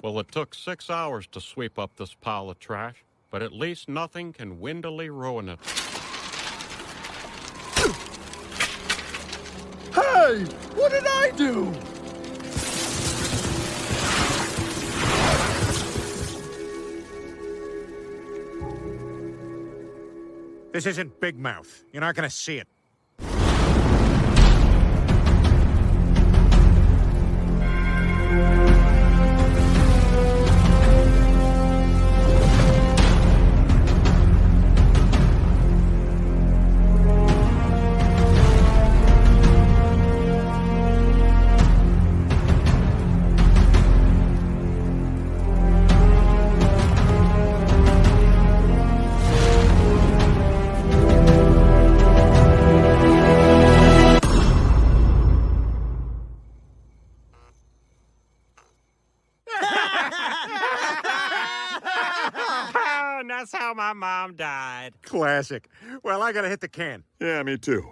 Well, it took 6 hours to sweep up this pile of trash, but at least nothing can windily ruin it. Hey! What did I do? This isn't Big Mouth. You're not gonna see it. That's how my mom died. Classic. Well, I gotta hit the can. Yeah, me too.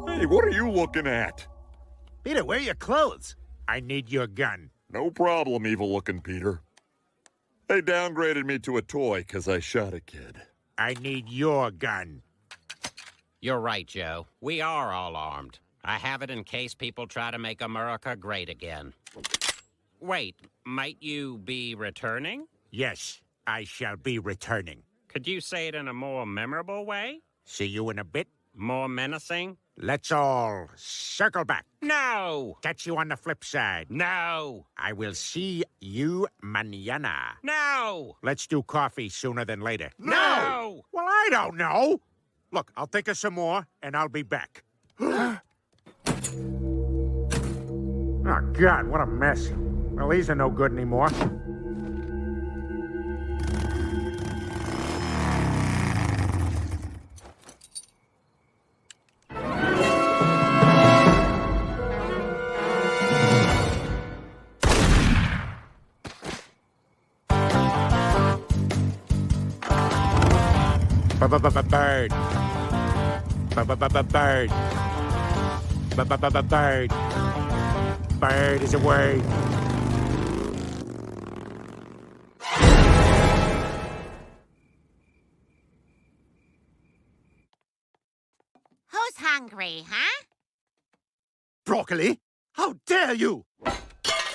Hey, what are you looking at? Peter, where are your clothes? I need your gun. No problem, evil-looking Peter. They downgraded me to a toy because I shot a kid. I need your gun. You're right, Joe. We are all armed. I have it in case people try to make America great again. Wait, might you be returning? Yes, I shall be returning. Could you say it in a more memorable way? See you in a bit. More menacing? Let's all circle back. No! Catch you on the flip side. No! I will see you mañana. No! Let's do coffee sooner than later. No! Well, I don't know. Look, I'll think of some more, and I'll be back. Oh, God, what a mess. Well, these are no good anymore. Bird. Bird. Bird. Bird is away. Who's hungry, huh? Broccoli? How dare you!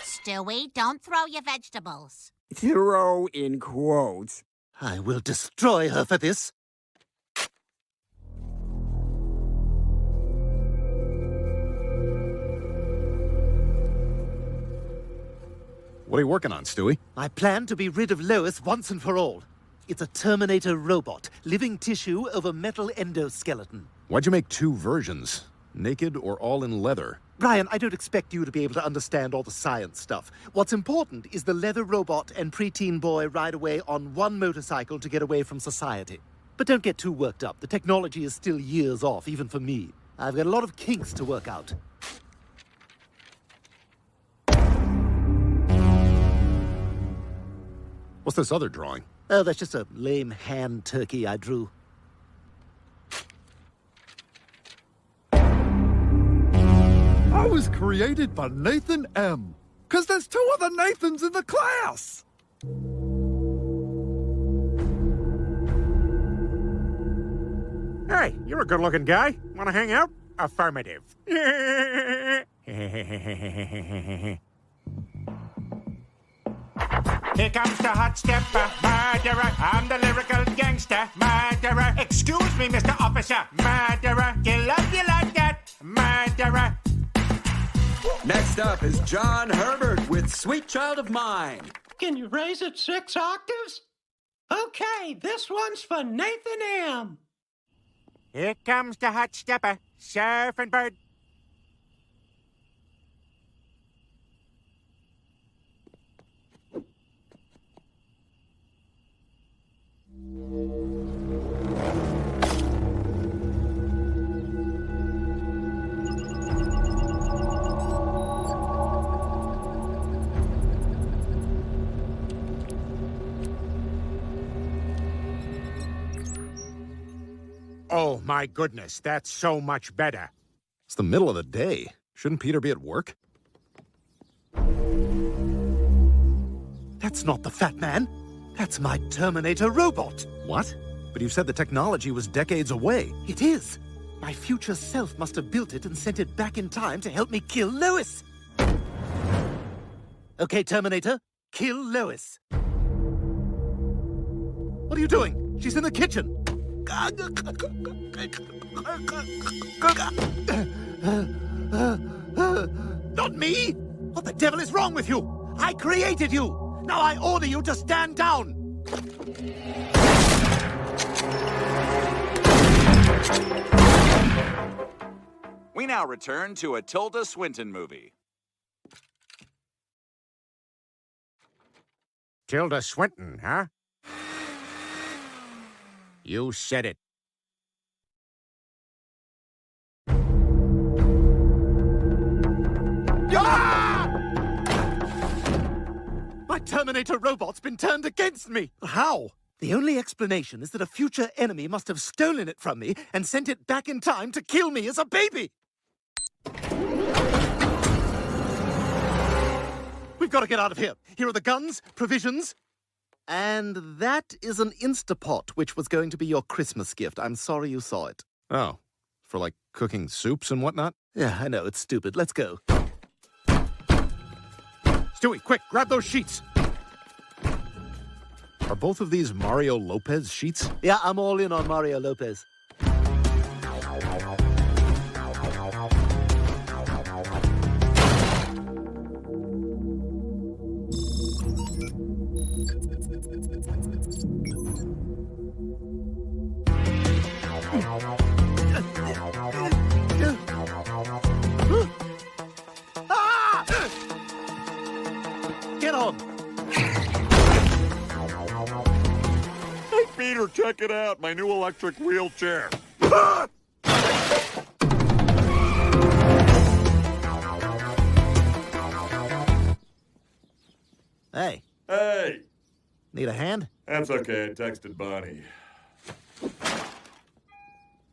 Stewie, don't throw your vegetables. Throw in quotes. I will destroy her for this. What are you working on, Stewie? I plan to be rid of Lois once and for all. It's a Terminator robot, living tissue over metal endoskeleton. Why'd you make two versions? Naked or all in leather? Brian, I don't expect you to be able to understand all the science stuff. What's important is the leather robot and preteen boy ride away on one motorcycle to get away from society. But don't get too worked up. The technology is still years off, even for me. I've got a lot of kinks to work out. What's this other drawing? Oh, that's just a lame hand turkey I drew. I was created by Nathan M. Because there's two other Nathans in the class. Hey, you're a good-looking guy. Want to hang out? Affirmative. Here comes the hot stepper, murderer. I'm the lyrical gangster, murderer. Excuse me, Mr. Officer, murderer. You love you like that, murderer. Next up is John Herbert with Sweet Child of Mine. Can you raise it 6 octaves? Okay, this one's for Nathan M. Here comes the hot stepper, surfing bird. Oh, my goodness, that's so much better. It's the middle of the day. Shouldn't Peter be at work? That's not the Fat Man. That's my Terminator robot. What? But you said the technology was decades away. It is. My future self must have built it and sent it back in time to help me kill Lois. Okay, Terminator, kill Lois. What are you doing? She's in the kitchen. Not me! What the devil is wrong with you? I created you! Now I order you to stand down! We now return to a Tilda Swinton movie. Tilda Swinton, huh? You said it. My Terminator robot's been turned against me! How? The only explanation is that a future enemy must have stolen it from me and sent it back in time to kill me as a baby! We've got to get out of here. Here are the guns, provisions. And that is an Instapot, which was going to be your Christmas gift. I'm sorry you saw it. Oh, for like cooking soups and whatnot? Yeah, I know, it's stupid. Let's go. Stewie, quick, grab those sheets. Are both of these Mario Lopez sheets? Yeah, I'm all in on Mario Lopez. Get on! Hey, Peter, check it out. My new electric wheelchair. Hey. Hey. Need a hand? That's okay. I texted Bonnie.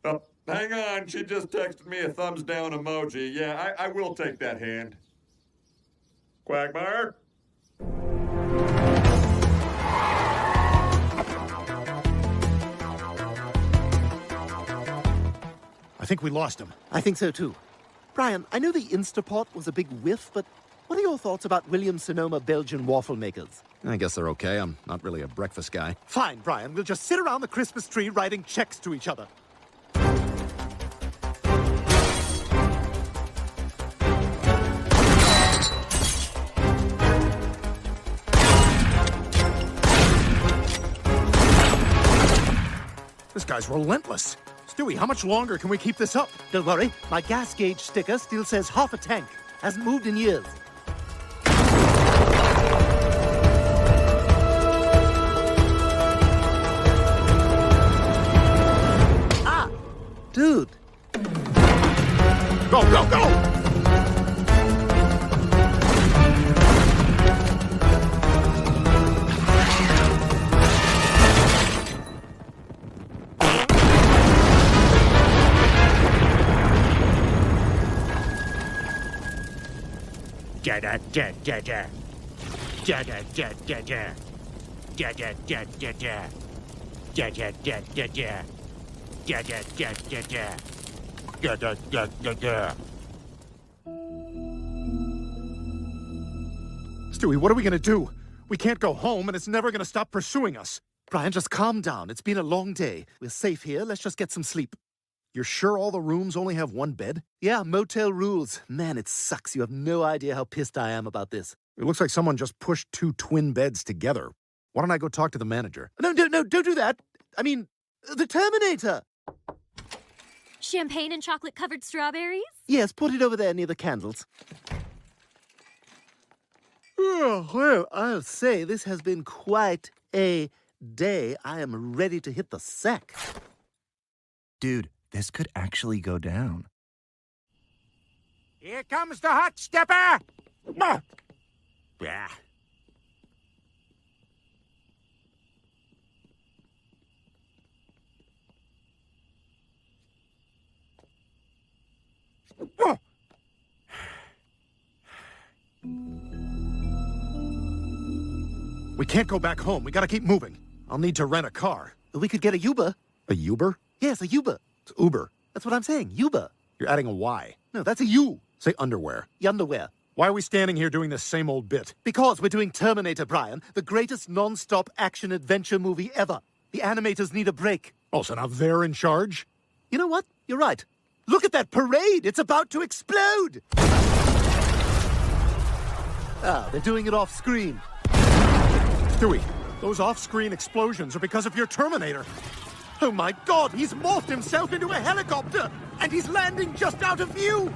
Oh, hang on. She just texted me a thumbs down emoji. Yeah, I will take that hand. Quagmire? I think we lost him. I think so too. Brian, I know the Instapot was a big whiff, but what are your thoughts about Williams-Sonoma Belgian waffle makers? I guess they're okay. I'm not really a breakfast guy. Fine, Brian. We'll just sit around the Christmas tree writing checks to each other. This guy's relentless. Stewie, how much longer can we keep this up? Don't worry. My gas gauge sticker still says half a tank. Hasn't moved in years. Ah! Dude. Go, go, go! Da da da da da. Da da da da da. Da da da da da. Da da da da da. Da da da da da. Da da da da da. Stewie, what are we gonna do? We can't go home, and it's never gonna stop pursuing us. Brian, just calm down. It's been a long day. We're safe here. Let's just get some sleep. You're sure all the rooms only have one bed? Yeah, motel rules. Man, it sucks. You have no idea how pissed I am about this. It looks like someone just pushed two twin beds together. Why don't I go talk to the manager? No, don't do that. I mean, the Terminator. Champagne and chocolate-covered strawberries? Yes, put it over there near the candles. Oh, well, I'll say this has been quite a day. I am ready to hit the sack. Dude, this could actually go down. Here comes the hot stepper! Yeah. We can't go back home. We gotta keep moving. I'll need to rent a car. We could get a Uber. A Uber? Yes, a Uber. It's Uber. That's what I'm saying, Uber. You're adding a Y. No, that's a U. Say underwear. Underwear. Why are we standing here doing the same old bit? Because we're doing Terminator, Brian, the greatest non-stop action-adventure movie ever. The animators need a break. Oh, so now they're in charge? You know what? You're right. Look at that parade! It's about to explode! Ah, they're doing it off-screen. Stewie, those off-screen explosions are because of your Terminator. Oh my God, he's morphed himself into a helicopter! And he's landing just out of view!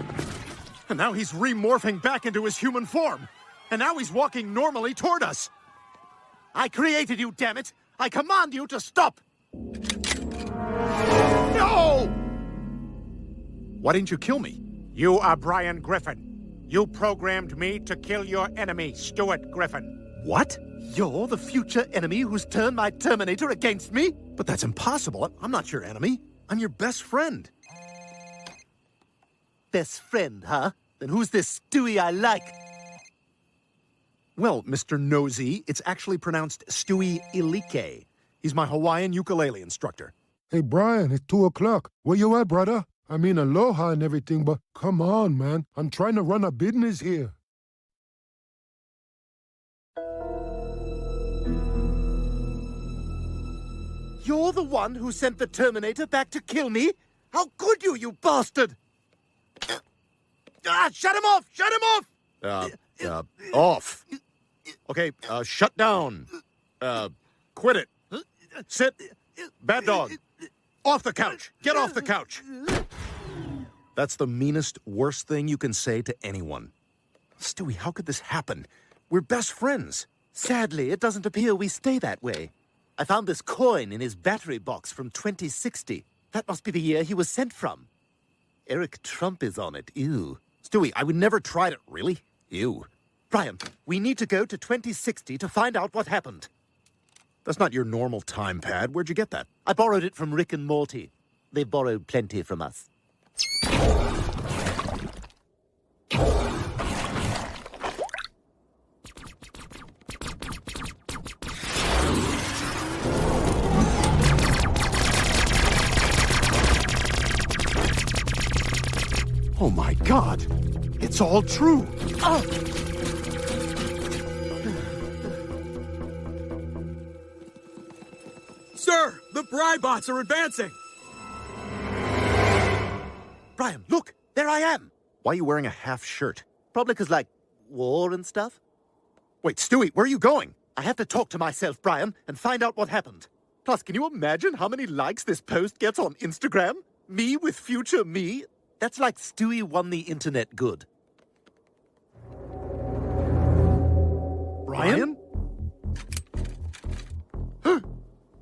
And now he's remorphing back into his human form. And now he's walking normally toward us. I created you, damn it! I command you to stop! No! Why didn't you kill me? You are Brian Griffin. You programmed me to kill your enemy, Stuart Griffin. What? You're the future enemy who's turned my Terminator against me? But that's impossible. I'm not your enemy. I'm your best friend. Best friend, huh? Then who's this Stewie I like? Well, Mr. Nosy, it's actually pronounced Stewie Ilike. He's my Hawaiian ukulele instructor. Hey, Brian, it's 2 o'clock. Where you at, brother? I mean, aloha and everything, but come on, man. I'm trying to run a business here. You're the one who sent the Terminator back to kill me? How could you, you bastard? Ah, shut him off! Shut him off! Off. Okay, shut down. Quit it. Sit. Bad dog. Off the couch. Get off the couch. That's the meanest, worst thing you can say to anyone. Stewie, how could this happen? We're best friends. Sadly, it doesn't appear we stay that way. I found this coin in his battery box from 2060. That must be the year he was sent from. Eric Trump is on it. Ew. Stewie, I would never try to... Really? Ew. Brian, we need to go to 2060 to find out what happened. That's not your normal time pad. Where'd you get that? I borrowed it from Rick and Morty. They borrowed plenty from us. Oh my God! It's all true! Oh! Sir, the Brybots are advancing! Brian, look! There I am! Why are you wearing a half shirt? Probably because, like, war and stuff. Wait, Stewie, where are you going? I have to talk to myself, Brian, and find out what happened. Plus, can you imagine how many likes this post gets on Instagram? Me with future me? That's like Stewie won the internet good. Brian?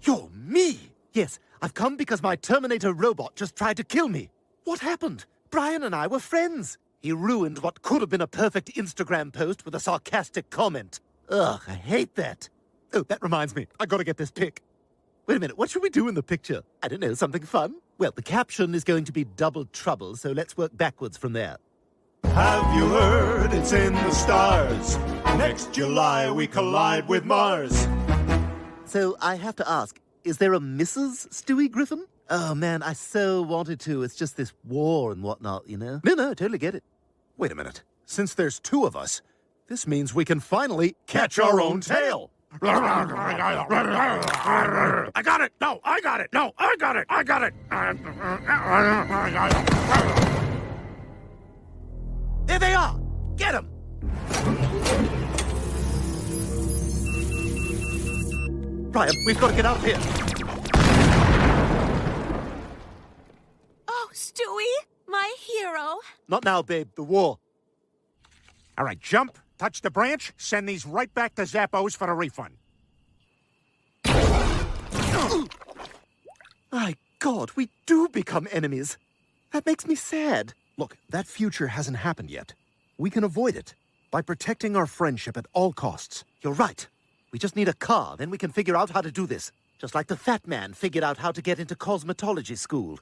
You're me! Yes, I've come because my Terminator robot just tried to kill me. What happened? Brian and I were friends. He ruined what could have been a perfect Instagram post with a sarcastic comment. Ugh, I hate that. Oh, that reminds me. I gotta get this pic. Wait a minute, what should we do in the picture? I don't know, something fun? Well, the caption is going to be double trouble, so let's work backwards from there. Have you heard it's in the stars? Next July we collide with Mars. So I have to ask, is there a Mrs. Stewie Griffin? Oh man, I so wanted to. It's just this war and whatnot, you know? No, I totally get it. Wait a minute. Since there's two of us, this means we can finally catch our own tail. I got it! No, I got it! No, I got it! I got it! There they are! Get them! Brian, we've got to get out of here. Oh, Stewie, my hero. Not now, babe. The war. All right, jump, touch the branch, send these right back to Zappos for a refund. My God, we do become enemies. That makes me sad. Look, that future hasn't happened yet. We can avoid it by protecting our friendship at all costs. You're right. We just need a car, then we can figure out how to do this. Just like the fat man figured out how to get into cosmetology school.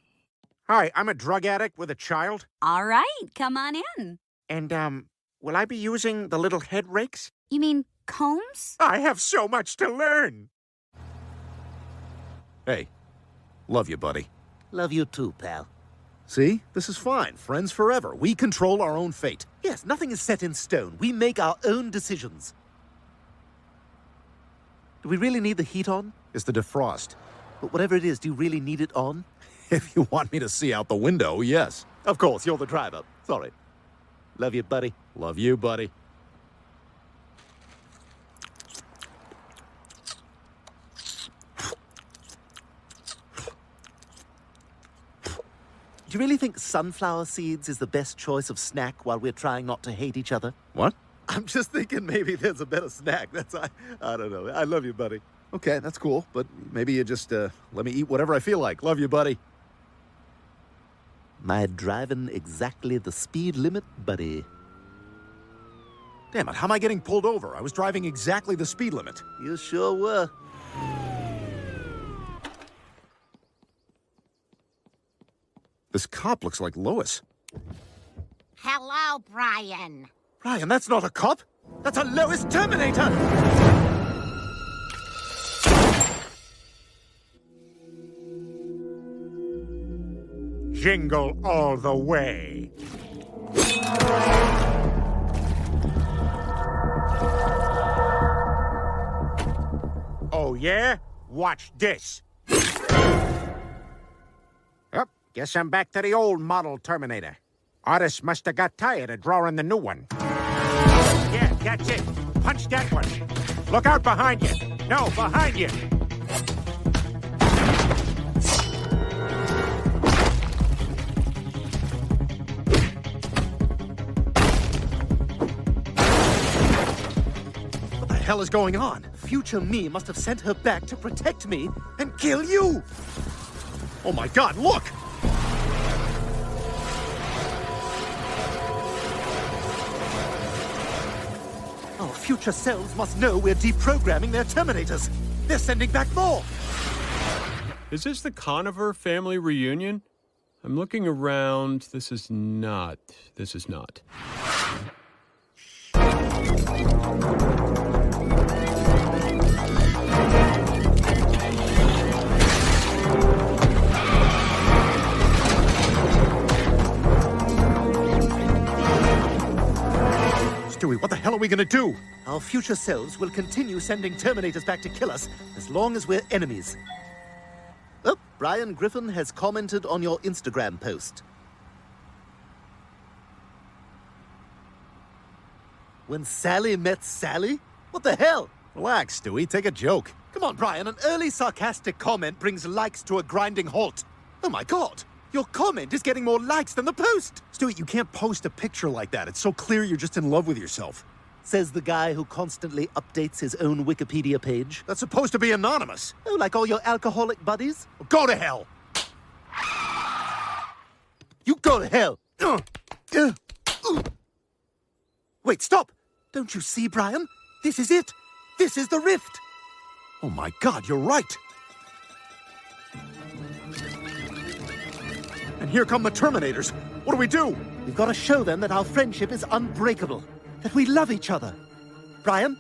Hi, I'm a drug addict with a child. All right, come on in. And, will I be using the little head rakes? You mean combs? I have so much to learn. Hey, love you, buddy. Love you too, pal. See? This is fine. Friends forever. We control our own fate. Yes, nothing is set in stone. We make our own decisions. Do we really need the heat on? It's the defrost. But whatever it is, do you really need it on? If you want me to see out the window, yes. Of course, you're the driver. Sorry. Love you, buddy. Love you, buddy. Do you really think sunflower seeds is the best choice of snack while we're trying not to hate each other? What? I'm just thinking maybe there's a better snack. I don't know. I love you, buddy. Okay, that's cool, but maybe you just, let me eat whatever I feel like. Love you, buddy. Am I driving exactly the speed limit, buddy? Damn it, how am I getting pulled over? I was driving exactly the speed limit. You sure were. This cop looks like Lois. Hello, Brian. Brian, that's not a cop. That's a Lois Terminator! Jingle all the way. Oh, yeah? Watch this. Yep, guess I'm back to the old model Terminator. Artists must have got tired of drawing the new one. Yeah, that's it. Punch that one. Look out behind you. No, behind you. What the hell is going on? Future me must have sent her back to protect me and kill you! Oh my God, look! Our future selves must know we're deprogramming their Terminators. They're sending back more! Is this the Conover family reunion? I'm looking around. This is not. Stewie, what the hell are we gonna do? Our future selves will continue sending Terminators back to kill us as long as we're enemies. Oh, Brian Griffin has commented on your Instagram post. When Sally met Sally? What the hell? Relax, Stewie. Take a joke. Come on, Brian. An early sarcastic comment brings likes to a grinding halt. Oh my God. Your comment is getting more likes than the post. Stewie, you can't post a picture like that. It's so clear you're just in love with yourself. Says the guy who constantly updates his own Wikipedia page. That's supposed to be anonymous. Oh, like all your alcoholic buddies? Go to hell. You go to hell. Wait, stop. Don't you see, Brian? This is it. This is the rift. Oh my God, you're right. And here come the Terminators. What do we do? We've got to show them that our friendship is unbreakable. That we love each other. Brian,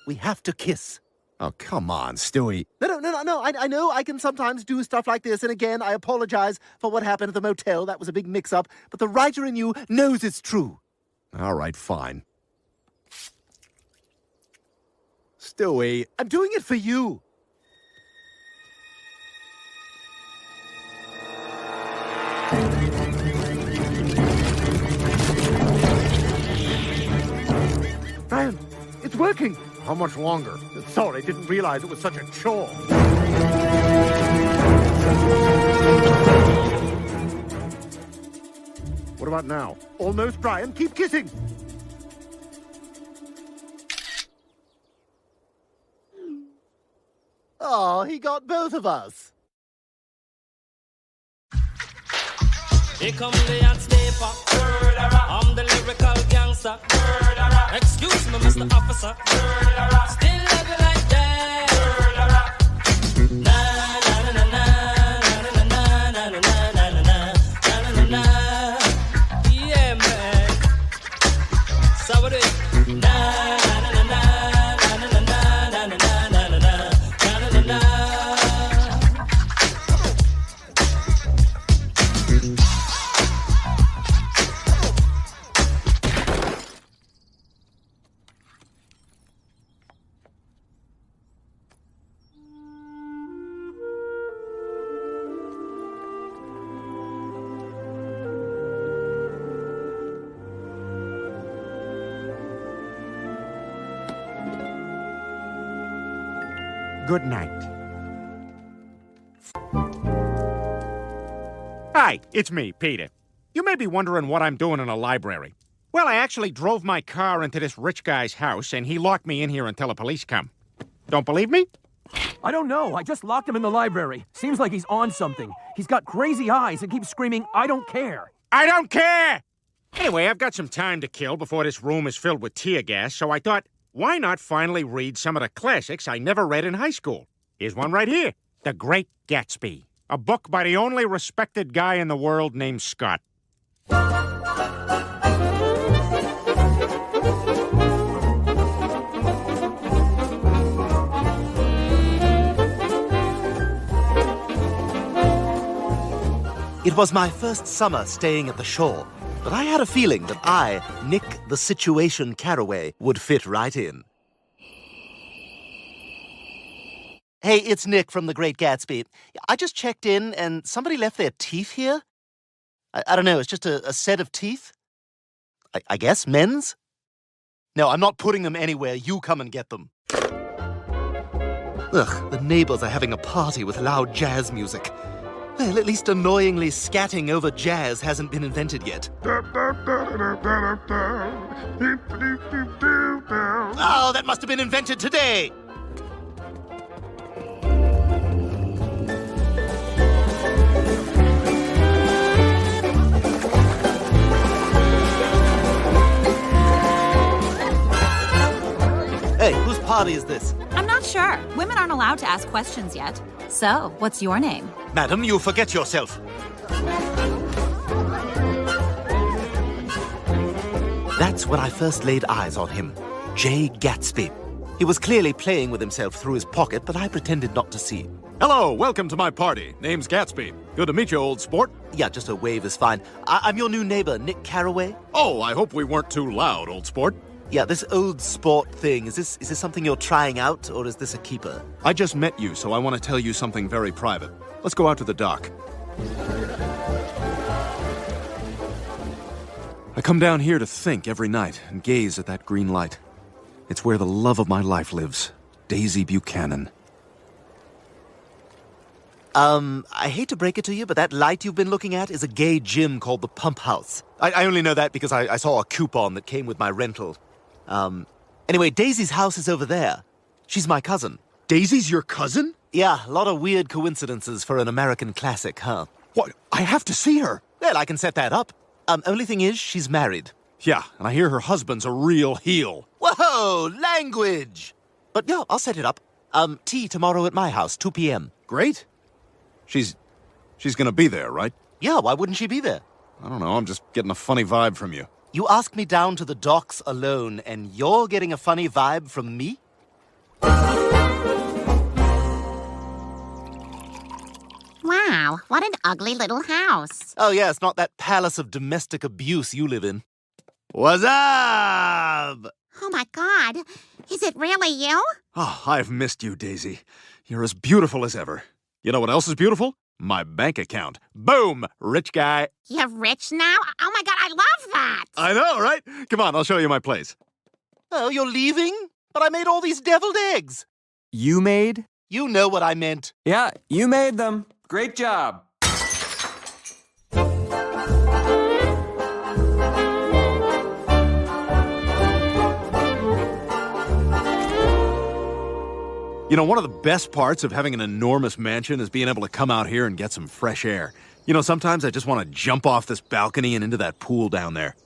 we have to kiss. Oh, come on, Stewie. No. I know I can sometimes do stuff like this. And again, I apologize for what happened at the motel. That was a big mix-up. But the writer in you knows it's true. All right, fine. Stewie. I'm doing it for you. Brian, it's working. How much longer? Sorry, didn't realize it was such a chore. What about now? Almost, Brian. Keep kissing. Oh, he got both of us. Here come the hot sniper. I'm the lyrical gangster. Excuse me, Mr. Officer. Still love you like that. Na na na na na na na na na na na na. good night. Hi, it's me, Peter. You may be wondering what I'm doing in a library. Well, I actually drove my car into this rich guy's house, and he locked me in here until the police come. Don't believe me? I don't know. I just locked him in the library. Seems like he's on something. He's got crazy eyes and keeps screaming, "I don't care." I don't care! Anyway, I've got some time to kill before this room is filled with tear gas, so I thought, why not finally read some of the classics I never read in high school? Here's one right here. The Great Gatsby. A book by the only respected guy in the world named Scott. It was my first summer staying at the shore, but I had a feeling that I, Nick the Situation Carraway, would fit right in. Hey, it's Nick from The Great Gatsby. I just checked in and somebody left their teeth here. I don't know, it's just a set of teeth? I guess men's? No, I'm not putting them anywhere. You come and get them. Ugh, the neighbors are having a party with loud jazz music. Well, at least annoyingly scatting over jazz hasn't been invented yet. Oh, that must have been invented today! Hey, whose party is this? I'm not sure. Women aren't allowed to ask questions yet. So, what's your name? Madam, you forget yourself. That's when I first laid eyes on him. Jay Gatsby. He was clearly playing with himself through his pocket, but I pretended not to see. Hello, welcome to my party. Name's Gatsby. Good to meet you, old sport. Yeah, just a wave is fine. I'm your new neighbor, Nick Carraway. Oh, I hope we weren't too loud, old sport. Yeah, this old sport thing, is this something you're trying out, or is this a keeper? I just met you, so I want to tell you something very private. Let's go out to the dock. I come down here to think every night and gaze at that green light. It's where the love of my life lives, Daisy Buchanan. I hate to break it to you, but that light you've been looking at is a gay gym called the Pump House. I only know that because I saw a coupon that came with my rental. Anyway, Daisy's house is over there. She's my cousin. Daisy's your cousin? Yeah, a lot of weird coincidences for an American classic, huh? What? I have to see her. Well, I can set that up. Only thing is, she's married. Yeah, and I hear her husband's a real heel. Whoa, language! But yeah, I'll set it up. Tea tomorrow at my house, 2 p.m. Great. She's gonna be there, right? Yeah, why wouldn't she be there? I don't know, I'm just getting a funny vibe from you. You asked me down to the docks alone, and you're getting a funny vibe from me? Wow, what an ugly little house. Oh yeah, it's not that palace of domestic abuse you live in. What's up? Oh my God, is it really you? Oh, I've missed you, Daisy. You're as beautiful as ever. You know what else is beautiful? My bank account. Boom! Rich guy. You're rich now? Oh my God, I love that! I know, right? Come on, I'll show you my place. Oh, you're leaving? But I made all these deviled eggs. You made? You know what I meant. Yeah, you made them. Great job. You know, one of the best parts of having an enormous mansion is being able to come out here and get some fresh air. You know, sometimes I just want to jump off this balcony and into that pool down there.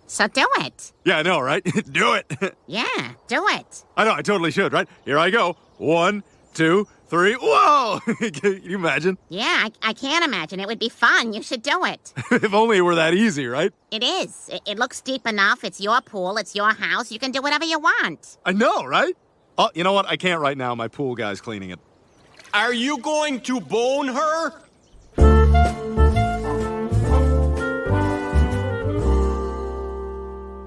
So do it. Yeah, I know, right? Do it. Yeah, do it. I know, I totally should, right? Here I go. 1, 2, 3. Whoa! Can you imagine? Yeah, I can't imagine. It would be fun. You should do it. If only it were that easy, right? It is. It looks deep enough. It's your pool. It's your house. You can do whatever you want. I know, right? Oh, you know what? I can't right now. My pool guy's cleaning it. Are you going to bone her?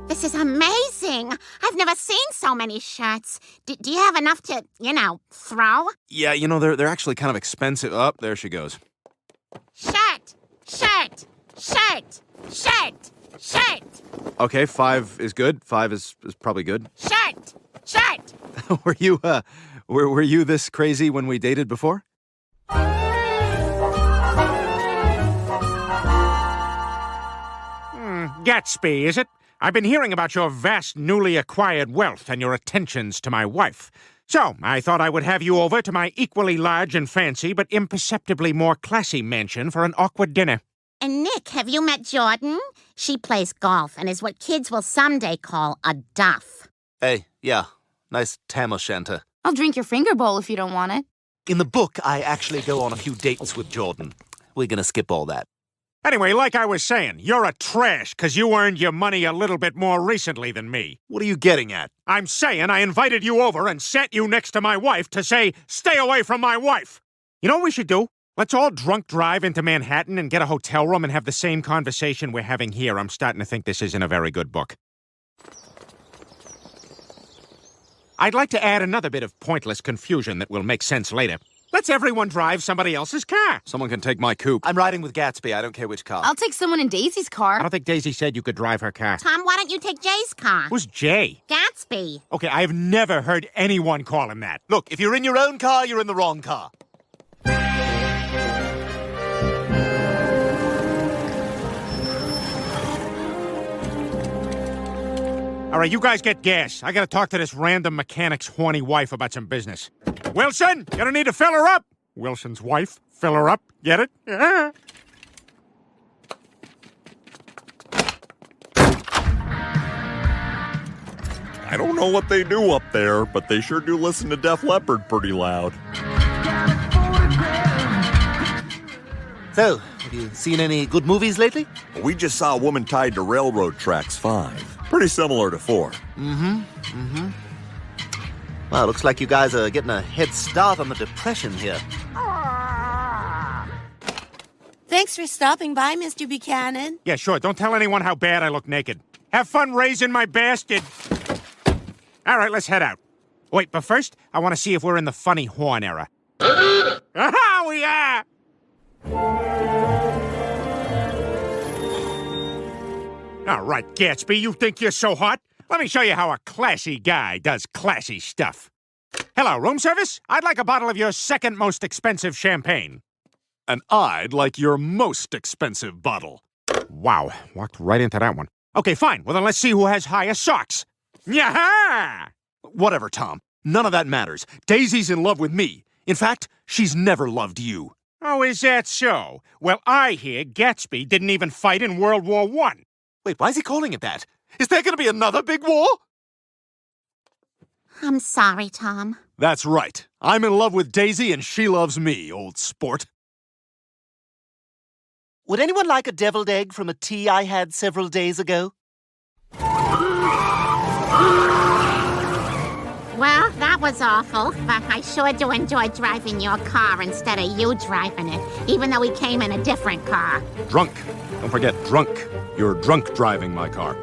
This is amazing. I've never seen so many shirts. Do you have enough to, throw? Yeah, you know, they're actually kind of expensive. There she goes. Shirt, shirt, shirt, shirt, Shirt! Okay, 5 is good. 5 is probably good. Shirt! Shirt! Were you this crazy when we dated before? Gatsby, is it? I've been hearing about your vast newly acquired wealth and your attentions to my wife. So, I thought I would have you over to my equally large and fancy but imperceptibly more classy mansion for an awkward dinner. And Nick, have you met Jordan? She plays golf and is what kids will someday call a duff. Hey, yeah. Nice tam o' shanter. I'll drink your finger bowl if you don't want it. In the book, I actually go on a few dates with Jordan. We're gonna skip all that. Anyway, like I was saying, you're a trash because you earned your money a little bit more recently than me. What are you getting at? I'm saying I invited you over and sat you next to my wife to say, stay away from my wife. You know what we should do? Let's all drunk drive into Manhattan and get a hotel room and have the same conversation we're having here. I'm starting to think this isn't a very good book. I'd like to add another bit of pointless confusion that will make sense later. Let's everyone drive somebody else's car. Someone can take my coupe. I'm riding with Gatsby. I don't care which car. I'll take someone in Daisy's I car. don't think Daisy said you could drive her car. Tom, why don't you take Jay's car? Who's Jay? Gatsby. Okay, I've never heard anyone call him that. Look, if you're in your own car, you're in the wrong car. All right, you guys get gas. I gotta talk to this random mechanic's horny wife about some business. Wilson, gonna need to fill her up. Wilson's wife, fill her up. Get it? Yeah. I don't know what they do up there, but they sure do listen to Def Leppard pretty loud. So, have you seen any good movies lately? We just saw A Woman Tied to Railroad Tracks 5. Pretty similar to 4. Well, looks like you guys are getting a head start on the depression here. Thanks for stopping by, Mr. Buchanan. Yeah, sure. Don't tell anyone how bad I look naked. Have fun raising my bastard. All right, let's head out. Wait, but first, I want to see if we're in the funny horn era. Aha, we are! All right, Gatsby, you think you're so hot? Let me show you how a classy guy does classy stuff. Hello, room service? I'd like a bottle of your second most expensive champagne. And I'd like your most expensive bottle. Wow, walked right into that one. Okay, fine. Well, then let's see who has higher socks. Yaha! Whatever, Tom. None of that matters. Daisy's in love with me. In fact, she's never loved you. Oh, is that so? Well, I hear Gatsby didn't even fight in World War I. Wait, why is he calling it that? Is there going to be another big war? I'm sorry, Tom. That's right. I'm in love with Daisy and she loves me, old sport. Would anyone like a deviled egg from a tea I had several days ago? Well, that was awful, but I sure do enjoy driving your car instead of you driving it, even though we came in a different car. Drunk. Don't forget, drunk. You're drunk driving my car.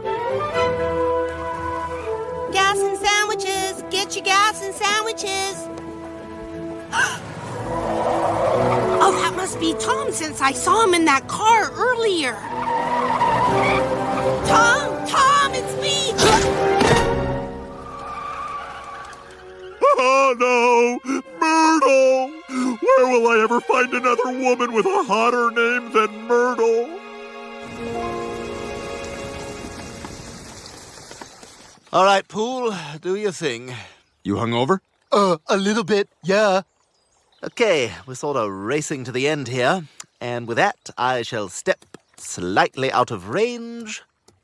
Gas and sandwiches! Get your gas and sandwiches! Oh, that must be Tom since I saw him in that car earlier. Tom, it's me! Oh no! Myrtle! Where will I ever find another woman with a hotter name than Myrtle? All right, Pool, do your thing. You hungover? A little bit, yeah. Okay, we're sort of racing to the end here. And with that, I shall step slightly out of range.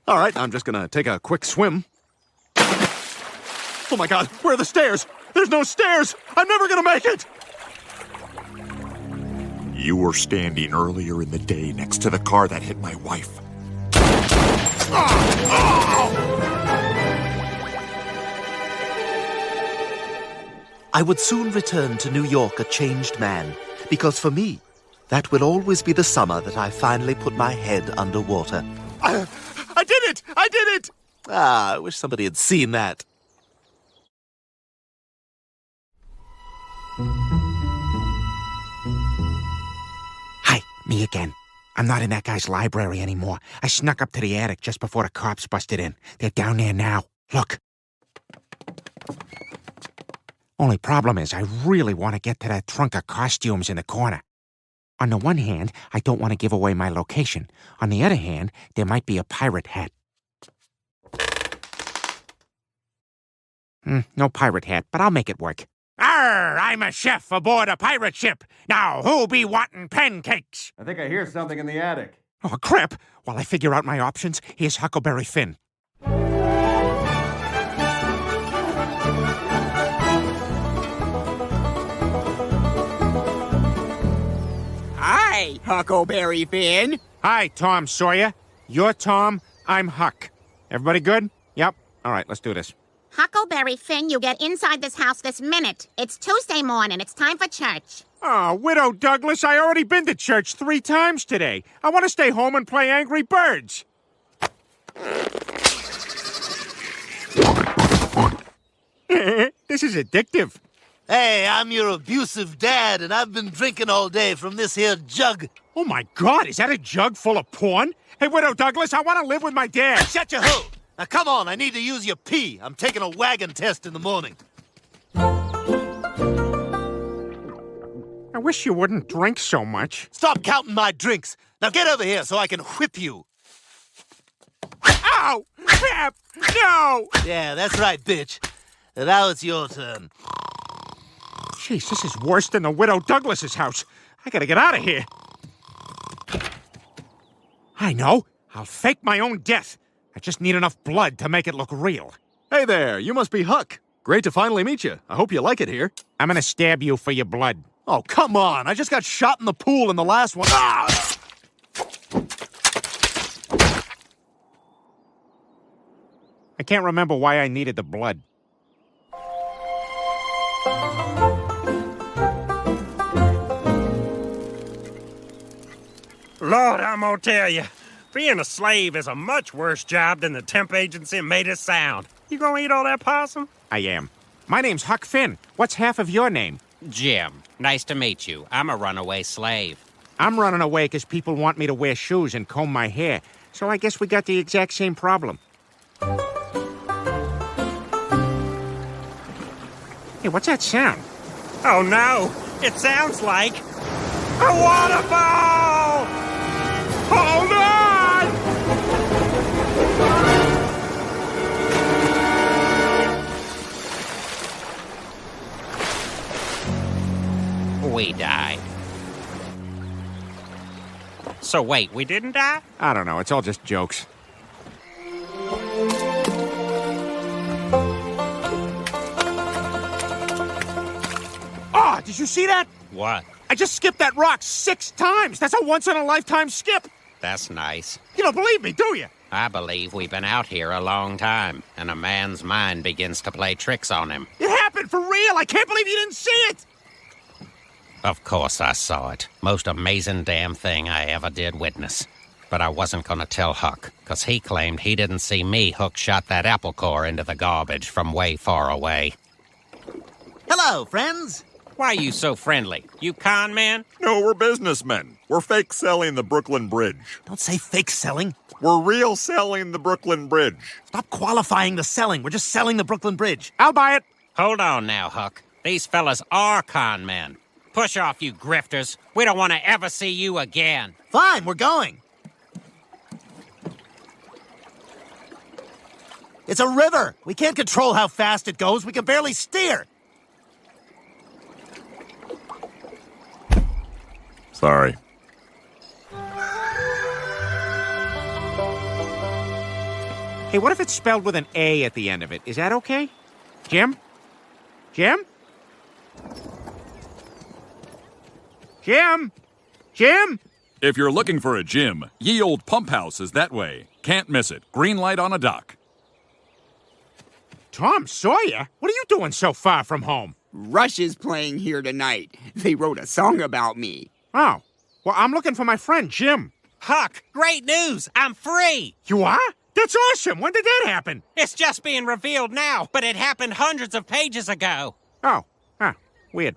All right, I'm just gonna take a quick swim. Oh my God, where are the stairs? There's no stairs! I'm never gonna make it! You were standing earlier in the day next to the car that hit my wife. I would soon return to New York a changed man, because for me, that will always be the summer that I finally put my head underwater. I did it! I did it! I wish somebody had seen that. Hi, me again. I'm not in that guy's library anymore. I snuck up to the attic just before the cops busted in. They're down there now. Look. Only problem is I really want to get to that trunk of costumes in the corner. On the one hand, I don't want to give away my location. On the other hand, there might be a pirate hat. No pirate hat, but I'll make it work. Arr! I'm a chef aboard a pirate ship. Now, who'll be wanting pancakes? I think I hear something in the attic. Oh, crap! While I figure out my options, here's Huckleberry Finn. Hi, Huckleberry Finn. Hi, Tom Sawyer. You're Tom, I'm Huck. Everybody good? Yep. All right, let's do this. Huckleberry Finn, you get inside this house this minute. It's Tuesday morning. It's time for church. Oh, Widow Douglas, I already been to church 3 times today. I want to stay home and play Angry Birds. This is addictive. Hey, I'm your abusive dad, and I've been drinking all day from this here jug. Oh, my God, is that a jug full of porn? Hey, Widow Douglas, I want to live with my dad. Shut your hole. Now, come on, I need to use your pee. I'm taking a wagon test in the morning. I wish you wouldn't drink so much. Stop counting my drinks. Now get over here so I can whip you. Ow! Pep! No! Yeah, that's right, bitch. Now it's your turn. Jeez, this is worse than the Widow Douglas's house. I gotta get out of here. I know. I'll fake my own death. I just need enough blood to make it look real. Hey there, you must be Huck. Great to finally meet you. I hope you like it here. I'm gonna stab you for your blood. Oh, come on. I just got shot in the pool in the last one. Ah! I can't remember why I needed the blood. Lord, I'm gonna tell you, being a slave is a much worse job than the temp agency made it sound. You gonna eat all that possum? I am. My name's Huck Finn. What's half of your name? Jim. Nice to meet you. I'm a runaway slave. I'm running away because people want me to wear shoes and comb my hair. So I guess we got the exact same problem. Hey, what's that sound? Oh, no. It sounds like a waterfall! Hold on! We died. So wait, we didn't die? I don't know. It's all just jokes. Oh, did you see that? What? I just skipped that rock 6 times. That's a once-in-a-lifetime skip. That's nice. You don't believe me, do you? I believe we've been out here a long time, and a man's mind begins to play tricks on him. It happened for real. I can't believe you didn't see it. Of course I saw it. Most amazing damn thing I ever did witness. But I wasn't gonna tell Huck, 'cause he claimed he didn't see me hook shot that apple core into the garbage from way far away. Hello, friends. Why are you so friendly? You con man? No, we're businessmen. We're fake selling the Brooklyn Bridge. Don't say fake selling. We're real selling the Brooklyn Bridge. Stop qualifying the selling. We're just selling the Brooklyn Bridge. I'll buy it. Hold on now, Huck. These fellas are con men. Push off, you grifters. We don't want to ever see you again. Fine, we're going. It's a river. We can't control how fast it goes. We can barely steer. Sorry. Hey, what if it's spelled with an A at the end of it? Is that okay? Jim? Jim? Jim? Jim? If you're looking for a gym, ye old pump house is that way. Can't miss it. Green light on a dock. Tom Sawyer? What are you doing so far from home? Rush is playing here tonight. They wrote a song about me. Oh. Well, I'm looking for my friend, Jim. Huck, great news! I'm free! You are? That's awesome! When did that happen? It's just being revealed now, but it happened hundreds of pages ago. Oh. Huh. Weird.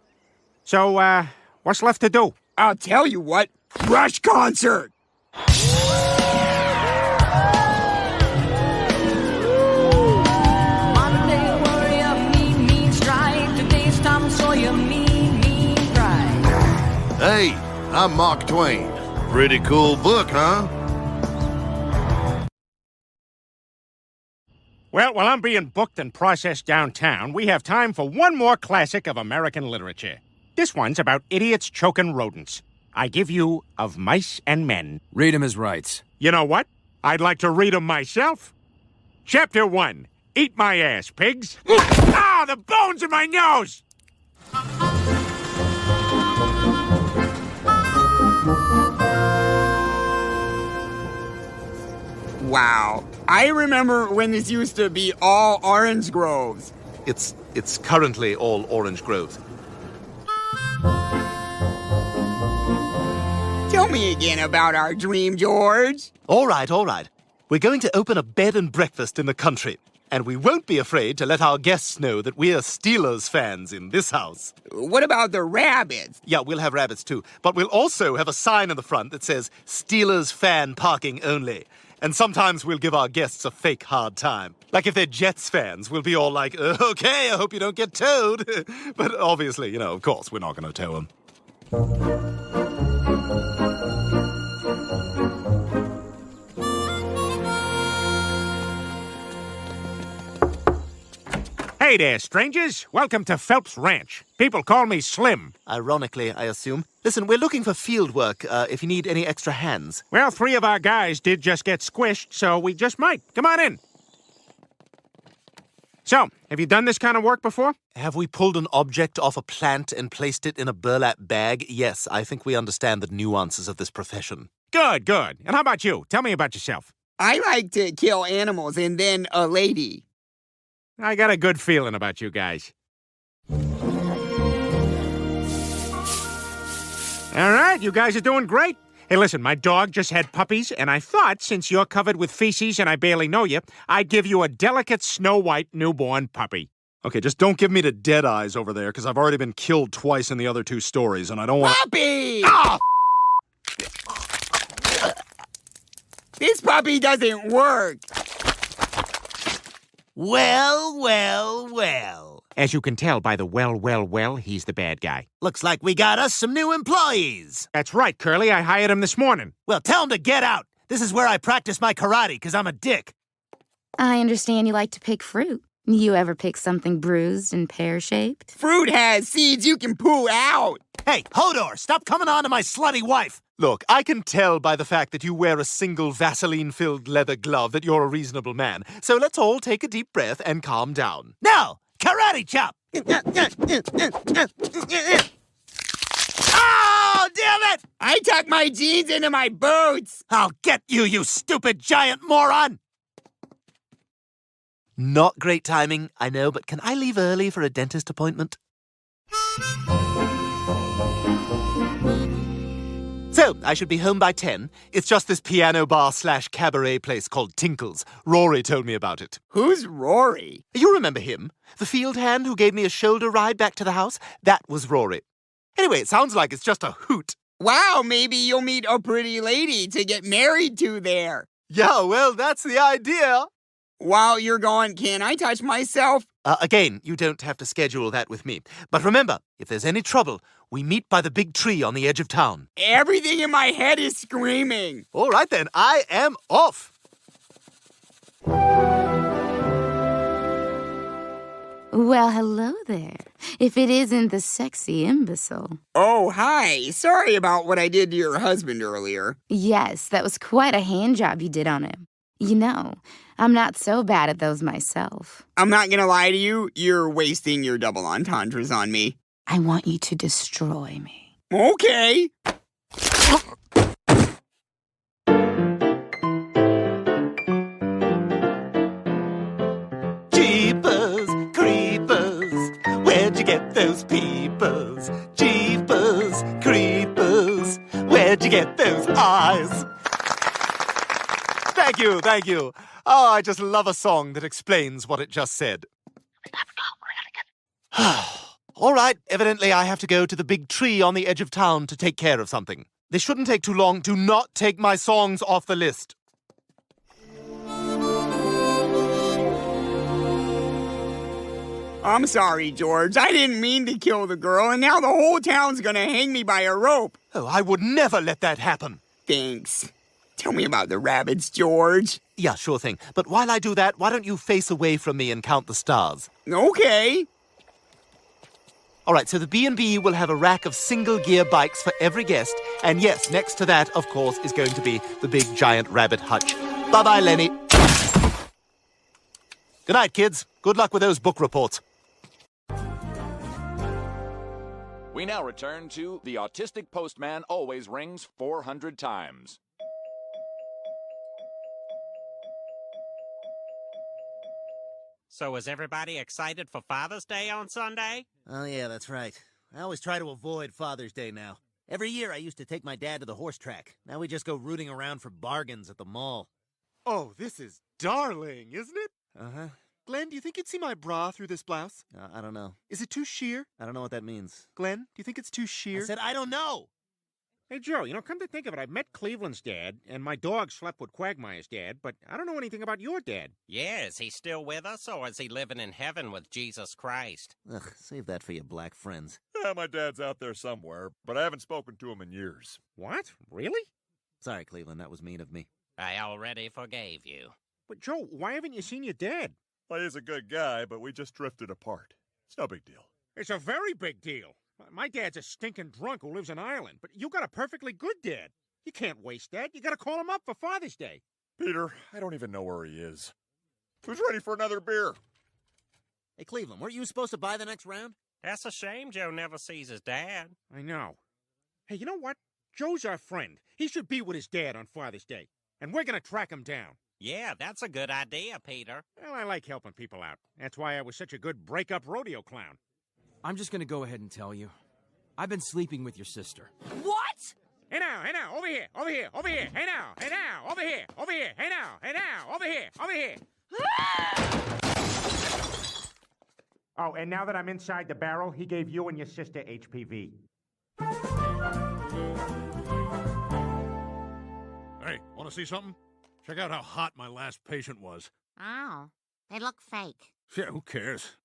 So, what's left to do? I'll tell you what. Rush concert! Monday warrior, mean strike. Today's Tom Sawyer, mean pride. Hey, I'm Mark Twain. Pretty cool book, huh? Well, while I'm being booked and processed downtown, we have time for one more classic of American literature. This one's about idiots choking rodents. I give you Of Mice and Men. Read him his rights. You know what? I'd like to read them myself. Chapter 1. Eat my ass, pigs. Ah, the bones in my nose! Wow. I remember when this used to be all orange groves. It's currently all orange groves. Tell me again about our dream, George. All right. We're going to open a bed and breakfast in the country. And we won't be afraid to let our guests know that we're Steelers fans in this house. What about the rabbits? Yeah, we'll have rabbits too. But we'll also have a sign in the front that says Steelers fan parking only. And sometimes we'll give our guests a fake hard time. Like if they're Jets fans, we'll be all like, okay, I hope you don't get towed. But obviously, of course, we're not going to tow them. Hey there, strangers. Welcome to Phelps Ranch. People call me Slim. Ironically, I assume. Listen, we're looking for field work if you need any extra hands. Well, 3 of our guys did just get squished, so we just might. Come on in. So, have you done this kind of work before? Have we pulled an object off a plant and placed it in a burlap bag? Yes, I think we understand the nuances of this profession. Good. And how about you? Tell me about yourself. I like to kill animals and then a lady. I got a good feeling about you guys. All right, you guys are doing great. Hey, listen, my dog just had puppies, and I thought, since you're covered with feces and I barely know you, I'd give you a delicate Snow White newborn puppy. Okay, just don't give me the dead eyes over there, because I've already been killed twice in the other 2 stories, and I don't want... Puppy! Ah! This puppy doesn't work. Well. As you can tell by the well, he's the bad guy. Looks like we got us some new employees. That's right, Curly. I hired him this morning. Well, tell him to get out. This is where I practice my karate, because I'm a dick. I understand you like to pick fruit. You ever pick something bruised and pear-shaped? Fruit has seeds you can pull out. Hey, Hodor, stop coming on to my slutty wife. Look, I can tell by the fact that you wear a single Vaseline-filled leather glove that you're a reasonable man. So let's all take a deep breath and calm down. No! Karate chop! Oh, damn it! I tuck my jeans into my boots. I'll get you, you stupid giant moron! Not great timing, I know, but can I leave early for a dentist appointment? So, I should be home by 10. It's just this piano bar / cabaret place called Tinkle's. Rory told me about it. Who's Rory? You remember him? The field hand who gave me a shoulder ride back to the house? That was Rory. Anyway, it sounds like it's just a hoot. Wow, maybe you'll meet a pretty lady to get married to there. Yeah, well, that's the idea. While you're gone, can I touch myself? Again, you don't have to schedule that with me. But remember, if there's any trouble, we meet by the big tree on the edge of town. Everything in my head is screaming. All right, then. I am off. Well, hello there. If it isn't the sexy imbecile. Oh, hi. Sorry about what I did to your husband earlier. Yes, that was quite a hand job you did on him. You know, I'm not so bad at those myself. I'm not gonna lie to you. You're wasting your double entendres on me. I want you to destroy me. Okay. Jeepers, creepers, where'd you get those peepers? Jeepers, creepers, where'd you get those eyes? Thank you. Oh, I just love a song that explains what it just said. All right, evidently I have to go to the big tree on the edge of town to take care of something. They shouldn't take too long. Do not take my songs off the list. I'm sorry, George. I didn't mean to kill the girl, and now the whole town's gonna hang me by a rope. Oh, I would never let that happen. Thanks. Tell me about the rabbits, George. Yeah, sure thing. But while I do that, why don't you face away from me and count the stars? Okay. All right, so the B&B will have a rack of single-gear bikes for every guest. And yes, next to that, of course, is going to be the big giant rabbit hutch. Bye-bye, Lenny. Good night, kids. Good luck with those book reports. We now return to The Autistic Postman Always Rings 400 Times. So is everybody excited for Father's Day on Sunday? Oh, yeah, that's right. I always try to avoid Father's Day now. Every year I used to take my dad to the horse track. Now we just go rooting around for bargains at the mall. Oh, this is darling, isn't it? Uh-huh. Glenn, do you think you'd see my bra through this blouse? I don't know. Is it too sheer? I don't know what that means. Glenn, do you think it's too sheer? I said I don't know! Hey, Joe, come to think of it, I met Cleveland's dad, and my dog slept with Quagmire's dad, but I don't know anything about your dad. Yeah, is he still with us, or is he living in heaven with Jesus Christ? Ugh, save that for your black friends. Yeah, my dad's out there somewhere, but I haven't spoken to him in years. What? Really? Sorry, Cleveland, that was mean of me. I already forgave you. But, Joe, why haven't you seen your dad? Well, he's a good guy, but we just drifted apart. It's no big deal. It's a very big deal. My dad's a stinking drunk who lives in Ireland, but you got a perfectly good dad. You can't waste that. You got to call him up for Father's Day. Peter, I don't even know where he is. Who's ready for another beer? Hey, Cleveland, weren't you supposed to buy the next round? That's a shame Joe never sees his dad. I know. Hey, you know what? Joe's our friend. He should be with his dad on Father's Day, and we're going to track him down. Yeah, that's a good idea, Peter. Well, I like helping people out. That's why I was such a good break-up rodeo clown. I'm just gonna go ahead and tell you. I've been sleeping with your sister. What? Hey now, over here, over here, over here. Hey now, over here, over here. Hey now, over here, over here. Oh, and now that I'm inside the barrel, he gave you and your sister HPV. Hey, want to see something? Check out how hot my last patient was. Oh, they look fake. Yeah, who cares?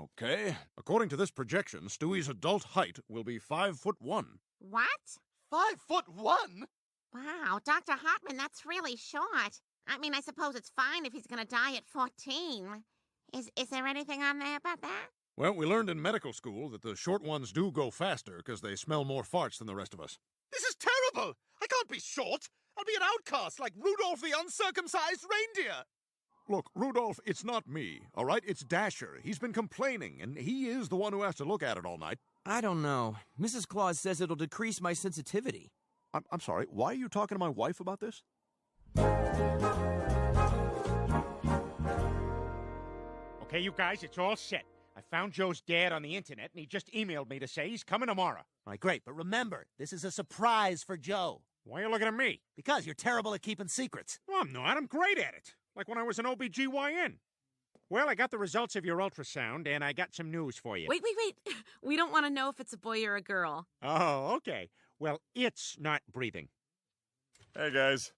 Okay. According to this projection, Stewie's adult height will be 5'1". What? 5'1"? Wow, Dr. Hartman, that's really short. I mean, I suppose it's fine if he's going to die at 14. Is there anything on there about that? Well, we learned in medical school that the short ones do go faster because they smell more farts than the rest of us. This is terrible! I can't be short! I'll be an outcast like Rudolph the uncircumcised reindeer! Look, Rudolph, it's not me, all right? It's Dasher. He's been complaining, and he is the one who has to look at it all night. I don't know. Mrs. Claus says it'll decrease my sensitivity. I'm sorry, why are you talking to my wife about this? Okay, you guys, it's all set. I found Joe's dad on the internet, and he just emailed me to say he's coming tomorrow. All right, great, but remember, this is a surprise for Joe. Why are you looking at me? Because you're terrible at keeping secrets. Well, I'm not. I'm great at it. Like when I was an OBGYN. Well, I got the results of your ultrasound, and I got some news for you. Wait. We don't want to know if it's a boy or a girl. Oh, okay. Well, it's not breathing. Hey, guys.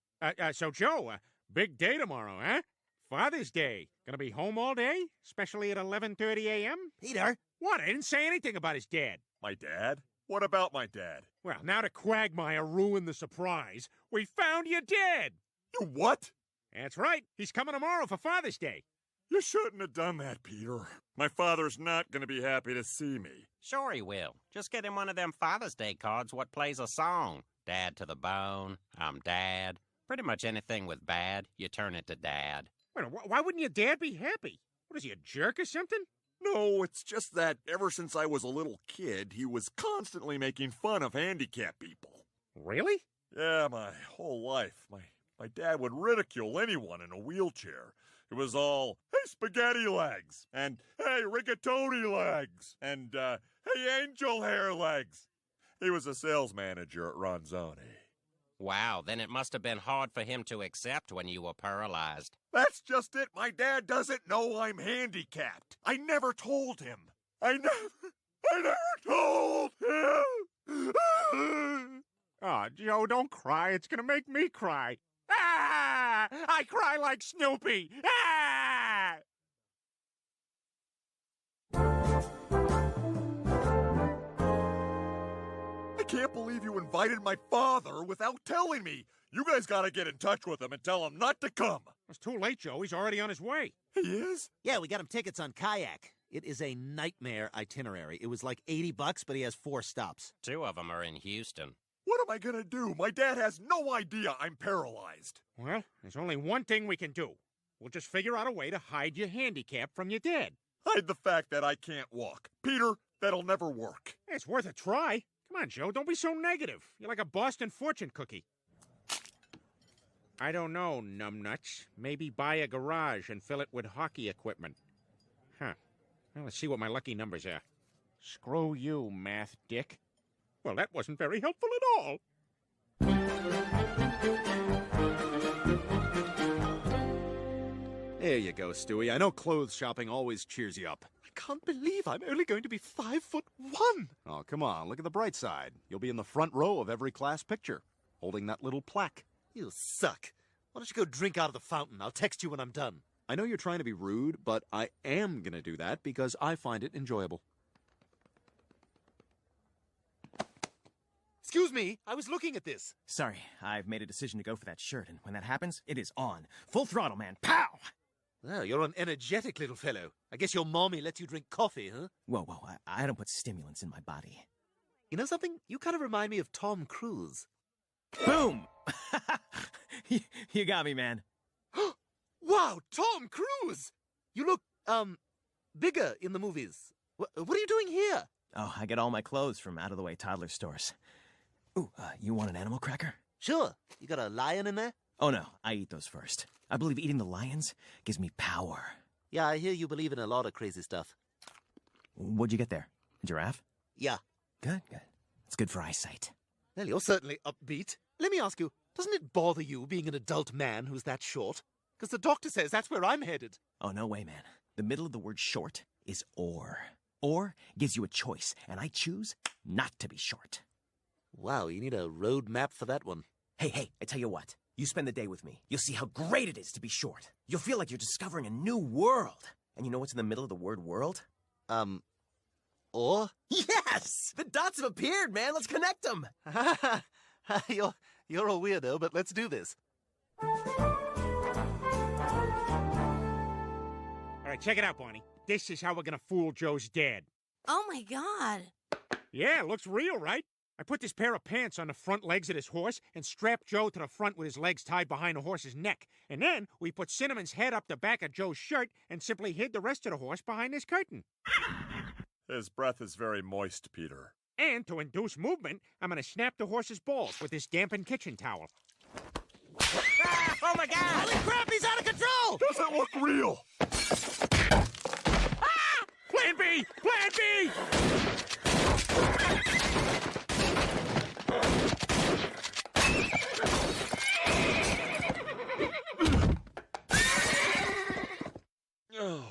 So, Joe, big day tomorrow, huh? Father's Day. Gonna be home all day? Especially at 11:30 a.m.? Peter! What? I didn't say anything about his dad. My dad? What about my dad? Well, now to Quagmire ruin the surprise, we found your dad! You what? That's right. He's coming tomorrow for Father's Day. You shouldn't have done that, Peter. My father's not going to be happy to see me. Sure he will. Just get him one of them Father's Day cards what plays a song. Dad to the bone, I'm Dad. Pretty much anything with bad, you turn it to Dad. Wait, why wouldn't your dad be happy? What is he, a jerk or something? No, it's just that ever since I was a little kid, he was constantly making fun of handicapped people. Really? Yeah, my whole life. My dad would ridicule anyone in a wheelchair. It was all, hey, spaghetti legs, and hey, rigatoni legs, and hey, angel hair legs. He was a sales manager at Ronzoni. Wow, then it must have been hard for him to accept when you were paralyzed. That's just it. My dad doesn't know I'm handicapped. I never told him. I never told him. Joe, don't cry. It's gonna make me cry. Ah! I cry like Snoopy. Ah! I can't believe you invited my father without telling me. You guys gotta get in touch with him and tell him not to come. It's too late, Joe. He's already on his way. He is? Yeah, we got him tickets on Kayak. It is a nightmare itinerary. It was like $80, but he has 4 stops. 2 of them are in Houston. What am I gonna do? My dad has no idea I'm paralyzed. Well, there's only one thing we can do. We'll just figure out a way to hide your handicap from your dad. Hide the fact that I can't walk. Peter, that'll never work. It's worth a try. Come on, Joe, don't be so negative. You're like a Boston fortune cookie. I don't know, numbnuts. Maybe buy a garage and fill it with hockey equipment. Huh. Well, let's see what my lucky numbers are. Screw you, math dick. Well, that wasn't very helpful at all. There you go, Stewie. I know clothes shopping always cheers you up. I can't believe I'm only going to be 5'1". Oh, come on. Look at the bright side. You'll be in the front row of every class picture, holding that little plaque. You suck. Why don't you go drink out of the fountain? I'll text you when I'm done. I know you're trying to be rude, but I am going to do that because I find it enjoyable. Excuse me, I was looking at this. Sorry, I've made a decision to go for that shirt, and when that happens, it is on. Full throttle, man. Pow! Oh, you're an energetic little fellow. I guess your mommy lets you drink coffee, huh? Whoa, I don't put stimulants in my body. You know something? You kind of remind me of Tom Cruise. Boom! You got me, man. Wow, Tom Cruise! You look, bigger in the movies. What are you doing here? Oh, I get all my clothes from out-of-the-way toddler stores. Ooh, you want an animal cracker? Sure. You got a lion in there? Oh, no, I eat those first. I believe eating the lions gives me power. Yeah, I hear you believe in a lot of crazy stuff. What'd you get there? A giraffe? Yeah. Good. It's good for eyesight. Well, you're certainly upbeat. Let me ask you, doesn't it bother you being an adult man who's that short? Because the doctor says that's where I'm headed. Oh, no way, man. The middle of the word short is or. Or gives you a choice, and I choose not to be short. Wow, you need a road map for that one. Hey, I tell you what. You spend the day with me. You'll see how great it is to be short. You'll feel like you're discovering a new world. And you know what's in the middle of the word world? Or? Yes! The dots have appeared, man. Let's connect them. You're a weirdo, but let's do this. All right, check it out, Barney. This is how we're gonna fool Joe's dad. Oh, my God. Yeah, looks real, right? I put this pair of pants on the front legs of this horse and strapped Joe to the front with his legs tied behind the horse's neck. And then we put Cinnamon's head up the back of Joe's shirt and simply hid the rest of the horse behind this curtain. His breath is very moist, Peter. And to induce movement, I'm gonna snap the horse's balls with this dampened kitchen towel. Ah, oh my God! Holy crap, he's out of control! Doesn't look real! Ah! Plan B! Plan B! Oh,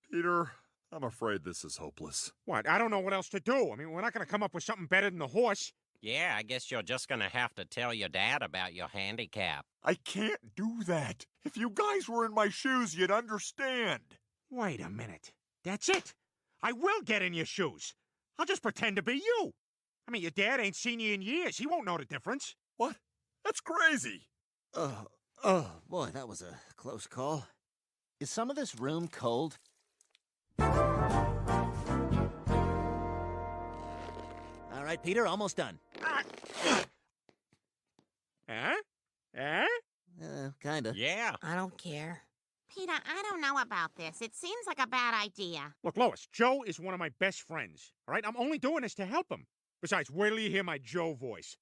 Peter, I'm afraid this is hopeless. What? I don't know what else to do. I mean, we're not gonna come up with something better than the horse. Yeah, I guess you're just gonna have to tell your dad about your handicap. I can't do that. If you guys were in my shoes, you'd understand. Wait a minute. That's it. I will get in your shoes. I'll just pretend to be you. I mean, your dad ain't seen you in years. He won't know the difference. What? That's crazy. Oh, boy, that was a close call. Is some of this room cold? All right, Peter, almost done. Kinda. Yeah. I don't care. Peter, I don't know about this. It seems like a bad idea. Look, Lois, Joe is one of my best friends. All right? I'm only doing this to help him. Besides, wait till you hear my Joe voice.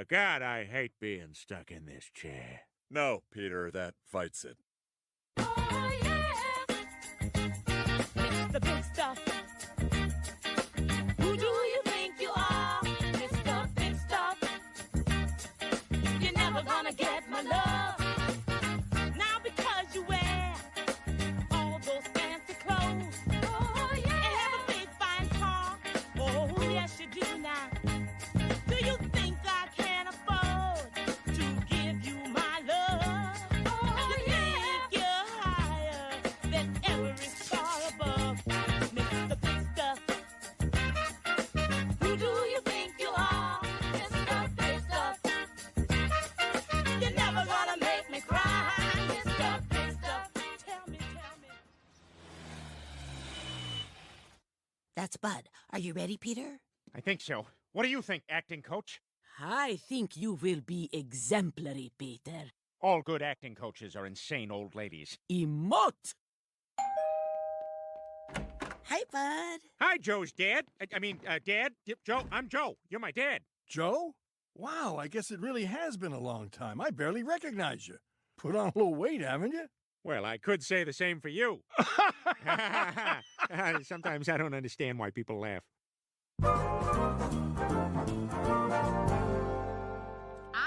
God, I hate being stuck in this chair. No, Peter, that fights it. Oh, yeah. It's the big stuff. Who do you think you are? Mr. Big Stuff. You're never gonna get my love. Now because you wear all those fancy clothes. Oh, yeah. And have a big fine car. Oh, yes, you do now. Do you think I can afford That's Bud. Are you ready, Peter? I think so. What do you think, acting coach? I think you will be exemplary, Peter. All good acting coaches are insane old ladies. Emote! Hi, Bud. Hi, Joe's dad. Dad. Joe, I'm Joe. You're my dad. Joe? Wow, I guess it really has been a long time. I barely recognize you. Put on a little weight, haven't you? Well, I could say the same for you. Sometimes I don't understand why people laugh. All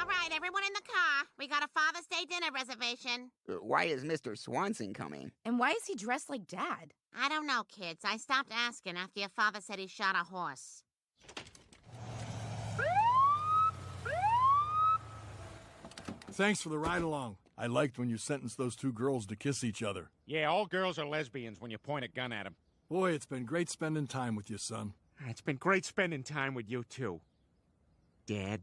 right, everyone in the car. We got a Father's Day dinner reservation. Why is Mr. Swanson coming? And why is he dressed like Dad? I don't know, kids. I stopped asking after your father said he shot a horse. Thanks for the ride along. I liked when you sentenced those two girls to kiss each other. Yeah, all girls are lesbians when you point a gun at them. Boy, it's been great spending time with you, son. It's been great spending time with you, too. Dad.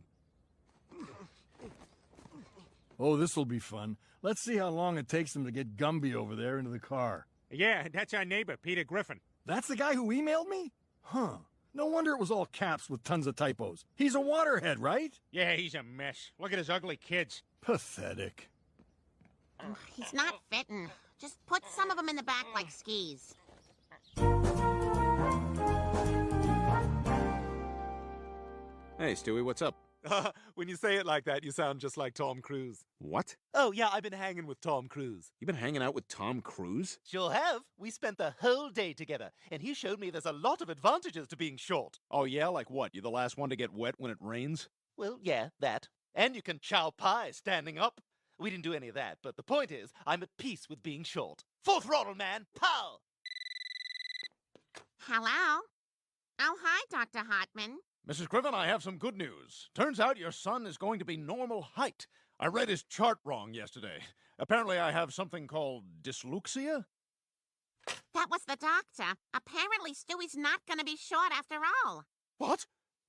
Oh, this'll be fun. Let's see how long it takes them to get Gumby over there into the car. Yeah, that's our neighbor, Peter Griffin. That's the guy who emailed me? Huh. No wonder it was all caps with tons of typos. He's a waterhead, right? Yeah, he's a mess. Look at his ugly kids. Pathetic. He's not fitting. Just put some of them in the back like skis. Hey, Stewie, what's up? When you say it like that, you sound just like Tom Cruise. What? Oh, yeah, I've been hanging with Tom Cruise. You been hanging out with Tom Cruise? Sure have. We spent the whole day together, and he showed me there's a lot of advantages to being short. Oh, yeah? Like what? You're the last one to get wet when it rains? Well, yeah, that. And you can chow pie standing up. We didn't do any of that, but the point is, I'm at peace with being short. Full throttle, man! Pow! Hello? Oh, hi, Dr. Hartman. Mrs. Griffin, I have some good news. Turns out your son is going to be normal height. I read his chart wrong yesterday. Apparently I have something called dyslexia. That was the doctor. Apparently Stewie's not going to be short after all. What?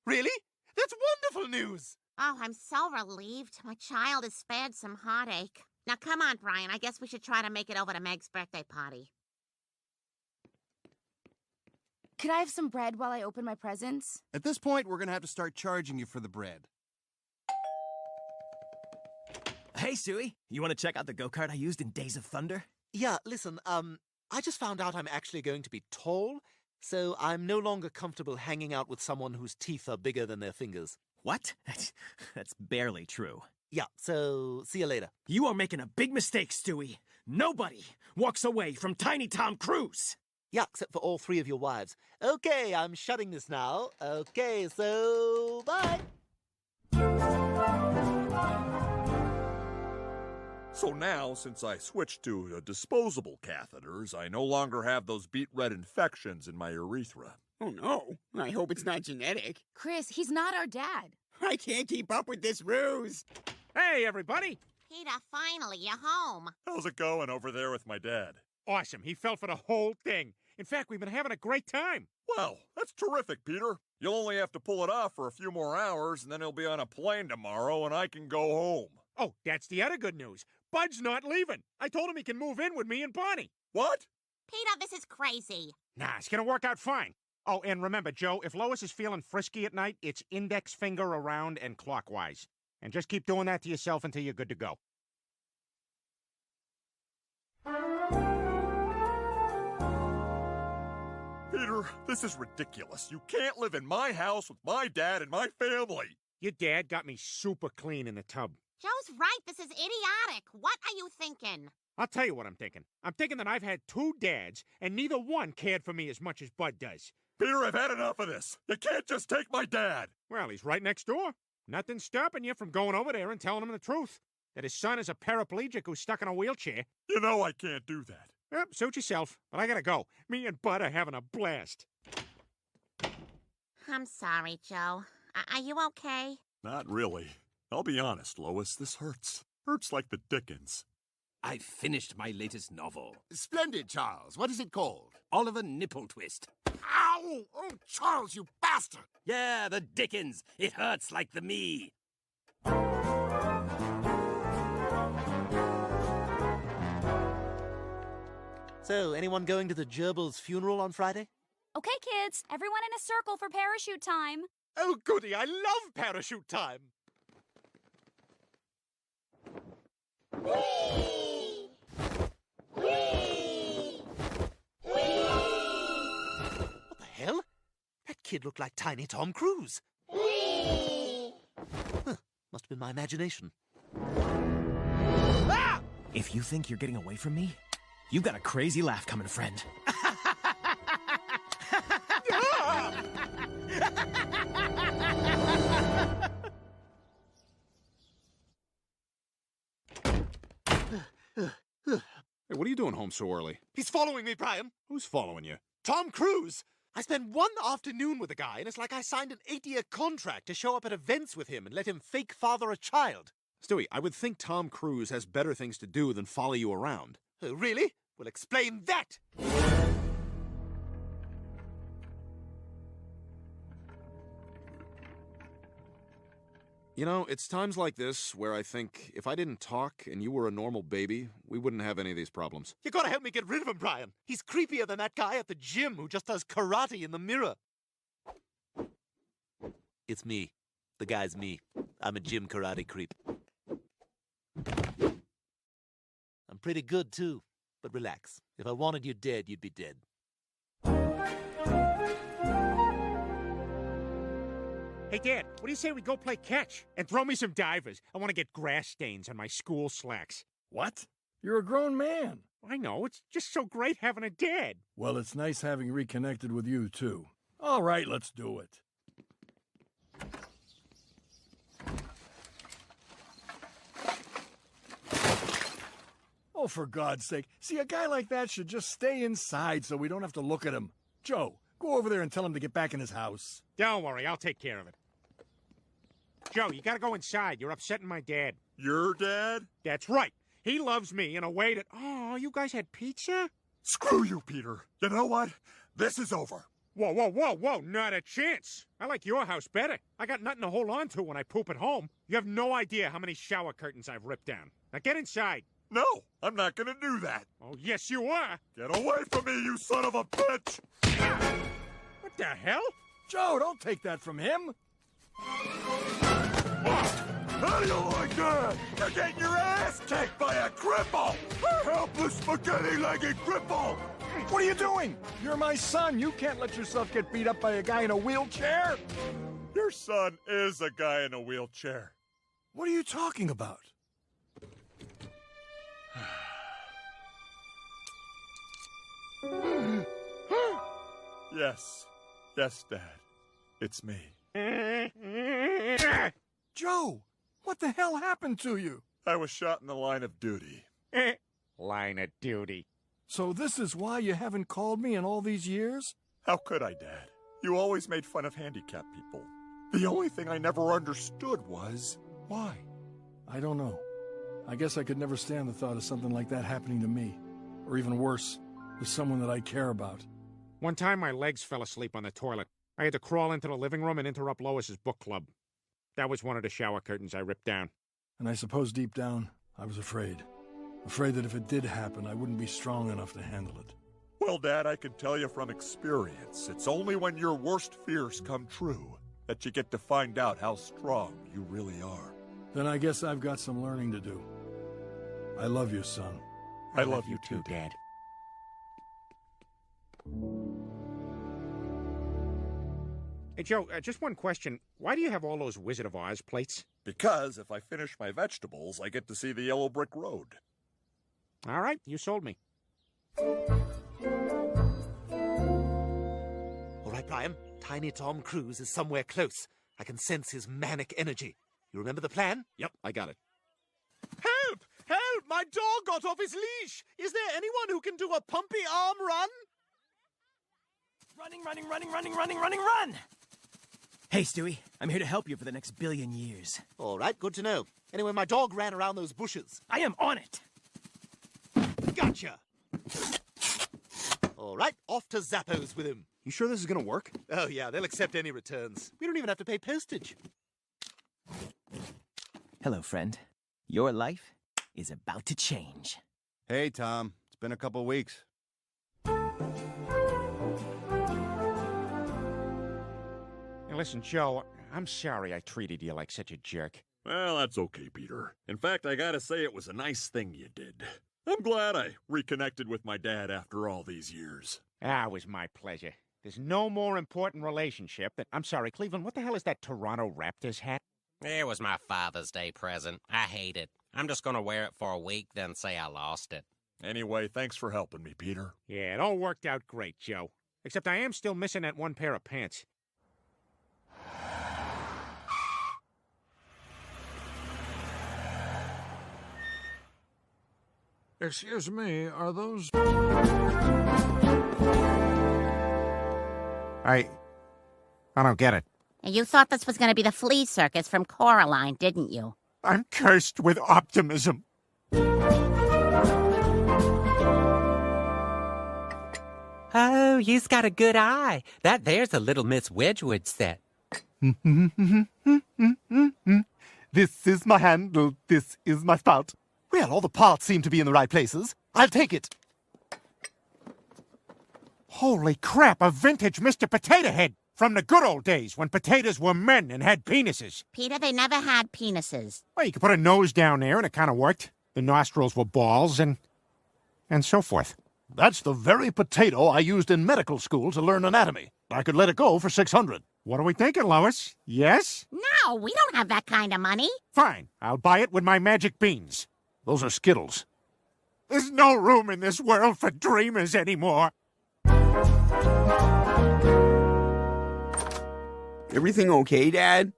Really? That's wonderful news! Oh, I'm so relieved. My child is spared some heartache. Now, come on, Brian. I guess we should try to make it over to Meg's birthday party. Could I have some bread while I open my presents? At this point, we're gonna have to start charging you for the bread. Hey, Stewie. You want to check out the go-kart I used in Days of Thunder? Yeah, listen, I just found out I'm actually going to be tall, so I'm no longer comfortable hanging out with someone whose teeth are bigger than their fingers. What? That's barely true. Yeah, so see you later. You are making a big mistake, Stewie. Nobody walks away from Tiny Tom Cruise. Yeah, except for all three of your wives. Okay, I'm shutting this now. Okay, so bye. So now, since I switched to disposable catheters, I no longer have those beet red infections in my urethra. Oh, no. I hope it's not genetic. Chris, he's not our dad. I can't keep up with this ruse. Hey, everybody. Peter, finally, you're home. How's it going over there with my dad? Awesome. He fell for the whole thing. In fact, we've been having a great time. Well, that's terrific, Peter. You'll only have to pull it off for a few more hours, and then he'll be on a plane tomorrow, and I can go home. Oh, that's the other good news. Bud's not leaving. I told him he can move in with me and Bonnie. What? Peter, this is crazy. Nah, it's gonna work out fine. Oh, and remember, Joe, if Lois is feeling frisky at night, it's index finger around and clockwise. And just keep doing that to yourself until you're good to go. Peter, this is ridiculous. You can't live in my house with my dad and my family. Your dad got me super clean in the tub. Joe's right. This is idiotic. What are you thinking? I'll tell you what I'm thinking. I'm thinking that I've had two dads, and neither one cared for me as much as Bud does. Peter, I've had enough of this. You can't just take my dad. Well, he's right next door. Nothing's stopping you from going over there and telling him the truth. That his son is a paraplegic who's stuck in a wheelchair. You know I can't do that. Well, suit yourself, but I gotta go. Me and Bud are having a blast. I'm sorry, Joe. Are you okay? Not really. I'll be honest, Lois, this hurts. Hurts like the dickens. I've finished my latest novel. Splendid, Charles. What is it called? Oliver Nipple Twist. Ow! Oh, Charles, you bastard! Yeah, the dickens. It hurts like the me. So, anyone going to the gerbil's funeral on Friday? Okay, kids, everyone in a circle for parachute time. Oh, goody, I love parachute time. Whee! Whee! Whee! What the hell? That kid looked like tiny Tom Cruise. Whee! Huh, must have been my imagination. Ah! If you think you're getting away from me, you've got a crazy laugh coming, friend. Hey, what are you doing home so early? He's following me, Brian. Who's following you? Tom Cruise. I spent one afternoon with the guy, and it's like I signed an 8-year contract to show up at events with him and let him fake father a child. Stewie, I would think Tom Cruise has better things to do than follow you around. Oh, really? Well, explain that. You know, it's times like this where I think if I didn't talk and you were a normal baby, we wouldn't have any of these problems. You gotta help me get rid of him, Brian. He's creepier than that guy at the gym who just does karate in the mirror. It's me. The guy's me. I'm a gym karate creep. I'm pretty good, too. But relax. If I wanted you dead, you'd be dead. Hey, Dad, what do you say we go play catch? And throw me some divers. I want to get grass stains on my school slacks. What? You're a grown man. I know. It's just so great having a dad. Well, it's nice having reconnected with you, too. All right, let's do it. Oh, for God's sake. See, a guy like that should just stay inside so we don't have to look at him. Joe, go over there and tell him to get back in his house. Don't worry, I'll take care of it. Joe, you gotta go inside. You're upsetting my dad. Your dad? That's right. He loves me in a way that... Oh, you guys had pizza? Screw you, Peter. You know what? This is over. Whoa, whoa, whoa, whoa. Not a chance. I like your house better. I got nothing to hold on to when I poop at home. You have no idea how many shower curtains I've ripped down. Now get inside. No, I'm not gonna do that. Oh, yes, you are. Get away from me, you son of a bitch! What the hell? Joe, don't take that from him. How do you like that? You're getting your ass kicked by a cripple! A helpless, spaghetti-legged cripple! What are you doing? You're my son. You can't let yourself get beat up by a guy in a wheelchair. Your son is a guy in a wheelchair. What are you talking about? Yes. Yes, Dad. It's me. Joe, what the hell happened to you? I was shot in the line of duty. Line of duty. So this is why you haven't called me in all these years? How could I, Dad? You always made fun of handicapped people. The only thing I never understood was, why? I don't know. I guess I could never stand the thought of something like that happening to me. Or even worse, to someone that I care about. One time my legs fell asleep on the toilet. I had to crawl into the living room and interrupt Lois's book club. That was one of the shower curtains I ripped down. And I suppose deep down, I was afraid. Afraid that if it did happen, I wouldn't be strong enough to handle it. Well, Dad, I can tell you from experience, it's only when your worst fears come true that you get to find out how strong you really are. Then I guess I've got some learning to do. I love you, son. I love you too, Dad. Hey, Joe, just one question. Why do you have all those Wizard of Oz plates? Because if I finish my vegetables, I get to see the yellow brick road. All right, you sold me. All right, Brian. Tiny Tom Cruise is somewhere close. I can sense his manic energy. You remember the plan? Yep, I got it. Help! Help! My dog got off his leash! Is there anyone who can do a pumpy arm run? Run! Hey, Stewie, I'm here to help you for the next billion years. All right, good to know. Anyway, my dog ran around those bushes. I am on it! Gotcha! All right, off to Zappos with him. You sure this is gonna work? Oh, yeah, they'll accept any returns. We don't even have to pay postage. Hello, friend. Your life is about to change. Hey, Tom. It's been a couple weeks. Hey, listen, Joe, I'm sorry I treated you like such a jerk. Well, that's okay, Peter. In fact, I gotta say it was a nice thing you did. I'm glad I reconnected with my dad after all these years. Ah, it was my pleasure. There's no more important relationship than... I'm sorry, Cleveland, what the hell is that Toronto Raptors hat? It was my Father's Day present. I hate it. I'm just gonna wear it for a week, then say I lost it. Anyway, thanks for helping me, Peter. Yeah, it all worked out great, Joe. Except I am still missing that one pair of pants. Excuse me, are those... I don't get it. You thought this was going to be the flea circus from Coraline, didn't you? I'm cursed with optimism. Oh, you've got a good eye. That there's a little Miss Wedgwood set. This is my handle. This is my spout. Well, all the parts seem to be in the right places. I'll take it. Holy crap, a vintage Mr. Potato Head from the good old days when potatoes were men and had penises. Peter, they never had penises. Well, you could put a nose down there and it kind of worked. The nostrils were balls and so forth. That's the very potato I used in medical school to learn anatomy. I could let it go for $600. What are we thinking, Lois? Yes? No, we don't have that kind of money. Fine, I'll buy it with my magic beans. Those are Skittles. There's no room in this world for dreamers anymore. Everything okay, Dad?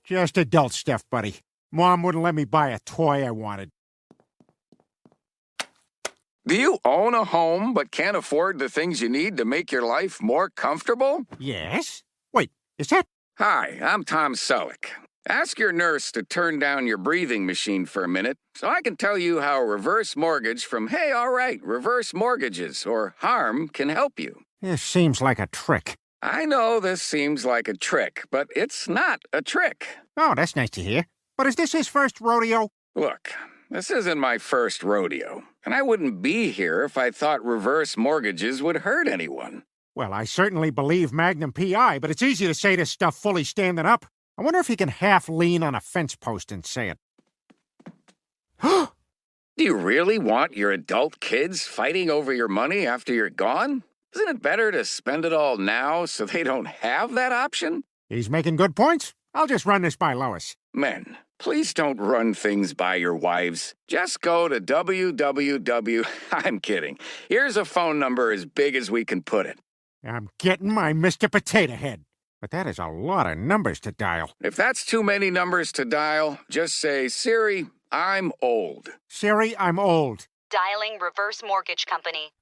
Just adult stuff, buddy. Mom wouldn't let me buy a toy I wanted. Do you own a home but can't afford the things you need to make your life more comfortable? Yes? Wait, is that... Hi, I'm Tom Selleck. Ask your nurse to turn down your breathing machine for a minute so I can tell you how a reverse mortgage from Hey Alright Reverse Mortgages or HARM can help you. This seems like a trick. I know this seems like a trick, but it's not a trick. Oh, that's nice to hear. But is this his first rodeo? Look, this isn't my first rodeo, and I wouldn't be here if I thought reverse mortgages would hurt anyone. Well, I certainly believe Magnum P.I., but it's easy to say this stuff fully standing up. I wonder if he can half lean on a fence post and say it. Do you really want your adult kids fighting over your money after you're gone? Isn't it better to spend it all now so they don't have that option? He's making good points. I'll just run this by Lois. Men, please don't run things by your wives. Just go to www... I'm kidding. Here's a phone number as big as we can put it. I'm getting my Mr. Potato Head. But that is a lot of numbers to dial. If that's too many numbers to dial, just say, Siri, I'm old. Siri, I'm old. Dialing Reverse Mortgage Company.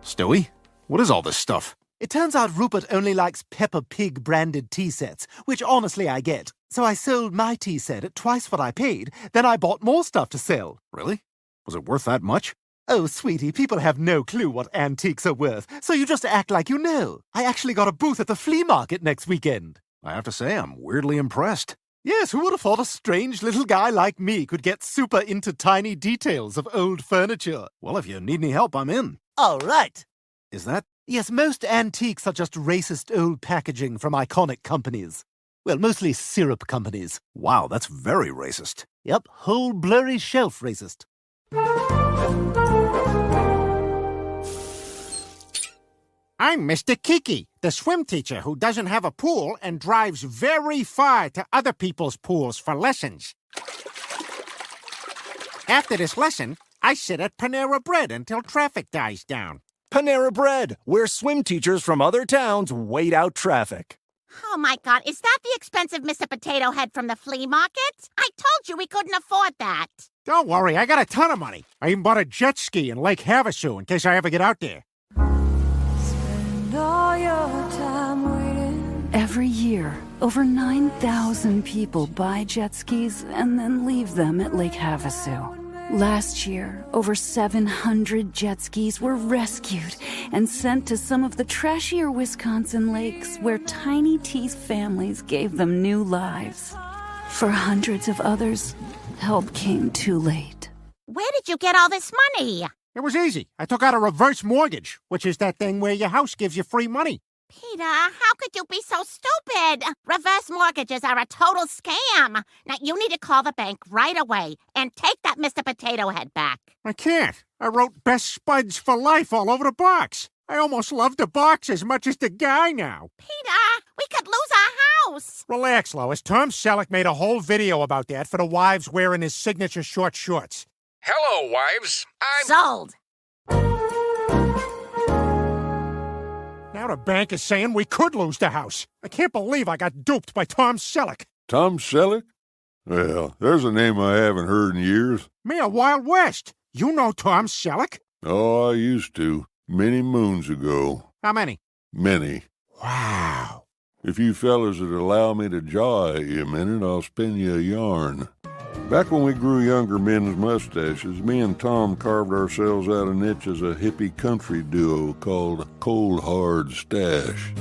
Stewie, what is all this stuff? It turns out Rupert only likes Peppa Pig branded tea sets, which honestly I get. So I sold my tea set at twice what I paid, then I bought more stuff to sell. Really? Was it worth that much? Oh, sweetie, people have no clue what antiques are worth, so you just act like you know. I actually got a booth at the flea market next weekend. I have to say, I'm weirdly impressed. Yes, who would have thought a strange little guy like me could get super into tiny details of old furniture? Well, if you need any help, I'm in. All right. Is that? Yes, most antiques are just racist old packaging from iconic companies. Well, mostly syrup companies. Wow, that's very racist. Yep, whole blurry shelf racist. I'm Mr. Kiki, the swim teacher who doesn't have a pool and drives very far to other people's pools for lessons. After this lesson, I sit at Panera Bread until traffic dies down. Panera Bread, where swim teachers from other towns wait out traffic. Oh my God, is that the expensive Mr. Potato Head from the flea market? I told you we couldn't afford that. Don't worry, I got a ton of money. I even bought a jet ski in Lake Havasu in case I ever get out there. Every year, over 9,000 people buy jet skis and then leave them at Lake Havasu. Last year, over 700 jet skis were rescued and sent to some of the trashier Wisconsin lakes where Tiny T's families gave them new lives. For hundreds of others, help came too late. Where did you get all this money? It was easy. I took out a reverse mortgage, which is that thing where your house gives you free money. Peter, how could you be so stupid? Reverse mortgages are a total scam. Now, you need to call the bank right away and take that Mr. Potato Head back. I can't. I wrote Best Spuds for Life all over the box. I almost love the box as much as the guy now. Peter, we could lose our house. Relax, Lois. Tom Selleck made a whole video about that for the wives wearing his signature short shorts. Hello, wives. I'm... Sold. Now the bank is saying we could lose the house. I can't believe I got duped by Tom Selleck. Tom Selleck? Well, there's a name I haven't heard in years. Me, a Wild West. You know Tom Selleck? Oh, I used to. Many moons ago. How many? Many. Wow. If you fellas would allow me to jaw at you a minute, I'll spin you a yarn. Back when we grew younger men's mustaches, me and Tom carved ourselves out a niche as a hippie country duo called Cold Hard Stash.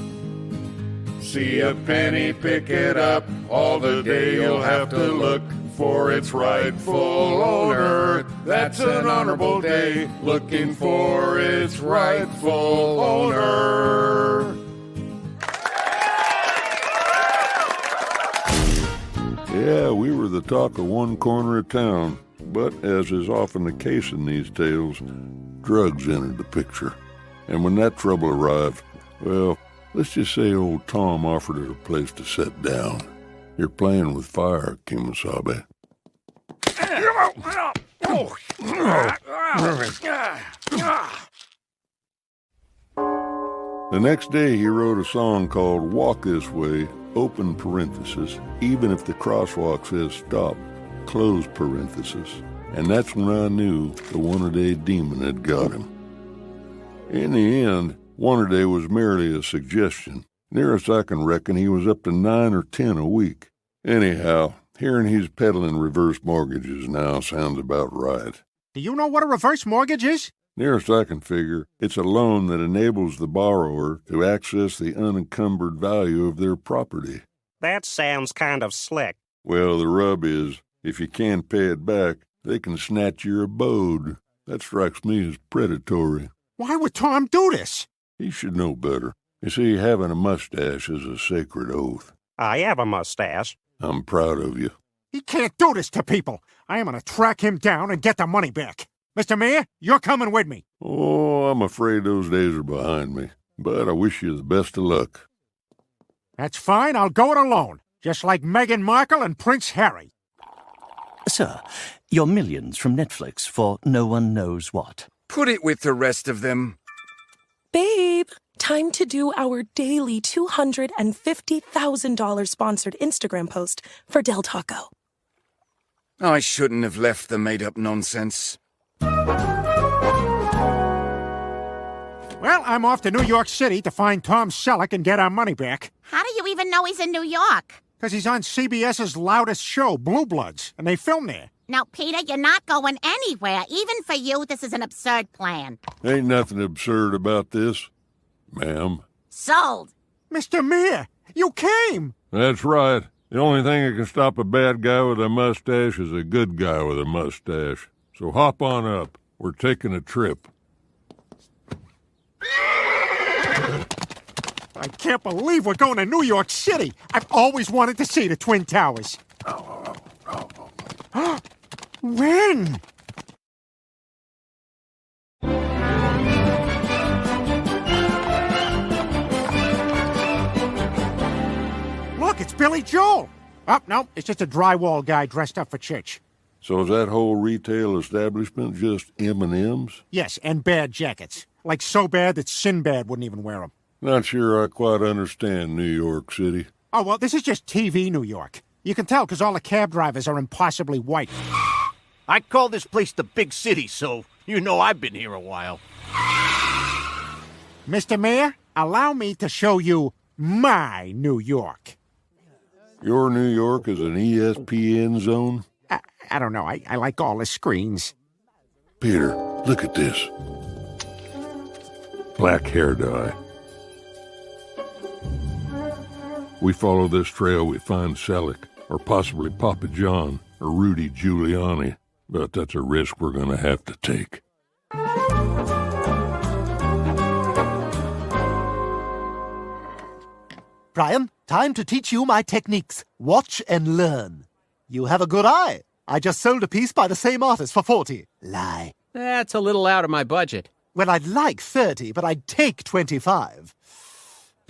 See a penny, pick it up. All the day you'll have to look for its rightful owner. That's an honorable day, looking for its rightful owner. Yeah, we were the talk of one corner of town, but as is often the case in these tales, drugs entered the picture. And when that trouble arrived, well, let's just say old Tom offered her a place to sit down. You're playing with fire, Kemosabe. The next day he wrote a song called Walk This Way, open parenthesis, even if the crosswalk says stop, close parenthesis. And that's when I knew the one-a-day demon had got him. In the end, one-a-day was merely a suggestion. Nearest I can reckon he was up to 9 or 10 a week. Anyhow, hearing he's peddling reverse mortgages now sounds about right. Do you know what a reverse mortgage is? Nearest I can figure, it's a loan that enables the borrower to access the unencumbered value of their property. That sounds kind of slick. Well, the rub is, if you can't pay it back, they can snatch your abode. That strikes me as predatory. Why would Tom do this? He should know better. You see, having a mustache is a sacred oath. I have a mustache. I'm proud of you. He can't do this to people. I am going to track him down and get the money back. Mr. Mayor, you're coming with me. Oh, I'm afraid those days are behind me. But I wish you the best of luck. That's fine. I'll go it alone. Just like Meghan Markle and Prince Harry. Sir, your millions from Netflix for no one knows what. Put it with the rest of them. Babe, time to do our daily $250,000 sponsored Instagram post for Del Taco. I shouldn't have left the made-up nonsense. Well, I'm off to New York City to find Tom Selleck and get our money back. How do you even know he's in New York? Because he's on CBS's loudest show, Blue Bloods, and they film there. Now, Peter, you're not going anywhere. Even for you, this is an absurd plan. Ain't nothing absurd about this, ma'am. Sold. Mr. Mayor, you came. That's right. The only thing that can stop a bad guy with a mustache is a good guy with a mustache. So hop on up. We're taking a trip. I can't believe we're going to New York City. I've always wanted to see the Twin Towers. When? Look, it's Billy Joel. Oh, no, it's just a drywall guy dressed up for church. So is that whole retail establishment just M&Ms? Yes, and bad jackets. Like so bad that Sinbad wouldn't even wear them. Not sure I quite understand New York City. Oh, well, this is just TV New York. You can tell because all the cab drivers are impossibly white. I call this place the big city, so you know I've been here a while. Mr. Mayor, allow me to show you my New York. Your New York is an ESPN zone? I don't know. I like all the screens. Peter, look at this. Black hair dye. We follow this trail, we find Selleck, or possibly Papa John, or Rudy Giuliani. But that's a risk we're going to have to take. Brian, time to teach you my techniques. Watch and learn. You have a good eye. I just sold a piece by the same artist for 40. Lie. That's a little out of my budget. Well, I'd like 30, but I'd take 25.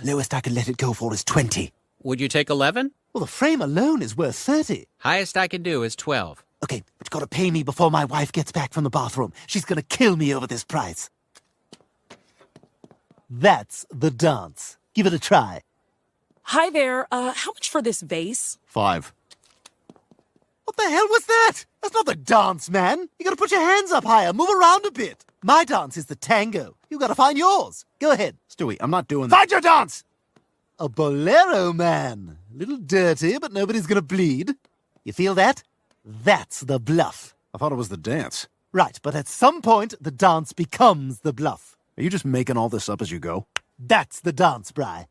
Lowest I could let it go for is 20. Would you take 11? Well, the frame alone is worth 30. Highest I can do is 12. Okay, but you gotta pay me before my wife gets back from the bathroom. She's gonna kill me over this price. That's the dance. Give it a try. Hi there. How much for this vase? 5. What the hell was that? That's not the dance, man. You gotta put your hands up higher, move around a bit. My dance is the tango. You gotta find yours. Go ahead. Stewie, I'm not doing that. Find your dance! A bolero, man. A little dirty, but nobody's gonna bleed. You feel that? That's the bluff. I thought it was the dance. Right, but at some point, the dance becomes the bluff. Are you just making all this up as you go? That's the dance, Bri.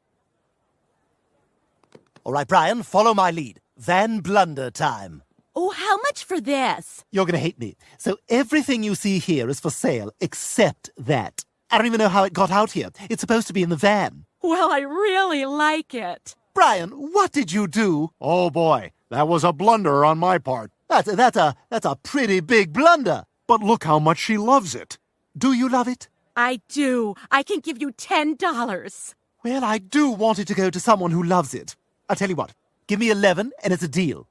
All right, Brian, follow my lead. Van Blunder time. Oh, how much for this? You're gonna hate me. So everything you see here is for sale, except that. I don't even know how it got out here. It's supposed to be in the van. Well, I really like it. Brian, what did you do? Oh boy, that was a blunder on my part. That's a pretty big blunder. But look how much she loves it. Do you love it? I do. I can give you $10. Well, I do want it to go to someone who loves it. I'll tell you what. Give me 11 and it's a deal.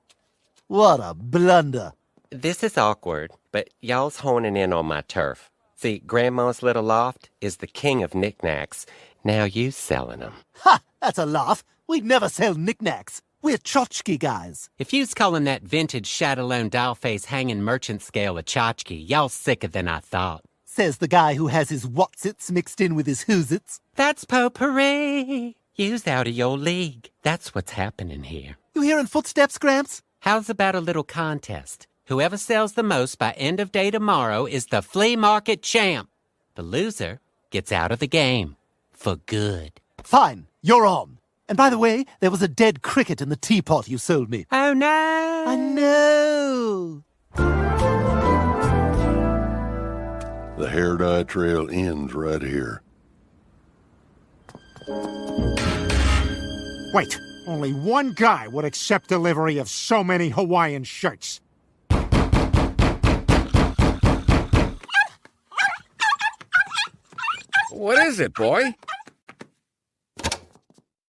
What a blunder. This is awkward, but y'all's honing in on my turf. See, Grandma's little loft is the king of knickknacks. Now you selling them. Ha! That's a laugh. We'd never sell knickknacks. We're tchotchke guys. If you's calling that vintage Chatillon dollface hanging merchant scale a tchotchke, y'all sicker than I thought. Says the guy who has his whatsits mixed in with his who's-its. That's potpourri. You's out of your league. That's what's happening here. You hearing footsteps, Gramps? How's about a little contest? Whoever sells the most by end of day tomorrow is the flea market champ. The loser gets out of the game. For good. Fine, you're on. And by the way, there was a dead cricket in the teapot you sold me. Oh, no. I know. The hair dye trail ends right here. Wait, only one guy would accept delivery of so many Hawaiian shirts. What is it, boy?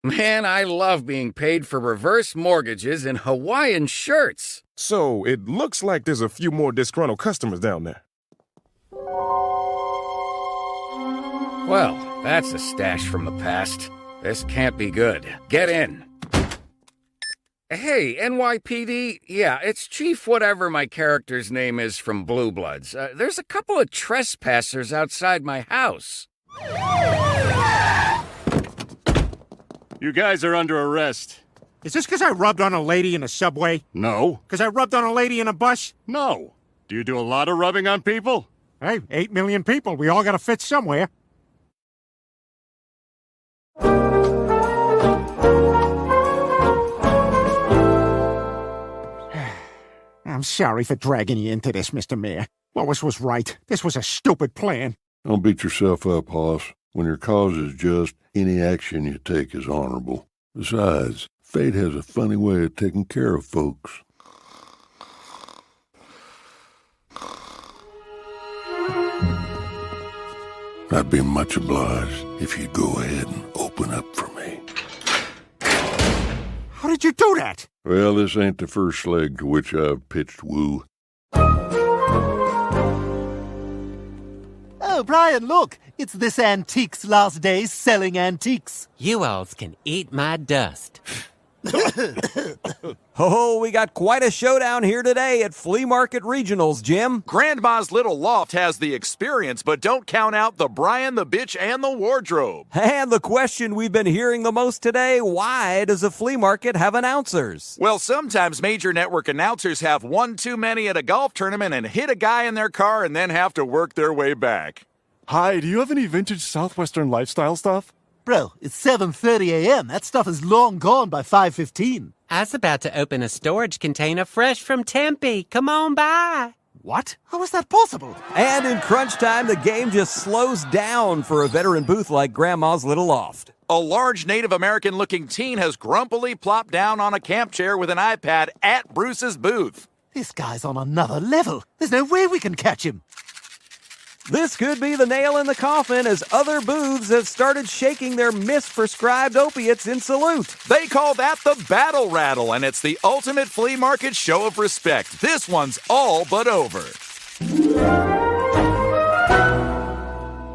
Man, I love being paid for reverse mortgages in Hawaiian shirts. So, it looks like there's a few more disgruntled customers down there. Well, that's a stash from the past. This can't be good. Get in. Hey, NYPD, yeah, it's Chief whatever my character's name is from Blue Bloods. There's a couple of trespassers outside my house. You guys are under arrest. Is this because I rubbed on a lady in a subway? No. Because I rubbed on a lady in a bus? No. Do you do a lot of rubbing on people? Hey, 8 million people. We all got to fit somewhere. I'm sorry for dragging you into this, Mr. Mayor. Lois was right. This was a stupid plan. Don't beat yourself up, Hoss. When your cause is just, any action you take is honorable. Besides, fate has a funny way of taking care of folks. I'd be much obliged if you'd go ahead and open up for me. How did you do that? Well, this ain't the first leg to which I've pitched woo. Oh, Brian, look. It's this antique's last day selling antiques. You alls can eat my dust. Oh, we got quite a showdown here today at Flea Market Regionals, Jim. Grandma's Little Loft has the experience, but don't count out the Brian, the Bitch, and the Wardrobe. And the question we've been hearing the most today, why does a flea market have announcers? Well, sometimes major network announcers have one too many at a golf tournament and hit a guy in their car and then have to work their way back. Hi, do you have any vintage Southwestern lifestyle stuff? Bro, it's 7:30 a.m. That stuff is long gone by 5:15. I was about to open a storage container fresh from Tempe. Come on by. What? How is that possible? And in crunch time, the game just slows down for a veteran booth like Grandma's Little Loft. A large Native American-looking teen has grumpily plopped down on a camp chair with an iPad at Bruce's booth. This guy's on another level. There's no way we can catch him. This could be the nail in the coffin as other booths have started shaking their misprescribed opiates in salute. They call that the Battle Rattle, and it's the ultimate flea market show of respect. This one's all but over.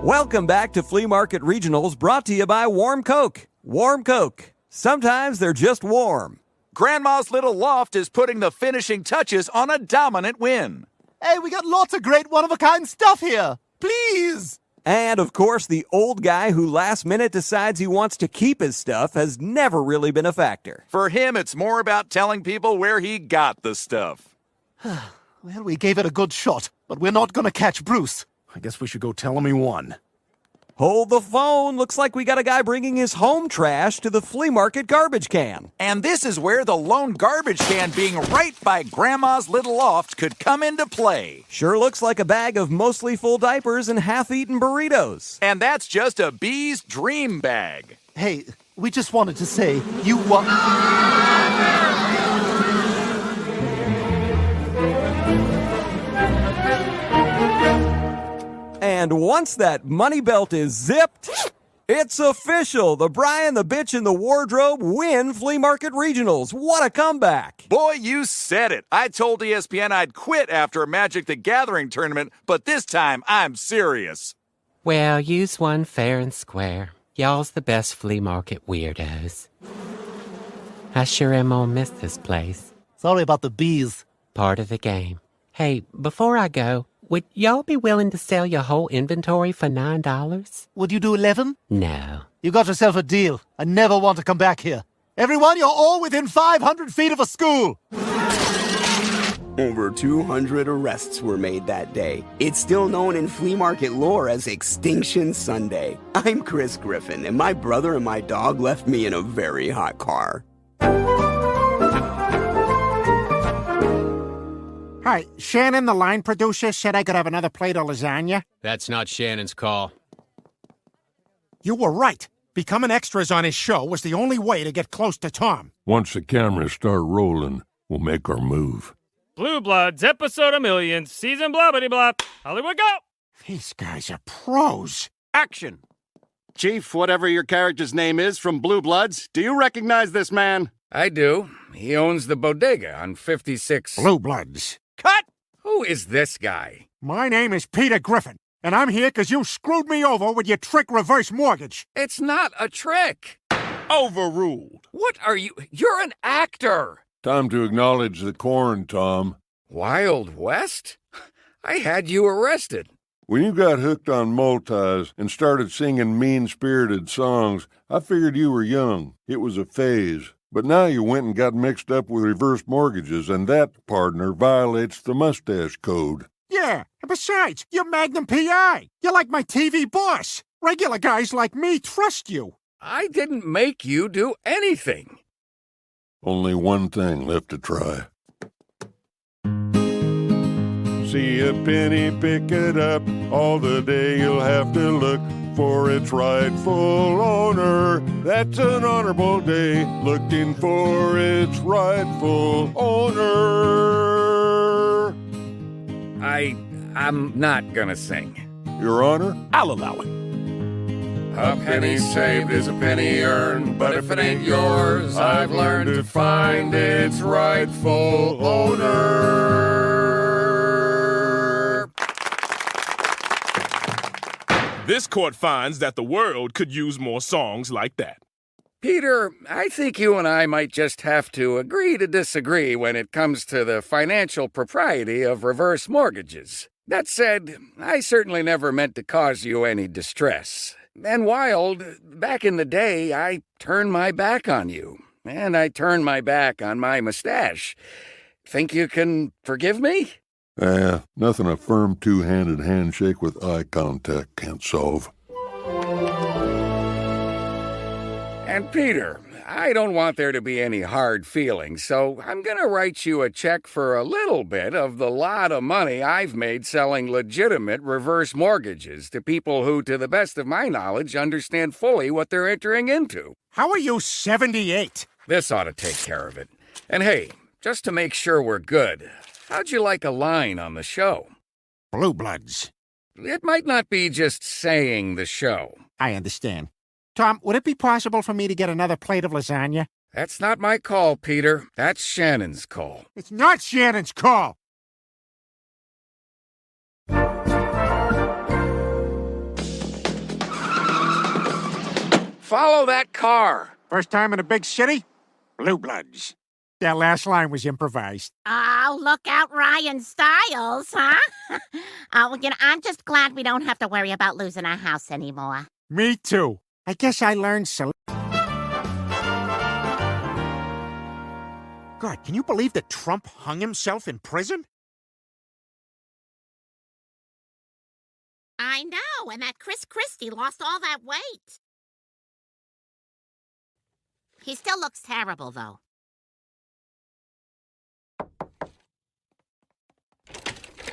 Welcome back to Flea Market Regionals, brought to you by Warm Coke. Warm Coke. Sometimes they're just warm. Grandma's Little Loft is putting the finishing touches on a dominant win. Hey, we got lots of great one-of-a-kind stuff here. Please! And, of course, the old guy who last minute decides he wants to keep his stuff has never really been a factor. For him, it's more about telling people where he got the stuff. Well, we gave it a good shot, but we're not going to catch Bruce. I guess we should go tell him he won. Hold the phone. Looks like we got a guy bringing his home trash to the flea market garbage can. And this is where the lone garbage can being right by Grandma's Little Loft could come into play. Sure looks like a bag of mostly full diapers and half-eaten burritos. And that's just a bee's dream bag. Hey, we just wanted to say you won. And once that money belt is zipped, it's official. The Brian, the Bitch, and the Wardrobe win Flea Market Regionals. What a comeback. Boy, you said it. I told ESPN I'd quit after a Magic the Gathering tournament, but this time I'm serious. Well, you's won fair and square. Y'all's the best flea market weirdos. I sure am gonna miss this place. Sorry about the bees. Part of the game. Hey, before I go, would y'all be willing to sell your whole inventory for $9? Would you do 11? No. You got yourself a deal. I never want to come back here. Everyone, you're all within 500 feet of a school. Over 200 arrests were made that day. It's still known in flea market lore as Extinction Sunday. I'm Chris Griffin, and my brother and my dog left me in a very hot car. Hi, Shannon, the line producer, said I could have another plate of lasagna. That's not Shannon's call. You were right. Becoming extras on his show was the only way to get close to Tom. Once the cameras start rolling, we'll make our move. Blue Bloods, episode of Millions, season blah blah blah. Hollywood, go! These guys are pros. Action! Chief, whatever your character's name is from Blue Bloods, do you recognize this man? I do. He owns the bodega on 56... Blue Bloods. Cut! Who is this guy? My name is Peter Griffin, and I'm here because you screwed me over with your trick reverse mortgage. It's not a trick. Overruled. What are you? You're an actor. Time to acknowledge the corn, Tom. Wild West? I had you arrested. When you got hooked on multis and started singing mean-spirited songs, I figured you were young. It was a phase. But now you went and got mixed up with reverse mortgages, and that, partner, violates the mustache code. Yeah, and besides, you're Magnum P.I. You're like my TV boss. Regular guys like me trust you. I didn't make you do anything. Only one thing left to try. See a penny, pick it up. All the day you'll have to look for its rightful owner. That's an honorable day, looking for its rightful owner. I'm not gonna sing. Your Honor? I'll allow it. A penny saved is a penny earned, but if it ain't yours, I've learned to find its rightful owner. This court finds that the world could use more songs like that. Peter, I think you and I might just have to agree to disagree when it comes to the financial propriety of reverse mortgages. That said, I certainly never meant to cause you any distress. And Wild, back in the day, I turned my back on you. And I turned my back on my mustache. Think you can forgive me? Nothing a firm two-handed handshake with eye contact can't solve. And Peter, I don't want there to be any hard feelings, so I'm going to write you a check for a little bit of the lot of money I've made selling legitimate reverse mortgages to people who, to the best of my knowledge, understand fully what they're entering into. How are you 78? This ought to take care of it. And hey, just to make sure we're good, how'd you like a line on the show? Blue Bloods. It might not be just saying the show. I understand. Tom, would it be possible for me to get another plate of lasagna? That's not my call, Peter. That's Shannon's call. It's not Shannon's call! Follow that car. First time in a big city? Blue Bloods. That last line was improvised. Oh, look out, Ryan Stiles, huh? I'm just glad we don't have to worry about losing our house anymore. Me too. I guess I learned so. God, can you believe that Trump hung himself in prison? I know, and that Chris Christie lost all that weight. He still looks terrible, though.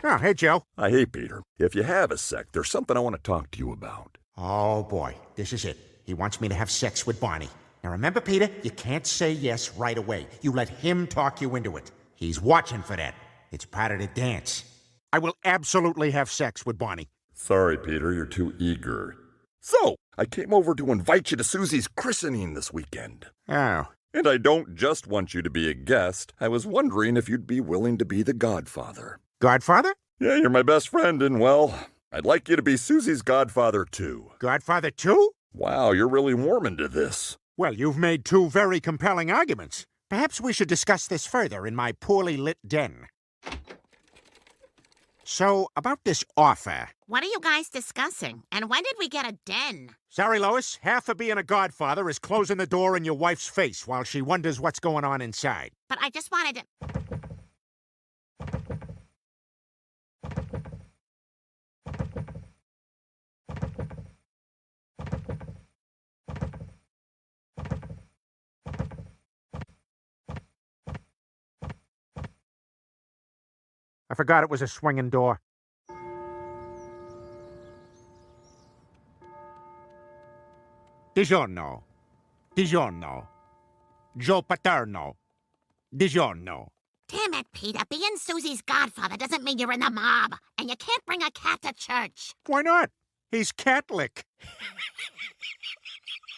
Oh, hey, Joe. Hey, Peter. If you have a sec, there's something I want to talk to you about. Oh, boy. This is it. He wants me to have sex with Bonnie. Now, remember, Peter, you can't say yes right away. You let him talk you into it. He's watching for that. It's part of the dance. I will absolutely have sex with Bonnie. Sorry, Peter, you're too eager. So, I came over to invite you to Susie's christening this weekend. Oh. And I don't just want you to be a guest. I was wondering if you'd be willing to be the godfather. Godfather? Yeah, you're my best friend, and well, I'd like you to be Susie's godfather, too. Godfather, too? Wow, you're really warming to this. Well, you've made two very compelling arguments. Perhaps we should discuss this further in my poorly lit den. So, about this offer. What are you guys discussing? And when did we get a den? Sorry, Lois. Half of being a godfather is closing the door in your wife's face while she wonders what's going on inside. But I just wanted to... I forgot it was a swinging door. Digiorno. Digiorno. Joe Paterno. Digiorno. Damn it, Peter. Being Susie's godfather doesn't mean you're in the mob. And you can't bring a cat to church. Why not? He's Catholic.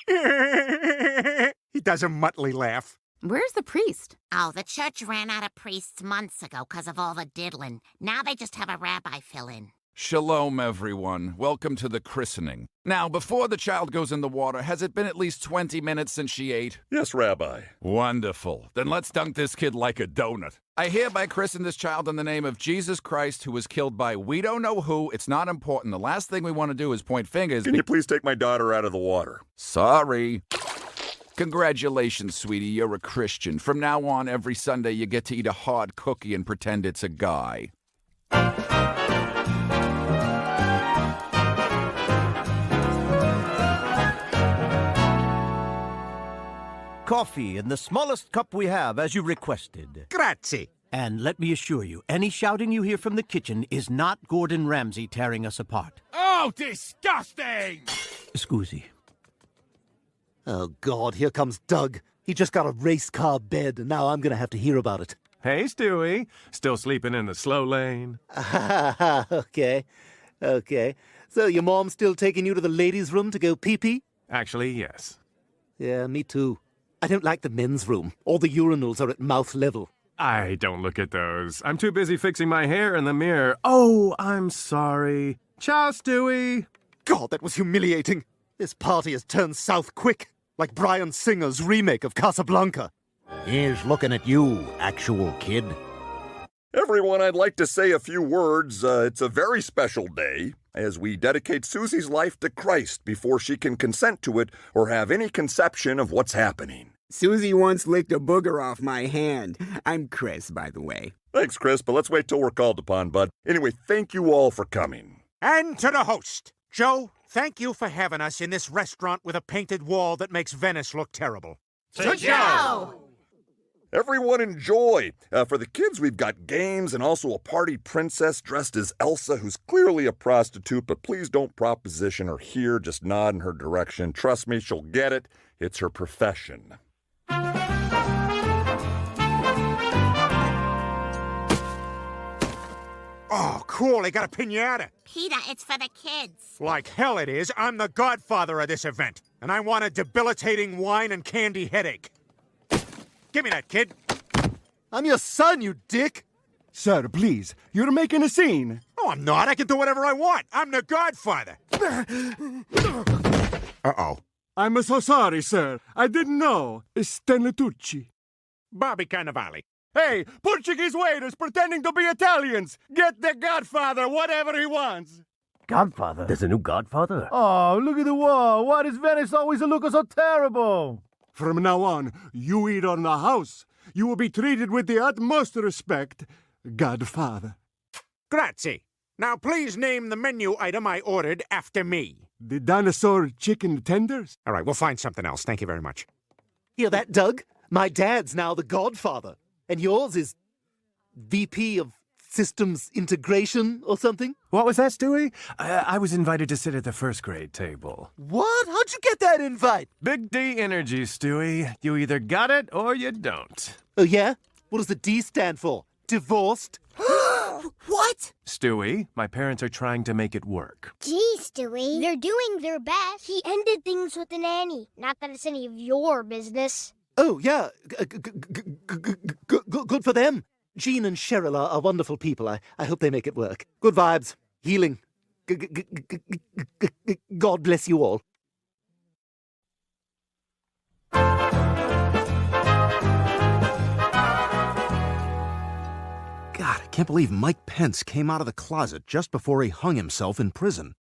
He does a muttly laugh. Where's the priest? Oh, the church ran out of priests months ago because of all the diddling. Now they just have a rabbi fill in. Shalom, everyone. Welcome to the christening. Now, before the child goes in the water, has it been at least 20 minutes since she ate? Yes, Rabbi. Wonderful. Then let's dunk this kid like a donut. I hereby christen this child in the name of Jesus Christ, who was killed by we don't know who. It's not important. The last thing we want to do is point fingers. Can you please take my daughter out of the water? Sorry. Congratulations, sweetie. You're a Christian. From now on, every Sunday you get to eat a hard cookie and pretend it's a guy. Coffee in the smallest cup we have, as you requested. Grazie. And let me assure you, any shouting you hear from the kitchen is not Gordon Ramsay tearing us apart. Oh, disgusting! Scusi. Oh, God, here comes Doug. He just got a race car bed, and now I'm going to have to hear about it. Hey, Stewie. Still sleeping in the slow lane? Okay. So your mom's still taking you to the ladies' room to go pee-pee? Actually, yes. Yeah, me too. I don't like the men's room. All the urinals are at mouth level. I don't look at those. I'm too busy fixing my hair in the mirror. Oh, I'm sorry. Ciao, Stewie. God, that was humiliating. This party has turned south quick. Like Bryan Singer's remake of Casablanca. Here's looking at you, actual kid. Everyone, I'd like to say a few words. It's a very special day, as we dedicate Susie's life to Christ before she can consent to it or have any conception of what's happening. Susie once licked a booger off my hand. I'm Chris, by the way. Thanks, Chris, but let's wait till we're called upon, bud. Anyway, thank you all for coming. And to the host, Joe, thank you for having us in this restaurant with a painted wall that makes Venice look terrible. To Joe! Everyone enjoy. For the kids, we've got games and also a party princess dressed as Elsa, who's clearly a prostitute, but please don't proposition her here. Just nod in her direction. Trust me, she'll get it. It's her profession. Oh, cool, they got a piñata. Peter, it's for the kids. Like hell it is. I'm the godfather of this event, and I want a debilitating wine and candy headache. Give me that, kid. I'm your son, you dick. Sir, please. You're making a scene. No, I'm not. I can do whatever I want. I'm the godfather. Uh-oh. I'm so sorry, sir. I didn't know. Stanley Tucci. Bobby Cannavale. Hey, Portuguese waiters pretending to be Italians. Get the Godfather whatever he wants. Godfather? There's a new Godfather? Oh, look at the wall. Why does Venice always look so terrible? From now on, you eat on the house. You will be treated with the utmost respect, Godfather. Grazie. Now please name the menu item I ordered after me. The dinosaur chicken tenders? All right, we'll find something else. Thank you very much. Hear that, Doug? My dad's now the Godfather. And yours is VP of Systems Integration or something? What was that, Stewie? I was invited to sit at the first grade table. What? How'd you get that invite? Big D energy, Stewie. You either got it or you don't. Oh, yeah? What does the D stand for? Divorced? What? Stewie, my parents are trying to make it work. Gee, Stewie, they're doing their best. He ended things with the nanny. Not that it's any of your business. Oh, yeah. Good for them. Jean and Cheryl are wonderful people. I hope they make it work. Good vibes. Healing. God bless you all. God, I can't believe Mike Pence came out of the closet just before he hung himself in prison.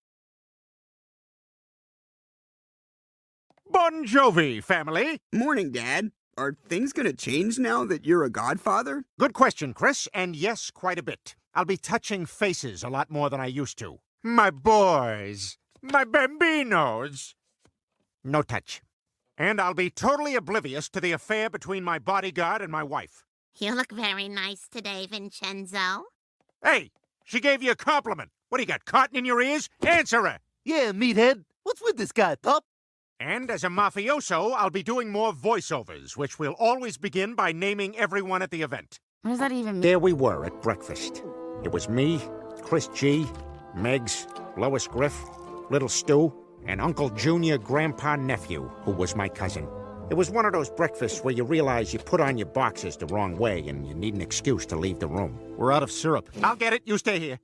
Bon Jovi, family. Morning, Dad. Are things gonna change now that you're a godfather? Good question, Chris, and yes, quite a bit. I'll be touching faces a lot more than I used to. My boys. My bambinos. No touch. And I'll be totally oblivious to the affair between my bodyguard and my wife. You look very nice today, Vincenzo. Hey, she gave you a compliment. What, do you got cotton in your ears? Answer her. Yeah, meathead. What's with this guy, pup? And as a mafioso, I'll be doing more voiceovers, which will always begin by naming everyone at the event. What does that even mean? There we were at breakfast. It was me, Chris G, Meggs, Lois Griff, Little Stu, and Uncle Junior Grandpa Nephew, who was my cousin. It was one of those breakfasts where you realize you put on your boxes the wrong way and you need an excuse to leave the room. We're out of syrup. I'll get it. You stay here.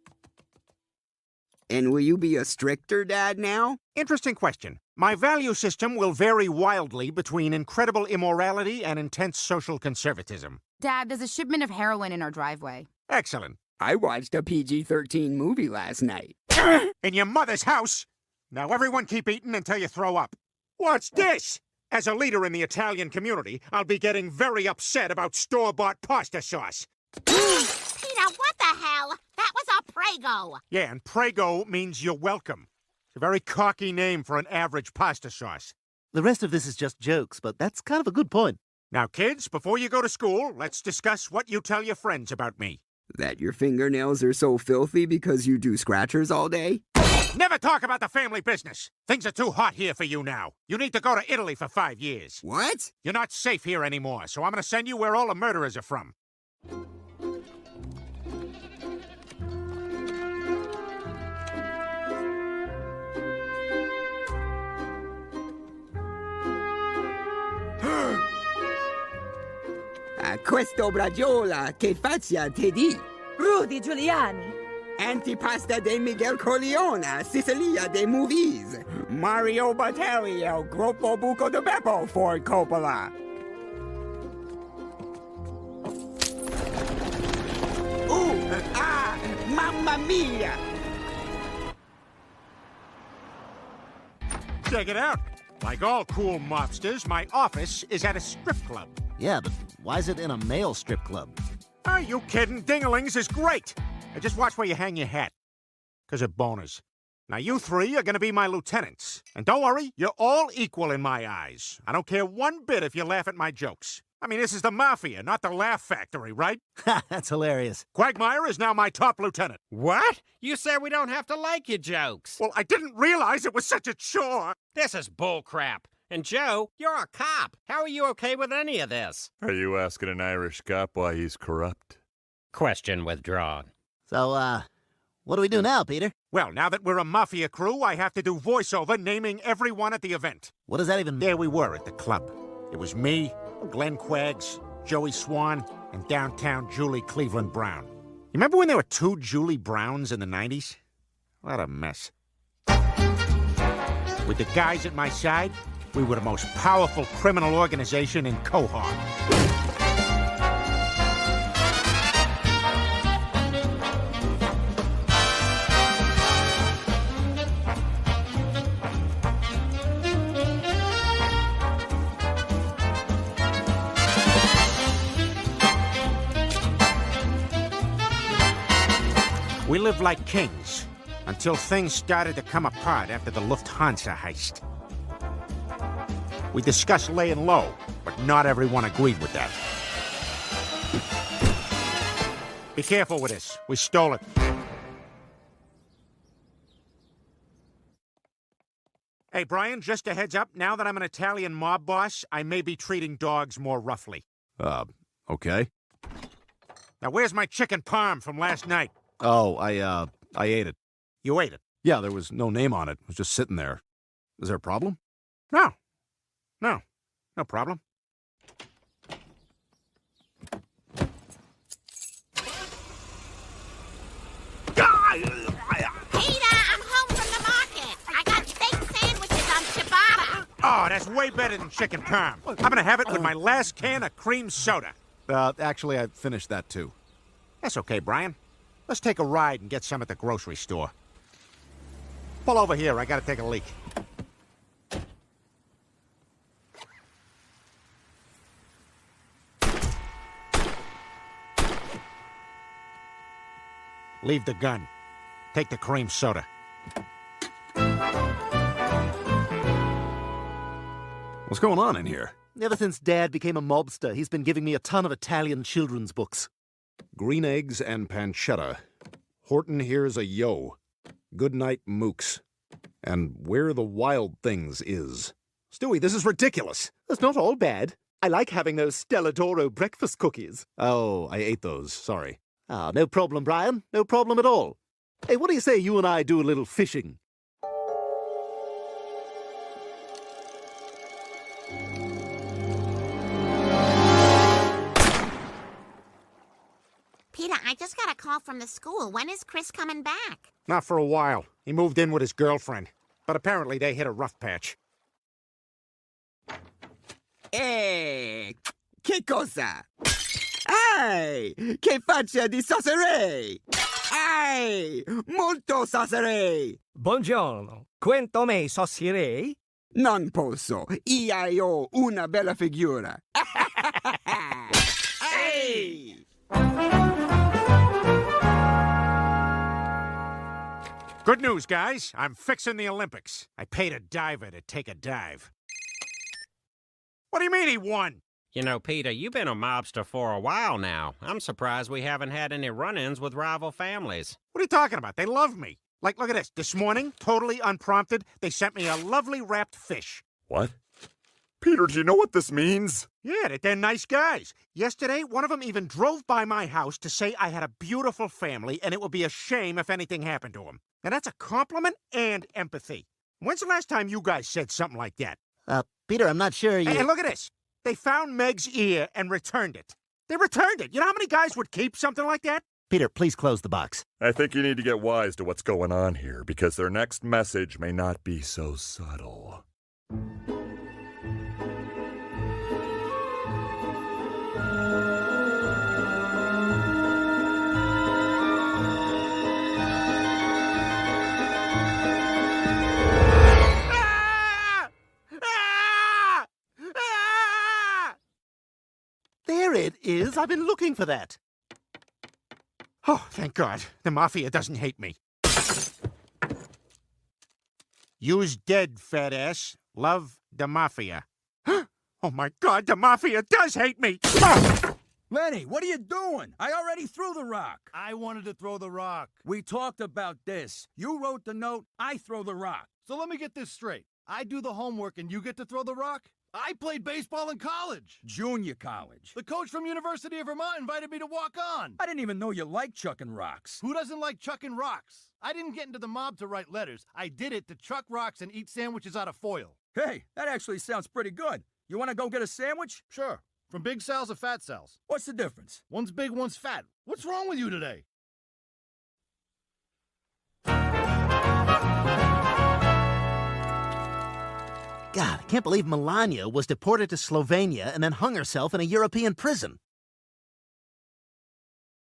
And will you be a stricter dad now? Interesting question. My value system will vary wildly between incredible immorality and intense social conservatism. Dad, there's a shipment of heroin in our driveway. Excellent. I watched a PG-13 movie last night. In your mother's house? Now everyone keep eating until you throw up. What's this? As a leader in the Italian community, I'll be getting very upset about store-bought pasta sauce. Peter, what the hell? That was a Prego. Yeah, and Prego means you're welcome. It's a very cocky name for an average pasta sauce. The rest of this is just jokes, but that's kind of a good point. Now, kids, before you go to school, let's discuss what you tell your friends about me. That your fingernails are so filthy because you do scratchers all day? Never talk about the family business. Things are too hot here for you now. You need to go to Italy for 5 years. What? You're not safe here anymore, so I'm going to send you where all the murderers are from. Questo bragiola che faccia te di? Rudy Giuliani. Antipasta de Miguel Corleone, Sicilia de Movies. Mario Batali, El Gruppo Buco de Beppo, Ford Coppola. Mamma mia! Check it out. Like all cool mobsters, my office is at a strip club. Yeah, but why is it in a male strip club? Are you kidding? Dingalings is great. Just watch where you hang your hat. 'Cause of boners. Now, you three are going to be my lieutenants. And don't worry, you're all equal in my eyes. I don't care one bit if you laugh at my jokes. I mean, this is the Mafia, not the Laugh Factory, right? That's hilarious. Quagmire is now my top lieutenant. What? You said we don't have to like your jokes. Well, I didn't realize it was such a chore. This is bullcrap. And Joe, you're a cop. How are you okay with any of this? Are you asking an Irish cop why he's corrupt? Question withdrawn. So, what do we do now, Peter? Well, now that we're a Mafia crew, I have to do voiceover naming everyone at the event. What does that even mean? There we were at the club. It was me, Glenn Quaggs, Joey Swan, and downtown Julie Cleveland Brown. You remember when there were 2 Julie Browns in the 90s? What a mess. With the guys at my side, we were the most powerful criminal organization in Quahog. We lived like kings until things started to come apart after the Lufthansa heist. We discussed laying low, but not everyone agreed with that. Be careful with this. We stole it. Hey, Brian, just a heads up. Now that I'm an Italian mob boss, I may be treating dogs more roughly. Okay. Now, where's my chicken parm from last night? Oh, I ate it. You ate it? Yeah, there was no name on it. It was just sitting there. Is there a problem? No. No problem. Peter, I'm home from the market. I got steak sandwiches on ciabatta. Oh, that's way better than chicken parm. I'm gonna have it with my last can of cream soda. Actually, I finished that too. That's okay, Brian. Let's take a ride and get some at the grocery store. Pull over here. I gotta take a leak. Leave the gun. Take the cream soda. What's going on in here? Ever since Dad became a mobster, he's been giving me a ton of Italian children's books. Green eggs and pancetta. Horton here's a yo. Goodnight mooks. And Where the Wild Things Is. Stewie, this is ridiculous. That's not all bad. I like having those Stella d'Oro breakfast cookies. Oh, I ate those. Sorry. Ah, no problem, Brian. No problem at all. Hey, what do you say you and I do a little fishing? Peter, I just got a call from the school. When is Chris coming back? Not for a while. He moved in with his girlfriend. But apparently they hit a rough patch. Che cosa? Ai, che faccia di saucerei! Ai, molto saucerei! Buongiorno, quanto me saucerei? Non posso, io ho una bella figura. Ehi! Good news, guys. I'm fixing the Olympics. I paid a diver to take a dive. What do you mean he won? You know, Peter, you've been a mobster for a while now. I'm surprised we haven't had any run-ins with rival families. What are you talking about? They love me. Like, look at this. This morning, totally unprompted, they sent me a lovely wrapped fish. What? Peter, do you know what this means? Yeah, they're nice guys. Yesterday, one of them even drove by my house to say I had a beautiful family and it would be a shame if anything happened to him. Now, that's a compliment and empathy. When's the last time you guys said something like that? Peter, I'm not sure you... And look at this. They found Meg's ear and returned it. They returned it. You know how many guys would keep something like that? Peter, please close the box. I think you need to get wise to what's going on here, because their next message may not be so subtle. There it is. I've been looking for that. Oh, thank God. The Mafia doesn't hate me. You's dead, fat ass. Love, the Mafia. Oh, my God, the Mafia does hate me! Lenny, what are you doing? I already threw the rock. I wanted to throw the rock. We talked about this. You wrote the note, I throw the rock. So let me get this straight. I do the homework and you get to throw the rock? I played baseball in college. Junior college. The coach from University of Vermont invited me to walk on. I didn't even know you liked chucking rocks. Who doesn't like chucking rocks? I didn't get into the mob to write letters. I did it to chuck rocks and eat sandwiches out of foil. Hey, that actually sounds pretty good. You want to go get a sandwich? Sure. From Big Sal's or Fat Sal's? What's the difference? One's big, one's fat. What's wrong with you today? God, I can't believe Melania was deported to Slovenia and then hung herself in a European prison.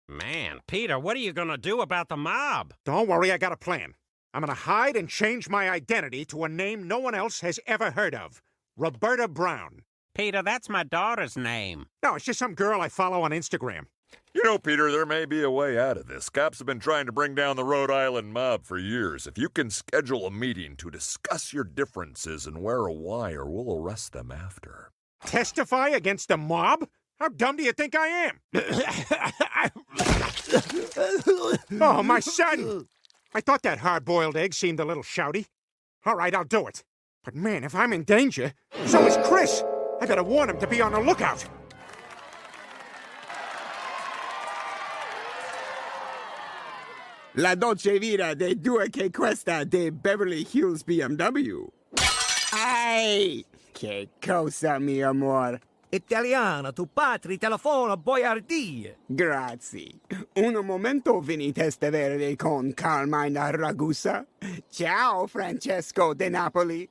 Man, Peter, what are you gonna do about the mob? Don't worry, I got a plan. I'm gonna hide and change my identity to a name no one else has ever heard of. Roberta Brown. Peter, that's my daughter's name. No, it's just some girl I follow on Instagram. You know, Peter, there may be a way out of this. Cops have been trying to bring down the Rhode Island mob for years. If you can schedule a meeting to discuss your differences and wear a wire, we'll arrest them after. Testify against the mob? How dumb do you think I am? Oh, my son! I thought that hard-boiled egg seemed a little shouty. All right, I'll do it. But man, if I'm in danger, so is Chris. I better warn him to be on the lookout. La dolce vita de due che questa de Beverly Hills BMW. Ai! Che cosa, mio amor? Italiano, tu patri telefono boiardie. Grazie. Un momento vini testa verde con Carmine Ragusa. Ciao, Francesco de Napoli.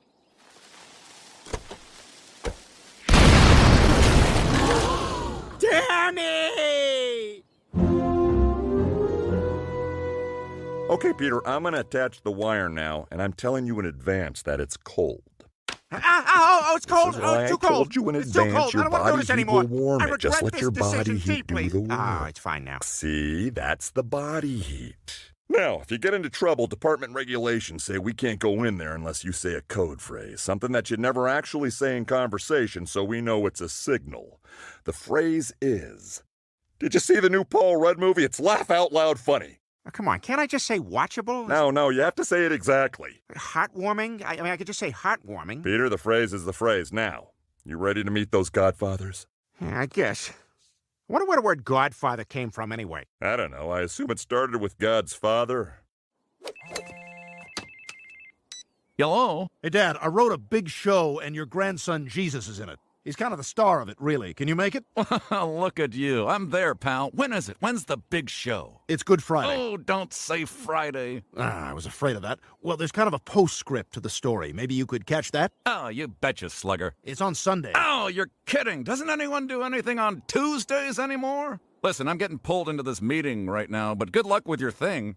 Damn it! Okay, Peter, I'm going to attach the wire now, and I'm telling you in advance that it's cold. It's cold. It's too cold. I told you in It's advance too cold. I your don't want to do body this heat anymore. will warm I it. Just regret let your this body decision heat do deeply. the work. Oh, it's fine now. See, that's the body heat. Now, if you get into trouble, department regulations say we can't go in there unless you say a code phrase, something that you never actually say in conversation, so we know it's a signal. The phrase is, did you see the new Paul Rudd movie? It's laugh out loud funny. Oh, come on, can't I just say watchable? No, you have to say it exactly. Heartwarming? I mean, I could just say heartwarming. Peter, the phrase is the phrase. Now, you ready to meet those godfathers? Yeah, I guess. I wonder where the word Godfather came from anyway. I don't know. I assume it started with God's father. Hello? Hey, Dad, I wrote a big show, and your grandson Jesus is in it. He's kind of the star of it, really. Can you make it? Look at you. I'm there, pal. When is it? When's the big show? It's Good Friday. Oh, don't say Friday. I was afraid of that. Well, there's kind of a postscript to the story. Maybe you could catch that? Oh, you betcha, slugger. It's on Sunday. Oh, you're kidding. Doesn't anyone do anything on Tuesdays anymore? Listen, I'm getting pulled into this meeting right now, but good luck with your thing.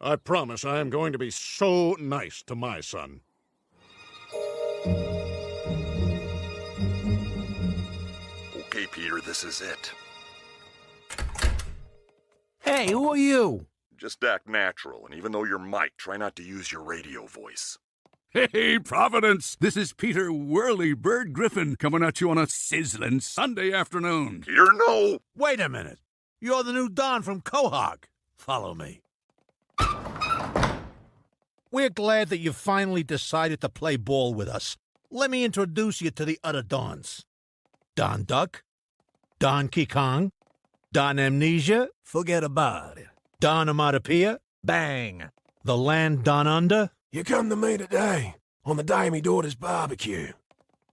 I promise I am going to be so nice to my son. Okay, Peter, this is it. Hey, who are you? Just act natural, and even though you're Mike, try not to use your radio voice. Hey, Providence! This is Peter Whirly Bird Griffin coming at you on a sizzling Sunday afternoon. Peter, no! Wait a minute. You're the new Don from Quahog. Follow me. We're glad that you finally decided to play ball with us. Let me introduce you to the other Dons. Don Duck, Don Kong, Don Amnesia, forget about it. Don Onomatopoeia, bang. The Land Don Under. You come to me today, on the day of me daughter's barbecue.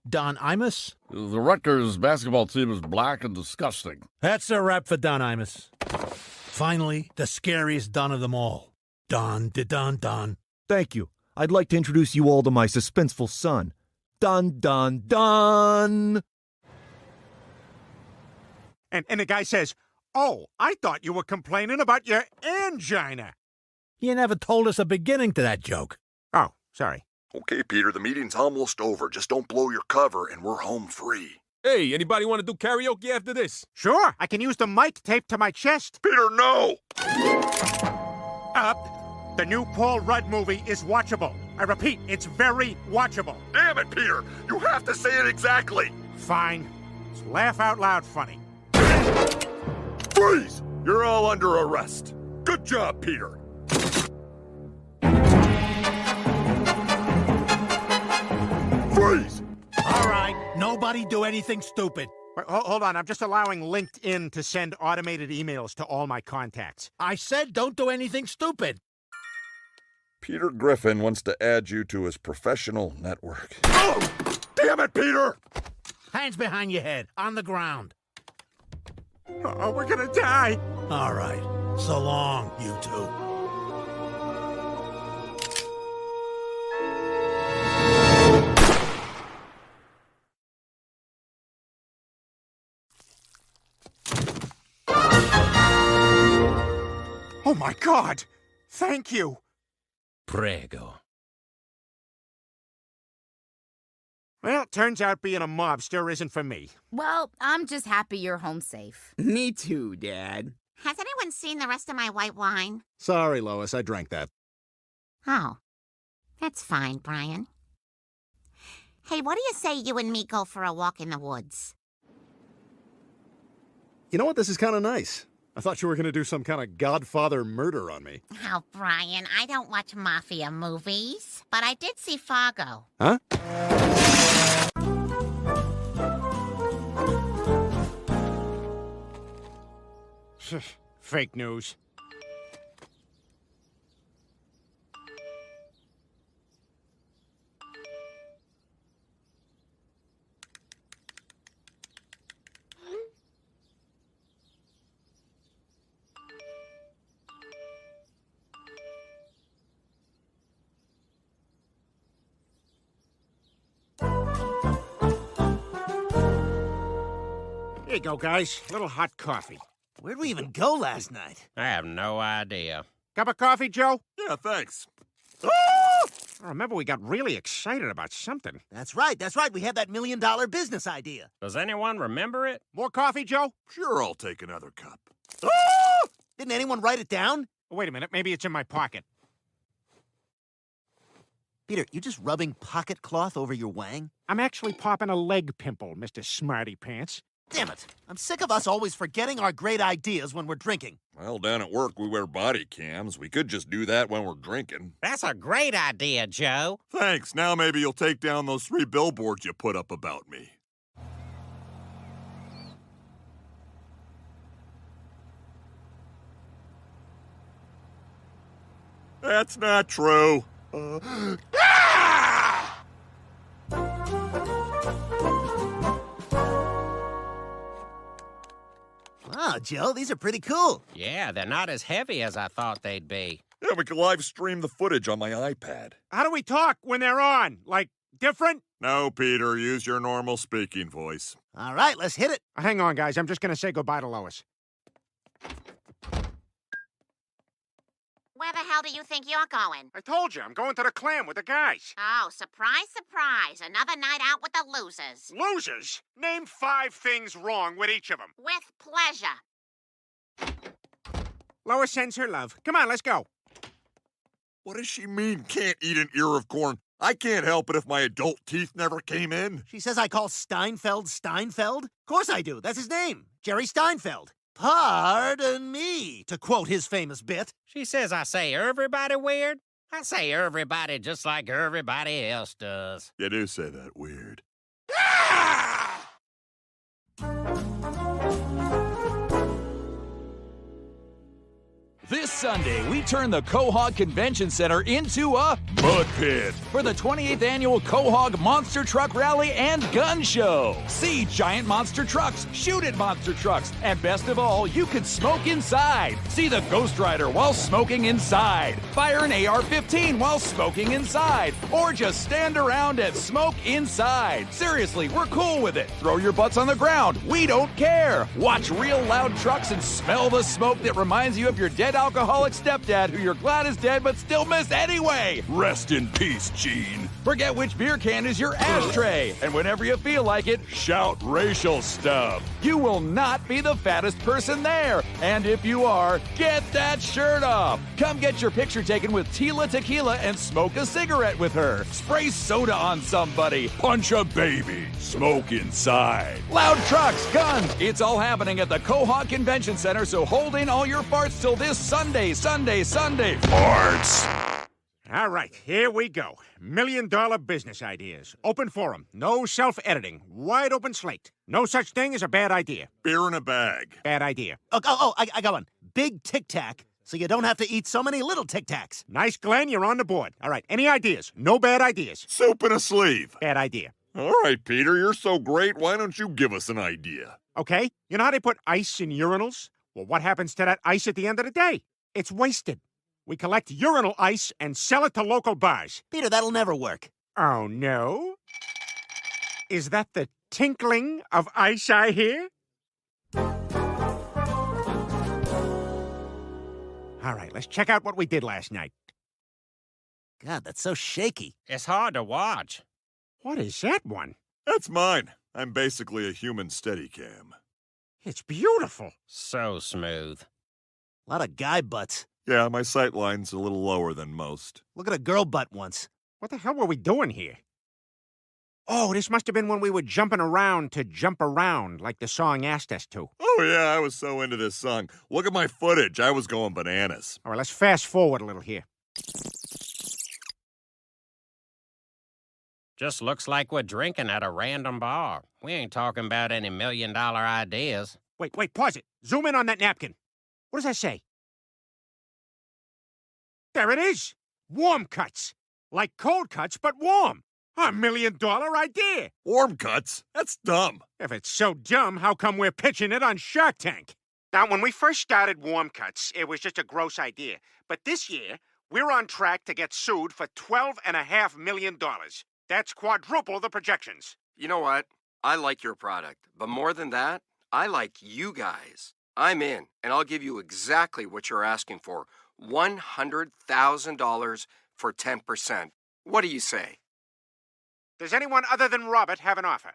Don Imus. The Rutgers basketball team is black and disgusting. That's a wrap for Don Imus. Finally, the scariest Don of them all. Don de Don Don. Thank you. I'd like to introduce you all to my suspenseful son. Don Don Don! And the guy says, "Oh, I thought you were complaining about your angina." You never told us a beginning to that joke. Oh, sorry. Okay, Peter, the meeting's almost over. Just don't blow your cover, and we're home free. Hey, anybody want to do karaoke after this? Sure, I can use the mic taped to my chest. Peter, no! The new Paul Rudd movie is watchable. I repeat, it's very watchable. Damn it, Peter! You have to say it exactly! Fine. It's laugh out loud funny. Freeze! You're all under arrest. Good job, Peter. Freeze! All right, nobody do anything stupid. Wait, hold on, I'm just allowing LinkedIn to send automated emails to all my contacts. I said don't do anything stupid. Peter Griffin wants to add you to his professional network. Oh! Damn it, Peter! Hands behind your head, on the ground. Oh, we're gonna die. All right, so long, you two. Oh my God! Thank you. Prego. Well, turns out being a mobster isn't for me. Well, I'm just happy you're home safe. Me too, Dad. Has anyone seen the rest of my white wine? Sorry, Lois, I drank that. Oh, that's fine, Brian. Hey, what do you say you and me go for a walk in the woods? You know what? This is kind of nice. I thought you were going to do some kind of Godfather murder on me. Oh, Brian, I don't watch mafia movies, but I did see Fargo. Huh? Fake news. Here you go, guys. Little hot coffee. Where'd we even go last night? I have no idea. Cup of coffee, Joe? Yeah, thanks. I remember we got really excited about something. That's right. We had that $1 million business idea. Does anyone remember it? More coffee, Joe? Sure, I'll take another cup. Didn't anyone write it down? Wait a minute. Maybe it's in my pocket. Peter, you just rubbing pocket cloth over your wang? I'm actually popping a leg pimple, Mr. Smarty Pants. Damn it. I'm sick of us always forgetting our great ideas when we're drinking. Well, down at work, we wear body cams. We could just do that when we're drinking. That's a great idea, Joe. Thanks. Now maybe you'll take down those 3 billboards you put up about me. That's not true. Wow, Joe, these are pretty cool. Yeah, they're not as heavy as I thought they'd be. Yeah, we can live stream the footage on my iPad. How do we talk when they're on? Like, different? No, Peter, use your normal speaking voice. All right, let's hit it. Hang on, guys. I'm just going to say goodbye to Lois. Where the hell do you think you're going? I told you, I'm going to the clam with the guys. Oh, surprise, surprise. Another night out with the losers. Losers? Name 5 things wrong with each of them. With pleasure. Lois sends her love. Come on, let's go. What does she mean, can't eat an ear of corn? I can't help it if my adult teeth never came in. She says I call Steinfeld Steinfeld? Of course I do. That's his name. Jerry Steinfeld. Pardon me, to quote his famous bit. She says I say everybody weird. I say everybody just like everybody else does. You do say that weird. This Sunday, we turn the Quahog Convention Center into a mud pit for the 28th annual Quahog Monster Truck Rally and Gun Show. See giant monster trucks, shoot at monster trucks, and best of all, you can smoke inside. See the Ghost Rider while smoking inside. Fire an AR-15 while smoking inside. Or just stand around and smoke inside. Seriously, we're cool with it. Throw your butts on the ground. We don't care. Watch real loud trucks and smell the smoke that reminds you of your dead alcoholic stepdad who you're glad is dead but still miss anyway. Rest in peace, Gene. Forget which beer can is your ashtray. And whenever you feel like it, shout racial stuff. You will not be the fattest person there. And if you are, get that shirt off. Come get your picture taken with Tila Tequila and smoke a cigarette with her. Spray soda on somebody. Punch a baby. Smoke inside. Loud trucks, guns. It's all happening at the Quahog Convention Center, so hold in all your farts till this Sunday. Farts. All right, here we go. $1 million business ideas. Open forum. No self-editing. Wide open slate. No such thing as a bad idea. Beer in a bag. Bad idea. I got one. Big Tic Tac, so you don't have to eat so many little Tic Tacs. Nice, Glenn. You're on the board. All right, any ideas? No bad ideas. Soup in a sleeve. Bad idea. All right, Peter, you're so great. Why don't you give us an idea? Okay, you know how they put ice in urinals? Well, what happens to that ice at the end of the day? It's wasted. We collect urinal ice and sell it to local bars. Peter, that'll never work. Oh, no? Is that the tinkling of ice I hear? All right, let's check out what we did last night. God, that's so shaky. It's hard to watch. What is that one? That's mine. I'm basically a human Steadicam. It's beautiful. So smooth. A lot of guy butts. Yeah, my sight line's a little lower than most. Look at a girl butt once. What the hell were we doing here? Oh, this must have been when we were jumping around to jump around, like the song asked us to. Oh, yeah, I was so into this song. Look at my footage. I was going bananas. All right, let's fast forward a little here. Just looks like we're drinking at a random bar. We ain't talking about any $1 million ideas. Wait, pause it. Zoom in on that napkin. What does that say? There it is. Warm cuts. Like cold cuts, but warm. $1 million idea. Warm cuts? That's dumb. If it's so dumb, how come we're pitching it on Shark Tank? Now, when we first started Warm Cuts, it was just a gross idea. But this year, we're on track to get sued for $12.5 million. That's quadruple the projections. You know what? I like your product. But more than that, I like you guys. I'm in, and I'll give you exactly what you're asking for. $100,000 for 10%. What do you say? Does anyone other than Robert have an offer?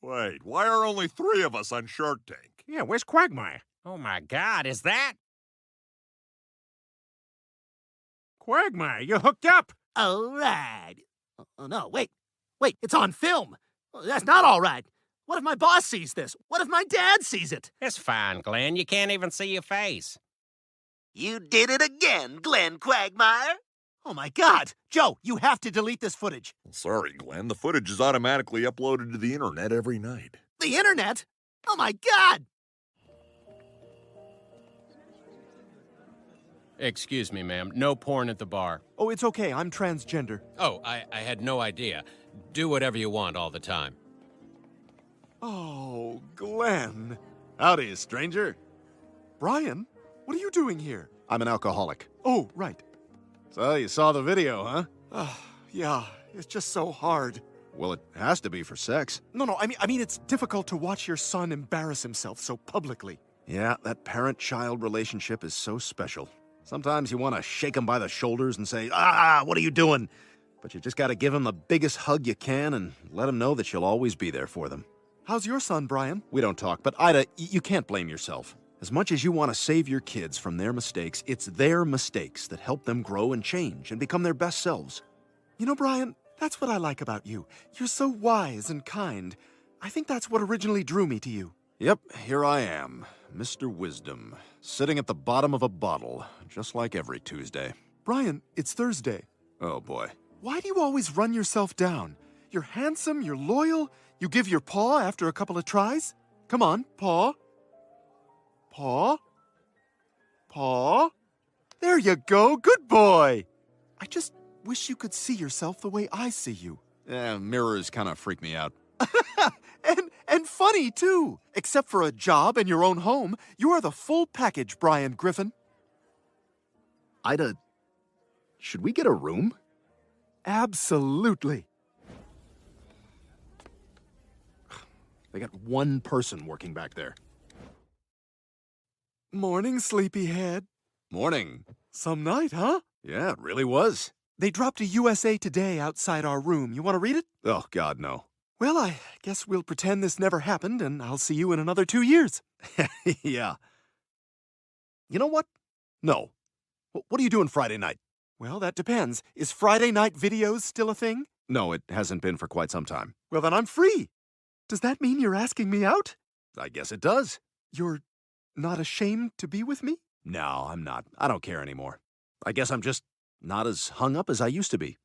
Wait, why are only 3 of us on Shark Tank? Yeah, where's Quagmire? Oh, my God, is that? Quagmire, you hooked up. All right. Oh, no, wait, it's on film. That's not all right. What if my boss sees this? What if my dad sees it? It's fine, Glenn. You can't even see your face. You did it again, Glenn Quagmire. Oh, my God. Joe, you have to delete this footage. Sorry, Glenn. The footage is automatically uploaded to the internet every night. The internet? Oh, my God. Excuse me, ma'am. No porn at the bar. Oh, it's okay. I'm transgender. Oh, I had no idea. Do whatever you want all the time. Oh, Glenn. Howdy, stranger. Brian, what are you doing here? I'm an alcoholic. Oh, right. So, you saw the video, huh? Yeah, it's just so hard. Well, it has to be for sex. No, I mean it's difficult to watch your son embarrass himself so publicly. Yeah, that parent-child relationship is so special. Sometimes you want to shake him by the shoulders and say, what are you doing? But you just got to give him the biggest hug you can and let him know that you'll always be there for them. How's your son, Brian? We don't talk, but Ida, you can't blame yourself. As much as you want to save your kids from their mistakes, it's their mistakes that help them grow and change and become their best selves. You know, Brian, that's what I like about you. You're so wise and kind. I think that's what originally drew me to you. Yep, here I am, Mr. Wisdom, sitting at the bottom of a bottle, just like every Tuesday. Brian, it's Thursday. Oh, boy. Why do you always run yourself down? You're handsome, you're loyal, you give your paw after a couple of tries. Come on, paw. Paw. Paw. There you go, good boy. I just wish you could see yourself the way I see you. Mirrors kind of freak me out. And funny, too. Except for a job and your own home, you are the full package, Brian Griffin. Ida, should we get a room? Absolutely. They got one person working back there. Morning, sleepyhead. Morning. Some night, huh? Yeah, it really was. They dropped a USA Today outside our room. You want to read it? Oh, God, no. Well, I guess we'll pretend this never happened, and I'll see you in another 2 years. Yeah. You know what? No. What are you doing Friday night? Well, that depends. Is Friday night videos still a thing? No, it hasn't been for quite some time. Well, then I'm free. Does that mean you're asking me out? I guess it does. You're not ashamed to be with me? No, I'm not. I don't care anymore. I guess I'm just not as hung up as I used to be.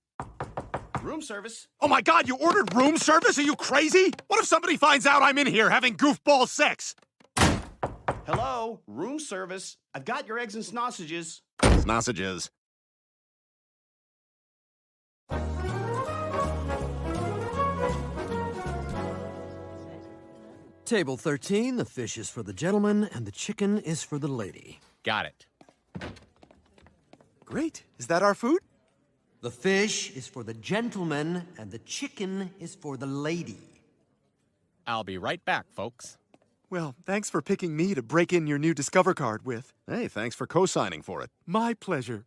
Room service. Oh my God, you ordered room service? Are you crazy? What if somebody finds out I'm in here having goofball sex? Hello, room service. I've got your eggs and sausages. Sausages. Table 13, the fish is for the gentleman, and the chicken is for the lady. Got it. Great. Is that our food? The fish is for the gentleman, and the chicken is for the lady. I'll be right back, folks. Well, thanks for picking me to break in your new Discover card with. Hey, thanks for co-signing for it. My pleasure.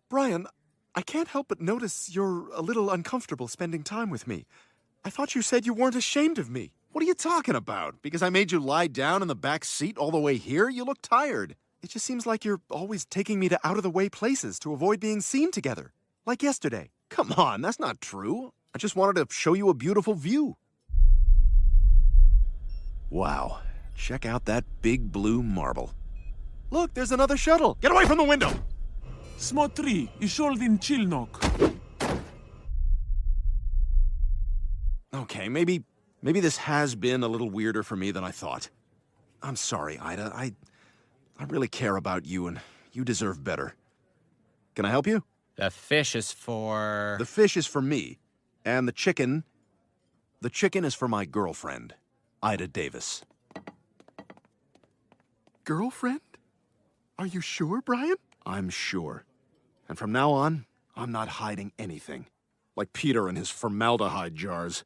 Brian, I can't help but notice you're a little uncomfortable spending time with me. I thought you said you weren't ashamed of me. What are you talking about? Because I made you lie down in the back seat all the way here? You look tired. It just seems like you're always taking me to out-of-the-way places to avoid being seen together. Like yesterday. Come on, that's not true. I just wanted to show you a beautiful view. Wow, check out that big blue marble. Look, there's another shuttle. Get away from the window! Смотри, ішов один чільнок. Okay, maybe this has been a little weirder for me than I thought. I'm sorry, Ida. I really care about you, and you deserve better. Can I help you? The fish is for... The fish is for me, and the chicken is for my girlfriend, Ida Davis. Girlfriend? Are you sure, Brian? I'm sure. And from now on, I'm not hiding anything. Like Peter and his formaldehyde jars.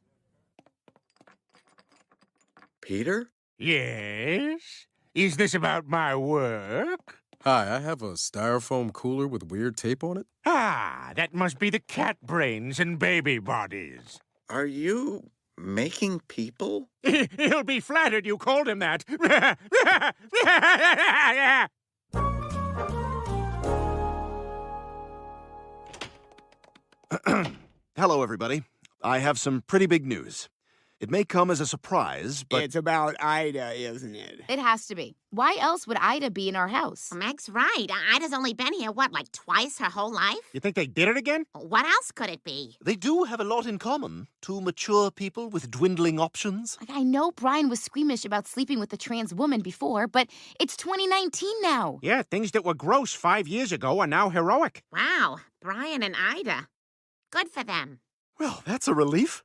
Peter? Yes? Is this about my work? Hi, I have a styrofoam cooler with weird tape on it. Ah, that must be the cat brains and baby bodies. Are you making people? He'll be flattered you called him that. Hello, everybody. I have some pretty big news. It may come as a surprise, but... It's about Ida, isn't it? It has to be. Why else would Ida be in our house? Meg's right. Ida's only been here, what, like twice her whole life? You think they did it again? What else could it be? They do have a lot in common. Two mature people with dwindling options. Like, I know Brian was squeamish about sleeping with a trans woman before, but it's 2019 now. Yeah, things that were gross 5 years ago are now heroic. Wow, Brian and Ida. Good for them. Well, that's a relief.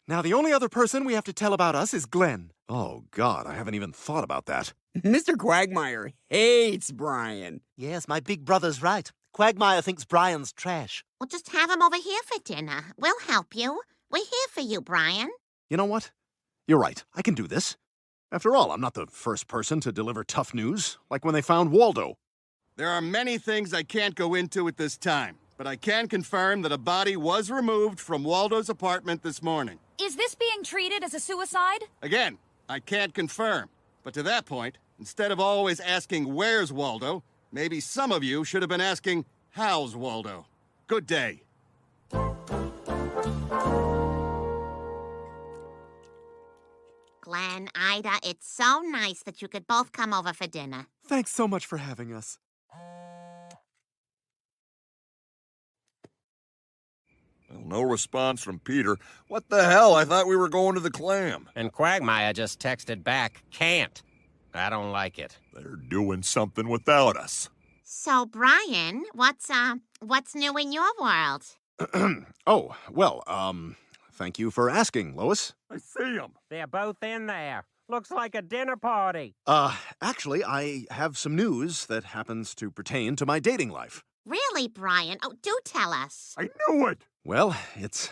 Now, the only other person we have to tell about us is Glenn. Oh, God, I haven't even thought about that. Mr. Quagmire hates Brian. Yes, my big brother's right. Quagmire thinks Brian's trash. Well, just have him over here for dinner. We'll help you. We're here for you, Brian. You know what? You're right. I can do this. After all, I'm not the first person to deliver tough news, like when they found Waldo. There are many things I can't go into at this time, but I can confirm that a body was removed from Waldo's apartment this morning. Is this being treated as a suicide? Again, I can't confirm. But to that point, instead of always asking, where's Waldo, maybe some of you should have been asking, how's Waldo? Good day. Glenn, Ida, it's so nice that you could both come over for dinner. Thanks so much for having us. Well, no response from Peter. What the hell? I thought we were going to the clam. And Quagmire just texted back, can't. I don't like it. They're doing something without us. So, Brian, what's new in your world? Oh, well, thank you for asking, Lois. I see them. They're both in there. Looks like a dinner party. Actually, I have some news that happens to pertain to my dating life. Really, Brian? Oh, do tell us. I knew it. Well, it's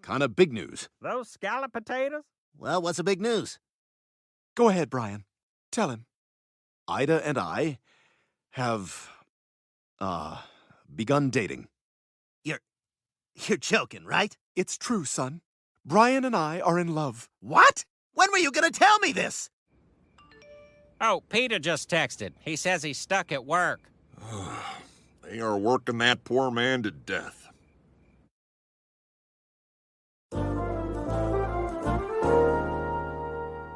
kind of big news. Those scallop potatoes? Well, what's the big news? Go ahead, Brian. Tell him. Ida and I, have, begun dating. You're joking, right? It's true, son. Brian and I are in love. What? When were you gonna tell me this? Oh, Peter just texted. He says he's stuck at work. They are working that poor man to death.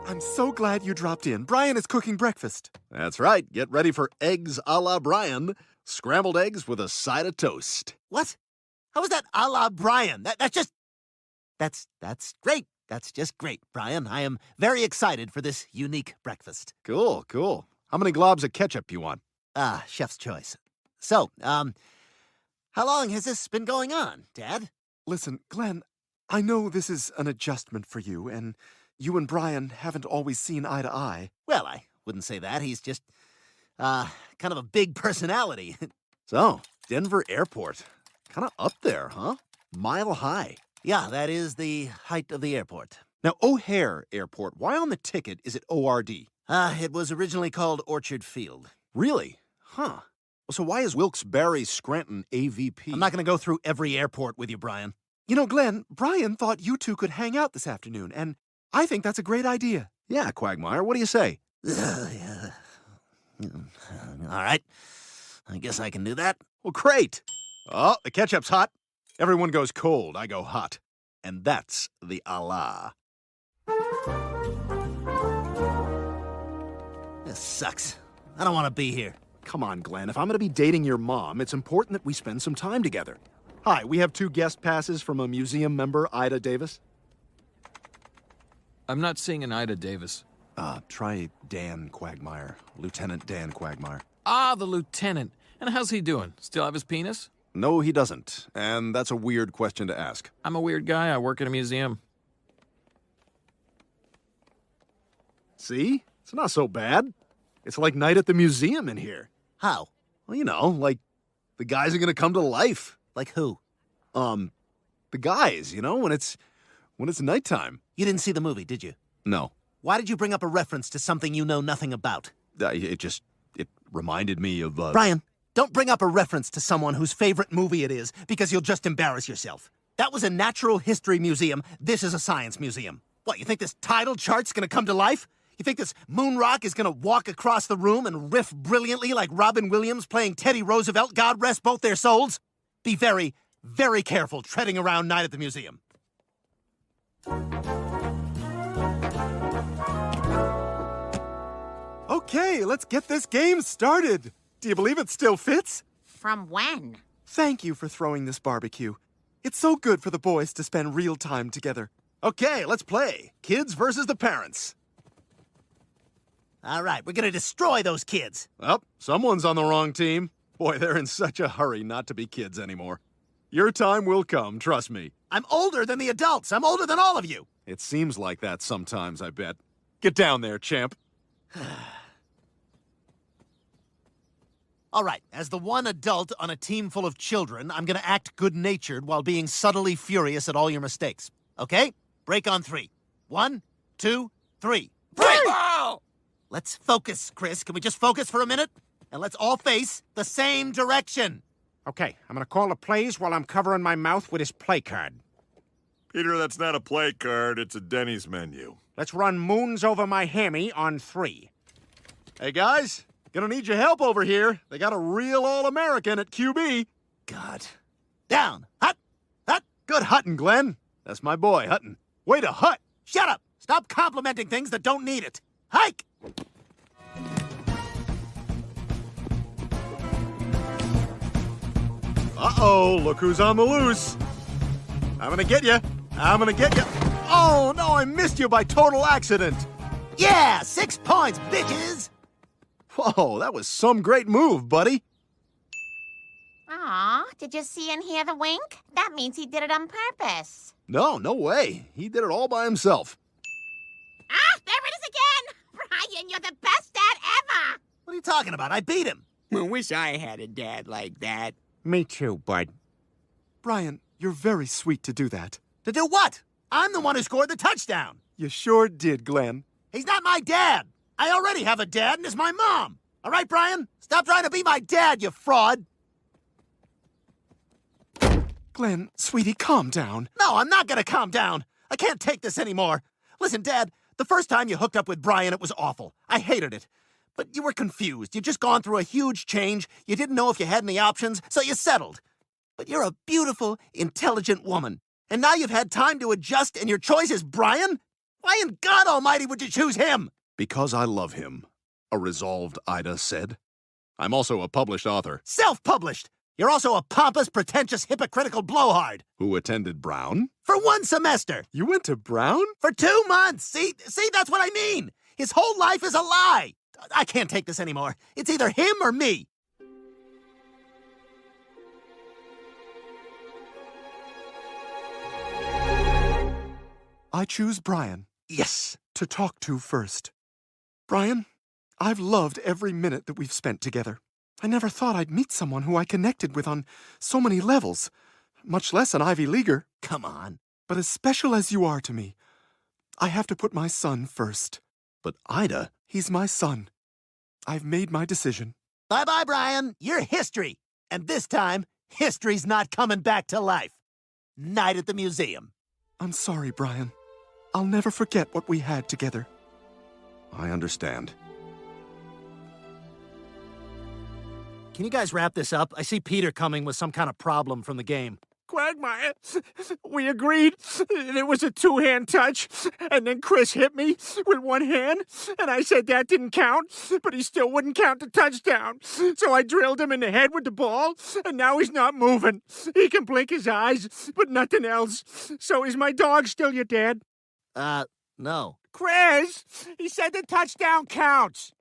I'm so glad you dropped in. Brian is cooking breakfast. That's right. Get ready for eggs a la Brian. Scrambled eggs with a side of toast. What? How is that a la Brian? That's great. That's just great, Brian. I am very excited for this unique breakfast. Cool. How many globs of ketchup you want? Chef's choice. So, how long has this been going on, Dad? Listen, Glenn, I know this is an adjustment for you, and you and Brian haven't always seen eye to eye. Well, I wouldn't say that. He's just, kind of a big personality. So, Denver Airport. Kind of up there, huh? Mile high. Yeah, that is the height of the airport. Now, O'Hare Airport, why on the ticket is it ORD? It was originally called Orchard Field. Really? Huh. So why is Wilkes-Barre Scranton AVP? I'm not going to go through every airport with you, Brian. You know, Glenn, Brian thought you two could hang out this afternoon, and I think that's a great idea. Yeah, Quagmire, what do you say? All right. I guess I can do that. Well, great. Oh, the ketchup's hot. Everyone goes cold, I go hot. And that's the Allah. This sucks. I don't want to be here. Come on, Glenn. If I'm going to be dating your mom, it's important that we spend some time together. Hi, we have 2 guest passes from a museum member, Ida Davis. I'm not seeing an Ida Davis. Try Dan Quagmire. Lieutenant Dan Quagmire. Ah, the lieutenant. And how's he doing? Still have his penis? No, he doesn't. And that's a weird question to ask. I'm a weird guy. I work at a museum. See? It's not so bad. It's like night at the museum in here. How? Well, you know, like the guys are gonna come to life. Like who? The guys, you know, when it's nighttime. You didn't see the movie, did you? No. Why did you bring up a reference to something you know nothing about? It reminded me of, Brian, don't bring up a reference to someone whose favorite movie it is, because you'll just embarrass yourself. That was a natural history museum. This is a science museum. What, you think this tidal chart's gonna come to life? You think this moon rock is gonna walk across the room and riff brilliantly like Robin Williams playing Teddy Roosevelt, God rest both their souls? Be very, very careful treading around night at the museum. Okay, let's get this game started. Do you believe it still fits? From when? Thank you for throwing this barbecue. It's so good for the boys to spend real time together. Okay, let's play. Kids versus the parents. All right, we're gonna destroy those kids. Well, someone's on the wrong team. Boy, they're in such a hurry not to be kids anymore. Your time will come, trust me. I'm older than the adults. I'm older than all of you. It seems like that sometimes, I bet. Get down there, champ. All right, as the one adult on a team full of children, I'm gonna act good-natured while being subtly furious at all your mistakes. Okay? Break on 3. 1, 2, 3. Break! Ball! Let's focus, Chris. Can we just focus for a minute? And let's all face the same direction. Okay, I'm gonna call the plays while I'm covering my mouth with his play card. Peter, that's not a play card. It's a Denny's menu. Let's run moons over my hammy on 3. Hey, guys. Gonna need your help over here. They got a real All-American at QB. God. Down. Hut. Hut. Good hutting, Glenn. That's my boy, Hutton. Way to hut. Shut up. Stop complimenting things that don't need it. Hike. Uh-oh, look who's on the loose. I'm gonna get you. I'm gonna get you. Oh, no, I missed you by total accident. Yeah, 6 points, bitches. Whoa, that was some great move, buddy. Aw, did you see and hear the wink? That means he did it on purpose. No way. He did it all by himself. Ah, there it is again! Brian, you're the best dad ever! What are you talking about? I beat him. I wish I had a dad like that. Me too, bud. Brian, you're very sweet to do that. To do what? I'm the one who scored the touchdown. You sure did, Glenn. He's not my dad. I already have a dad, and it's my mom. All right, Brian? Stop trying to be my dad, you fraud! Glenn, sweetie, calm down. No, I'm not gonna calm down. I can't take this anymore. Listen, Dad, the first time you hooked up with Brian, it was awful. I hated it. But you were confused. You'd just gone through a huge change. You didn't know if you had any options, so you settled. But you're a beautiful, intelligent woman. And now you've had time to adjust, and your choice is Brian? Why in God Almighty would you choose him? Because I love him, a resolved Ida said. I'm also a published author. Self-published! You're also a pompous, pretentious, hypocritical blowhard. Who attended Brown? For 1 semester. You went to Brown? For 2 months. See, that's what I mean. His whole life is a lie. I can't take this anymore. It's either him or me. I choose Brian. Yes. To talk to first. Brian, I've loved every minute that we've spent together. I never thought I'd meet someone who I connected with on so many levels, much less an Ivy Leaguer. Come on. But as special as you are to me, I have to put my son first. But Ida... He's my son. I've made my decision. Bye-bye, Brian. You're history. And this time, history's not coming back to life. Night at the museum. I'm sorry, Brian. I'll never forget what we had together. I understand. Can you guys wrap this up? I see Peter coming with some kind of problem from the game. Quagmire, we agreed it was a 2-hand touch, and then Chris hit me with 1 hand, and I said that didn't count, but he still wouldn't count the touchdown. So I drilled him in the head with the ball, and now he's not moving. He can blink his eyes, but nothing else. So is my dog still your dad? No. Chris, he said the touchdown counts.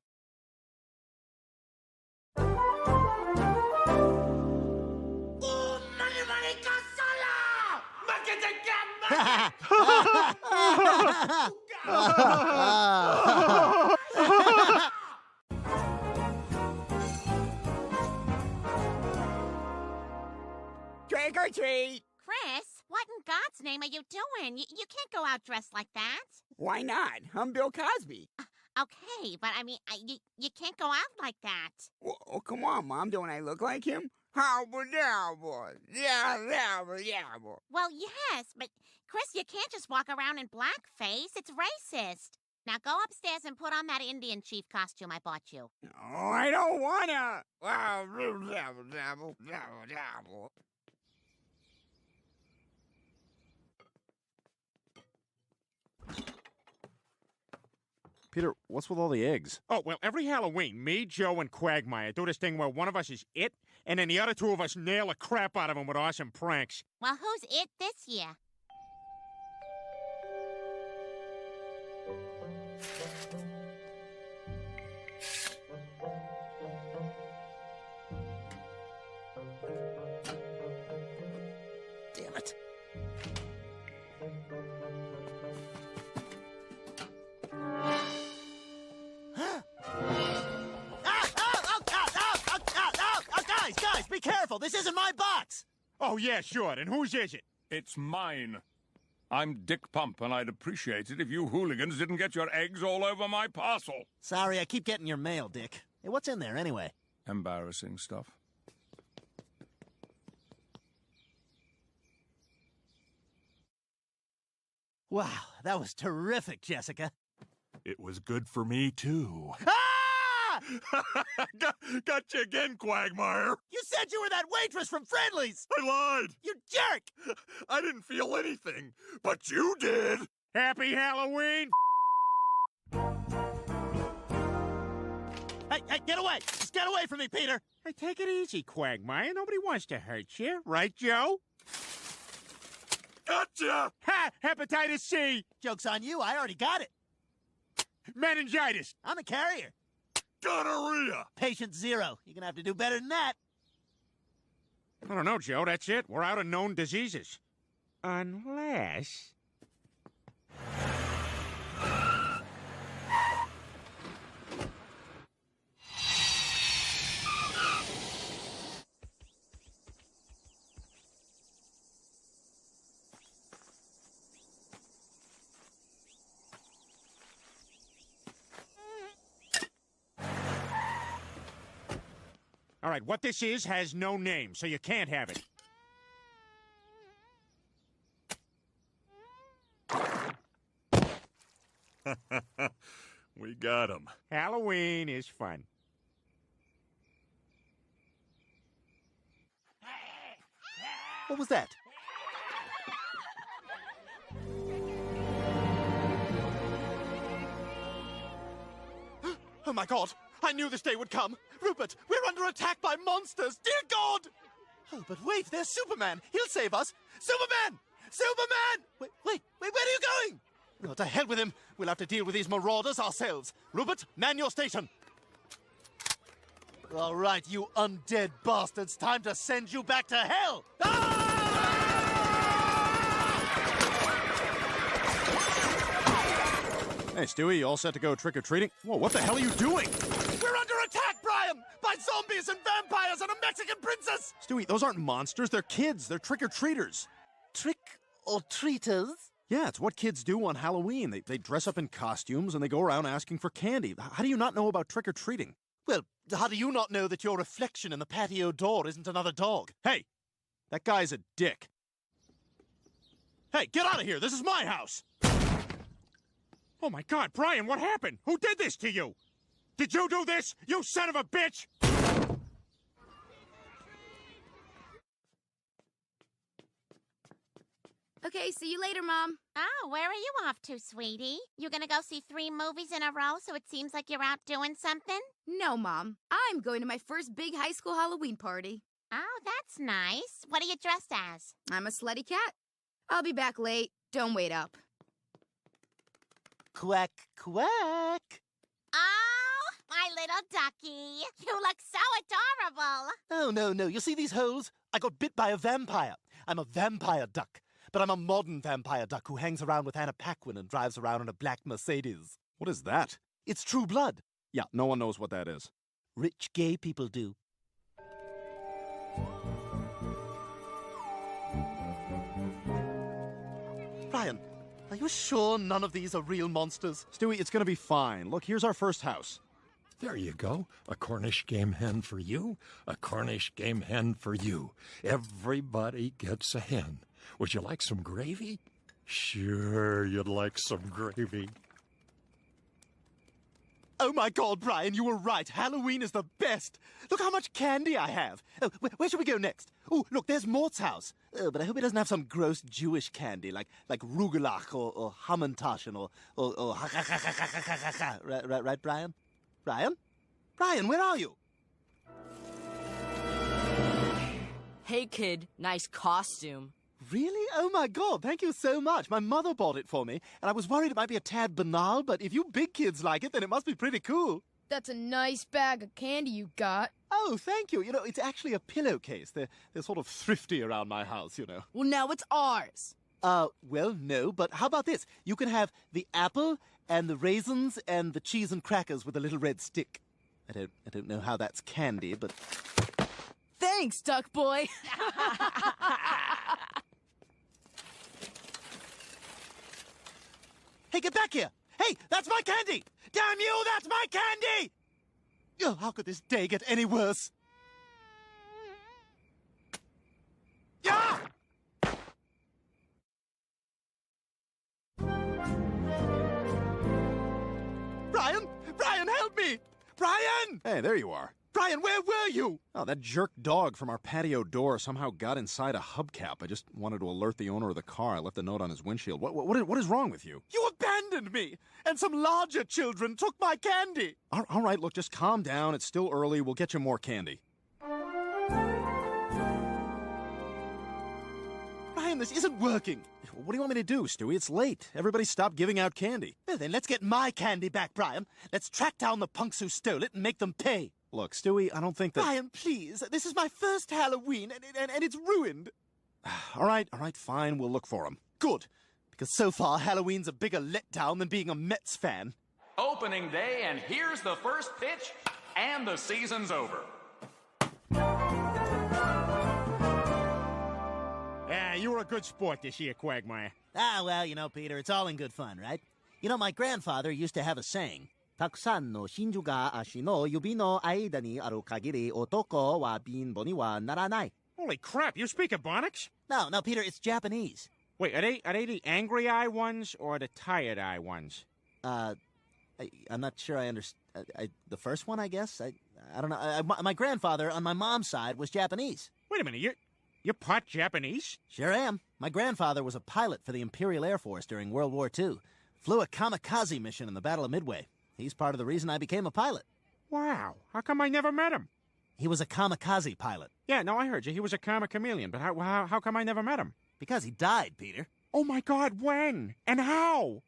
Trick or treat. Chris, what in God's name are you doing? You can't go out dressed like that. Why not? I'm Bill Cosby. Okay, but I mean, you can't go out like that. Oh, come on, Mom. Don't I look like him? Well, yes, but Chris, you can't just walk around in blackface. It's racist. Now go upstairs and put on that Indian chief costume I bought you. Oh, I don't wanna. Peter, what's with all the eggs? Oh, well, every Halloween, me, Joe, and Quagmire do this thing where one of us is it, and then the other 2 of us nail the crap out of him with awesome pranks. Well, who's it this year? Damn it. Guys, be careful. This isn't my box. Oh, yeah, sure. And whose is it? It's mine. I'm Dick Pump, and I'd appreciate it if you hooligans didn't get your eggs all over my parcel. Sorry, I keep getting your mail, Dick. Hey, what's in there anyway? Embarrassing stuff. Wow, that was terrific, Jessica. It was good for me, too. Ah! Got you again, Quagmire. You said you were that waitress from Friendly's. I lied. You jerk. I didn't feel anything, but you did. Happy Halloween! Hey, get away! Just get away from me, Peter! Hey, take it easy, Quagmire. Nobody wants to hurt you. Right, Joe? Gotcha! Ha! Hepatitis C! Joke's on you, I already got it. Meningitis! I'm a carrier. Gonorrhea! Patient 0. You're gonna have to do better than that. I don't know, Joe. That's it. We're out of known diseases. Unless... All right, what this is has no name, so you can't have it. We got him. Halloween is fun. What was that? Oh my God! I knew this day would come! Rupert, we're under attack by monsters! Dear God! Oh, but wait, there's Superman! He'll save us! Superman! Superman! Wait, where are you going? Oh, to hell with him! We'll have to deal with these marauders ourselves. Rupert, man your station! All right, you undead bastards, time to send you back to hell! Hey, Stewie, you all set to go trick-or-treating? Whoa, what the hell are you doing? We're under attack, Brian! By zombies and vampires and a Mexican princess! Stewie, those aren't monsters, they're kids. They're trick-or-treaters. Trick-or-treaters? Yeah, it's what kids do on Halloween. They dress up in costumes and they go around asking for candy. How do you not know about trick-or-treating? Well, how do you not know that your reflection in the patio door isn't another dog? Hey, that guy's a dick. Hey, get out of here! This is my house! Oh my God, Brian, what happened? Who did this to you? Did you do this, you son of a bitch? Okay, see you later, Mom. Oh, where are you off to, sweetie? You gonna go see 3 movies in a row so it seems like you're out doing something? No, Mom. I'm going to my first big high school Halloween party. Oh, that's nice. What are you dressed as? I'm a slutty cat. I'll be back late. Don't wait up. Quack, quack. Oh, my little ducky. You look so adorable. Oh, no. You see these holes? I got bit by a vampire. I'm a vampire duck. But I'm a modern vampire duck who hangs around with Anna Paquin and drives around in a black Mercedes. What is that? It's True Blood. Yeah, no one knows what that is. Rich gay people do. Brian, are you sure none of these are real monsters? Stewie, it's gonna be fine. Look, here's our first house. There you go. A Cornish game hen for you. A Cornish game hen for you. Everybody gets a hen. Would you like some gravy? Sure, you'd like some gravy. Oh my God, Brian, you were right. Halloween is the best. Look how much candy I have. Oh, where should we go next? Oh, look, there's Mort's house. Oh, but I hope he doesn't have some gross Jewish candy like Rugelach or Hamantaschen or right, Brian? Brian? Brian, where are you? Hey, kid. Nice costume. Really? Oh my God, thank you so much. My mother bought it for me, and I was worried it might be a tad banal, but if you big kids like it, then it must be pretty cool. That's a nice bag of candy you got. Oh, thank you. You know, it's actually a pillowcase. They're sort of thrifty around my house, you know. Well, now it's ours. Well, no, but how about this? You can have the apple and the raisins and the cheese and crackers with a little red stick. I don't know how that's candy, but... Thanks, Duck Boy. Hey, get back here! Hey, that's my candy! Damn you, that's my candy! Oh, how could this day get any worse? Yeah! Brian, help me! Brian! Hey, there you are. Brian, where were you? Oh, that jerk dog from our patio door somehow got inside a hubcap. I just wanted to alert the owner of the car. I left a note on his windshield. What is wrong with you? You abandoned me, and some larger children took my candy. All right, look, just calm down. It's still early. We'll get you more candy. Brian, this isn't working. What do you want me to do, Stewie? It's late. Everybody stopped giving out candy. Well, then let's get my candy back, Brian. Let's track down the punks who stole it and make them pay. Look, Stewie, I don't think that... Brian, please. This is my first Halloween, and it's ruined. All right, fine. We'll look for them. Good. Because so far, Halloween's a bigger letdown than being a Mets fan. Opening day, and here's the first pitch, and the season's over. Yeah, you were a good sport this year, Quagmire. Ah, well, you know, Peter, it's all in good fun, right? You know, my grandfather used to have a saying, たくさんの真珠が足の指の間にある限り男は貧乏にはならない. Holy crap, you speak Ebonics? No, Peter, it's Japanese. Wait, are they the angry eye ones or the tired eye ones? I'm not sure I understand. The first one, I guess? I don't know. My grandfather on my mom's side was Japanese. Wait a minute, you're part Japanese? Sure am. My grandfather was a pilot for the Imperial Air Force during World War II. Flew a kamikaze mission in the Battle of Midway. He's part of the reason I became a pilot. Wow, how come I never met him? He was a kamikaze pilot. Yeah, no, I heard you. He was a karma chameleon, but how come I never met him? Because he died, Peter. Oh my God, when? And how?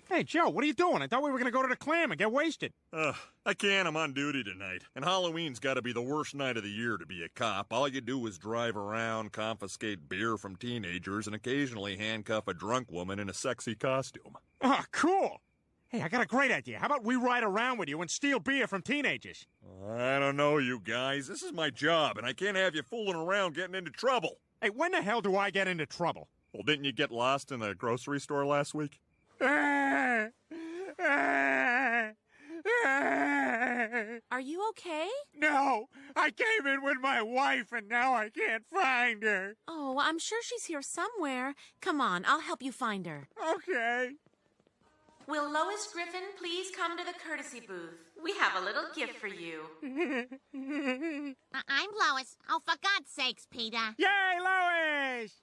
Hey, Joe, what are you doing? I thought we were going to go to the Clam and get wasted. I can't. I'm on duty tonight. And Halloween's got to be the worst night of the year to be a cop. All you do is drive around, confiscate beer from teenagers, and occasionally handcuff a drunk woman in a sexy costume. Oh, cool. Hey, I got a great idea. How about we ride around with you and steal beer from teenagers? I don't know, you guys. This is my job, and I can't have you fooling around getting into trouble. Hey, when the hell do I get into trouble? Well, didn't you get lost in the grocery store last week? Are you okay? No, I came in with my wife and now I can't find her. Oh, I'm sure she's here somewhere. Come on, I'll help you find her. Okay. Will Lois Griffin please come to the courtesy booth? We have a little gift for you. I'm Lois. Oh, for God's sakes, Peter. Yay, Lois!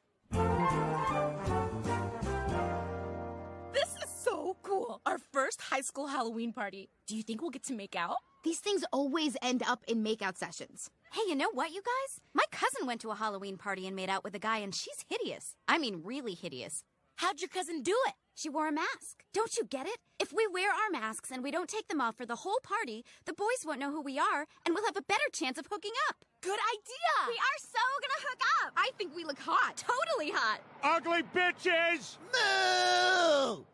This is so cool. Our first high school Halloween party. Do you think we'll get to make out? These things always end up in makeout sessions. Hey, you know what, you guys? My cousin went to a Halloween party and made out with a guy, and she's hideous. I mean, really hideous. How'd your cousin do it? She wore a mask. Don't you get it? If we wear our masks and we don't take them off for the whole party, the boys won't know who we are, and we'll have a better chance of hooking up. Good idea! We are so gonna hook up! I think we look hot. Totally hot! Ugly bitches! Moo!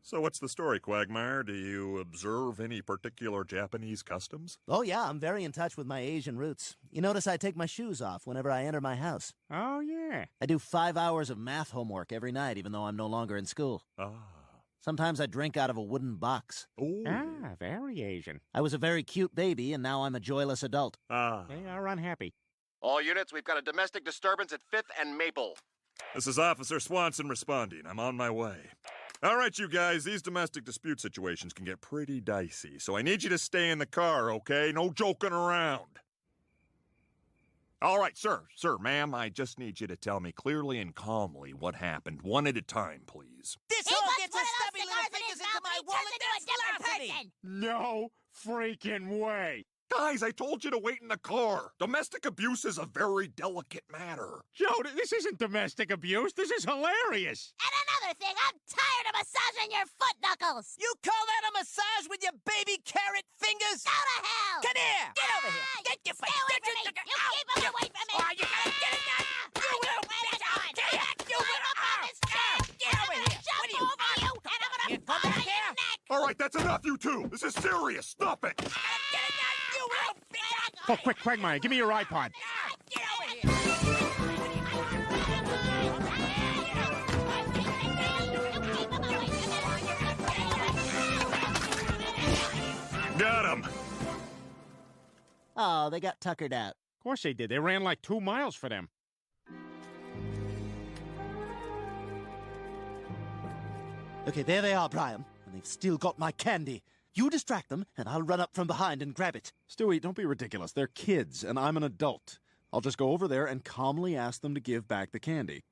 So what's the story, Quagmire? Do you observe any particular Japanese customs? Oh, yeah, I'm very in touch with my Asian roots. You notice I take my shoes off whenever I enter my house. Oh, yeah. I do 5 hours of math homework every night, even though I'm no longer in school. Sometimes I drink out of a wooden box. Ooh. Ah, very Asian. I was a very cute baby, and now I'm a joyless adult. They are unhappy. All units, we've got a domestic disturbance at 5th and Maple. This is Officer Swanson responding. I'm on my way. All right, you guys, these domestic dispute situations can get pretty dicey, so I need you to stay in the car, okay? No joking around. All right, sir, ma'am, I just need you to tell me clearly and calmly what happened, one at a time, please. This all gets his stubby little fingers into my wallet. That's larceny! No freaking way. Guys, I told you to wait in the car. Domestic abuse is a very delicate matter. Joe, this isn't domestic abuse. This is hilarious. And another thing, I'm tired of massaging your foot knuckles. You call that a massage with your baby carrot fingers? Go to hell! Come here! Get over here! Get your Stay away from me! You keep him away from me! Oh, you gotta get it now! You will bitch! Get it! You will! Get over here! What are you? You, and I'm gonna Come back here! All right, that's enough, you two. This is serious. Stop it. Get it now! You will! Oh, quick, Quagmire, give me your iPod. Get over here! Got him. Oh, they got tuckered out. Of course they did. They ran like 2 miles for them. Okay, there they are, Brian. And they've still got my candy. You distract them, and I'll run up from behind and grab it. Stewie, don't be ridiculous. They're kids, and I'm an adult. I'll just go over there and calmly ask them to give back the candy.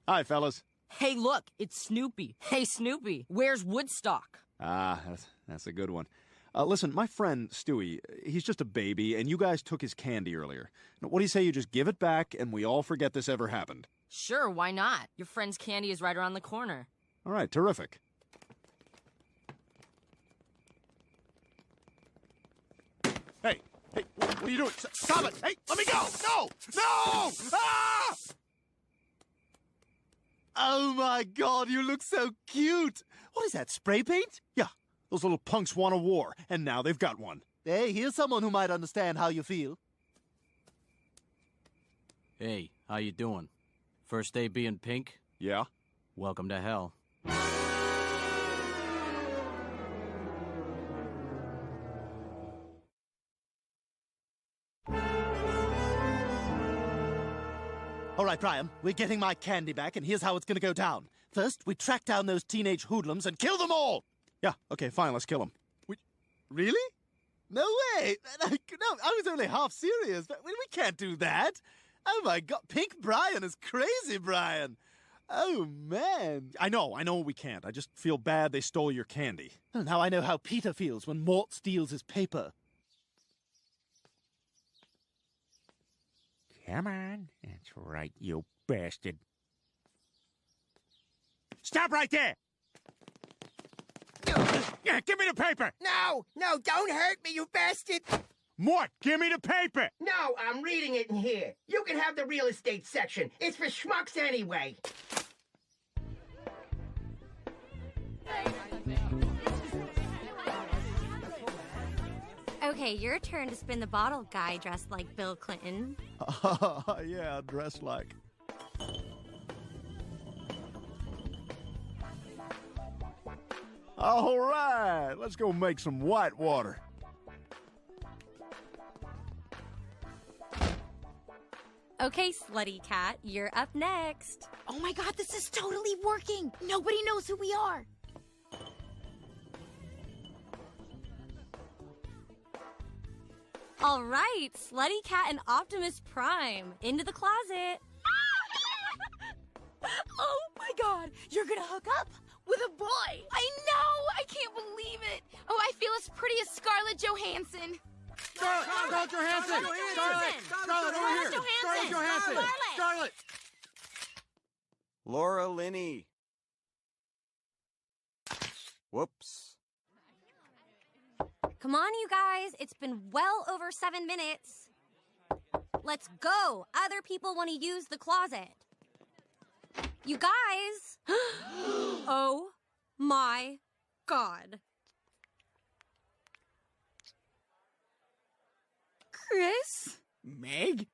Hi, fellas. Hey, look, it's Snoopy. Hey, Snoopy, where's Woodstock? Ah, that's a good one. Listen, my friend, Stewie, he's just a baby, and you guys took his candy earlier. Now, what do you say you just give it back, and we all forget this ever happened? Sure, why not? Your friend's candy is right around the corner. All right, terrific. Hey, what are you doing? Stop it! Hey, let me go! No! No! Ah! Oh my God, you look so cute! What is that, spray paint? Yeah, those little punks want a war, and now they've got one. Hey, here's someone who might understand how you feel. Hey, how you doing? First day being pink? Yeah? Welcome to hell. All right, Brian, we're getting my candy back, and here's how it's gonna go down. First, we track down those teenage hoodlums and kill them all! Yeah, okay, fine, let's kill him. Really? No way! No, I was only half serious. But we can't do that. Oh my God, Pink Brian is crazy, Brian. Oh, man. I know we can't. I just feel bad they stole your candy. Oh, now I know how Peter feels when Mort steals his paper. Come on. That's right, you bastard. Stop right there! Yeah, give me the paper! No, don't hurt me, you bastard! Mort, give me the paper! No, I'm reading it in here. You can have the real estate section. It's for schmucks anyway. Okay, your turn to spin the bottle, guy dressed like Bill Clinton. Yeah, dressed like. All right, let's go make some white water. Okay, slutty cat, you're up next. Oh my God, this is totally working. Nobody knows who we are. All right, slutty cat and Optimus Prime, into the closet. Oh my God, you're gonna hook up with a boy. I know. I can't believe it. Oh, I feel as pretty as Scarlett Johansson. Scarlett Johansson! Scarlett, over here! Scarlett Johansson! Scarlett! Laura Linney. Whoops. Come on, you guys. It's been well over 7 minutes. Let's go. Other people want to use the closet. You guys. Oh my God. Chris? Meg?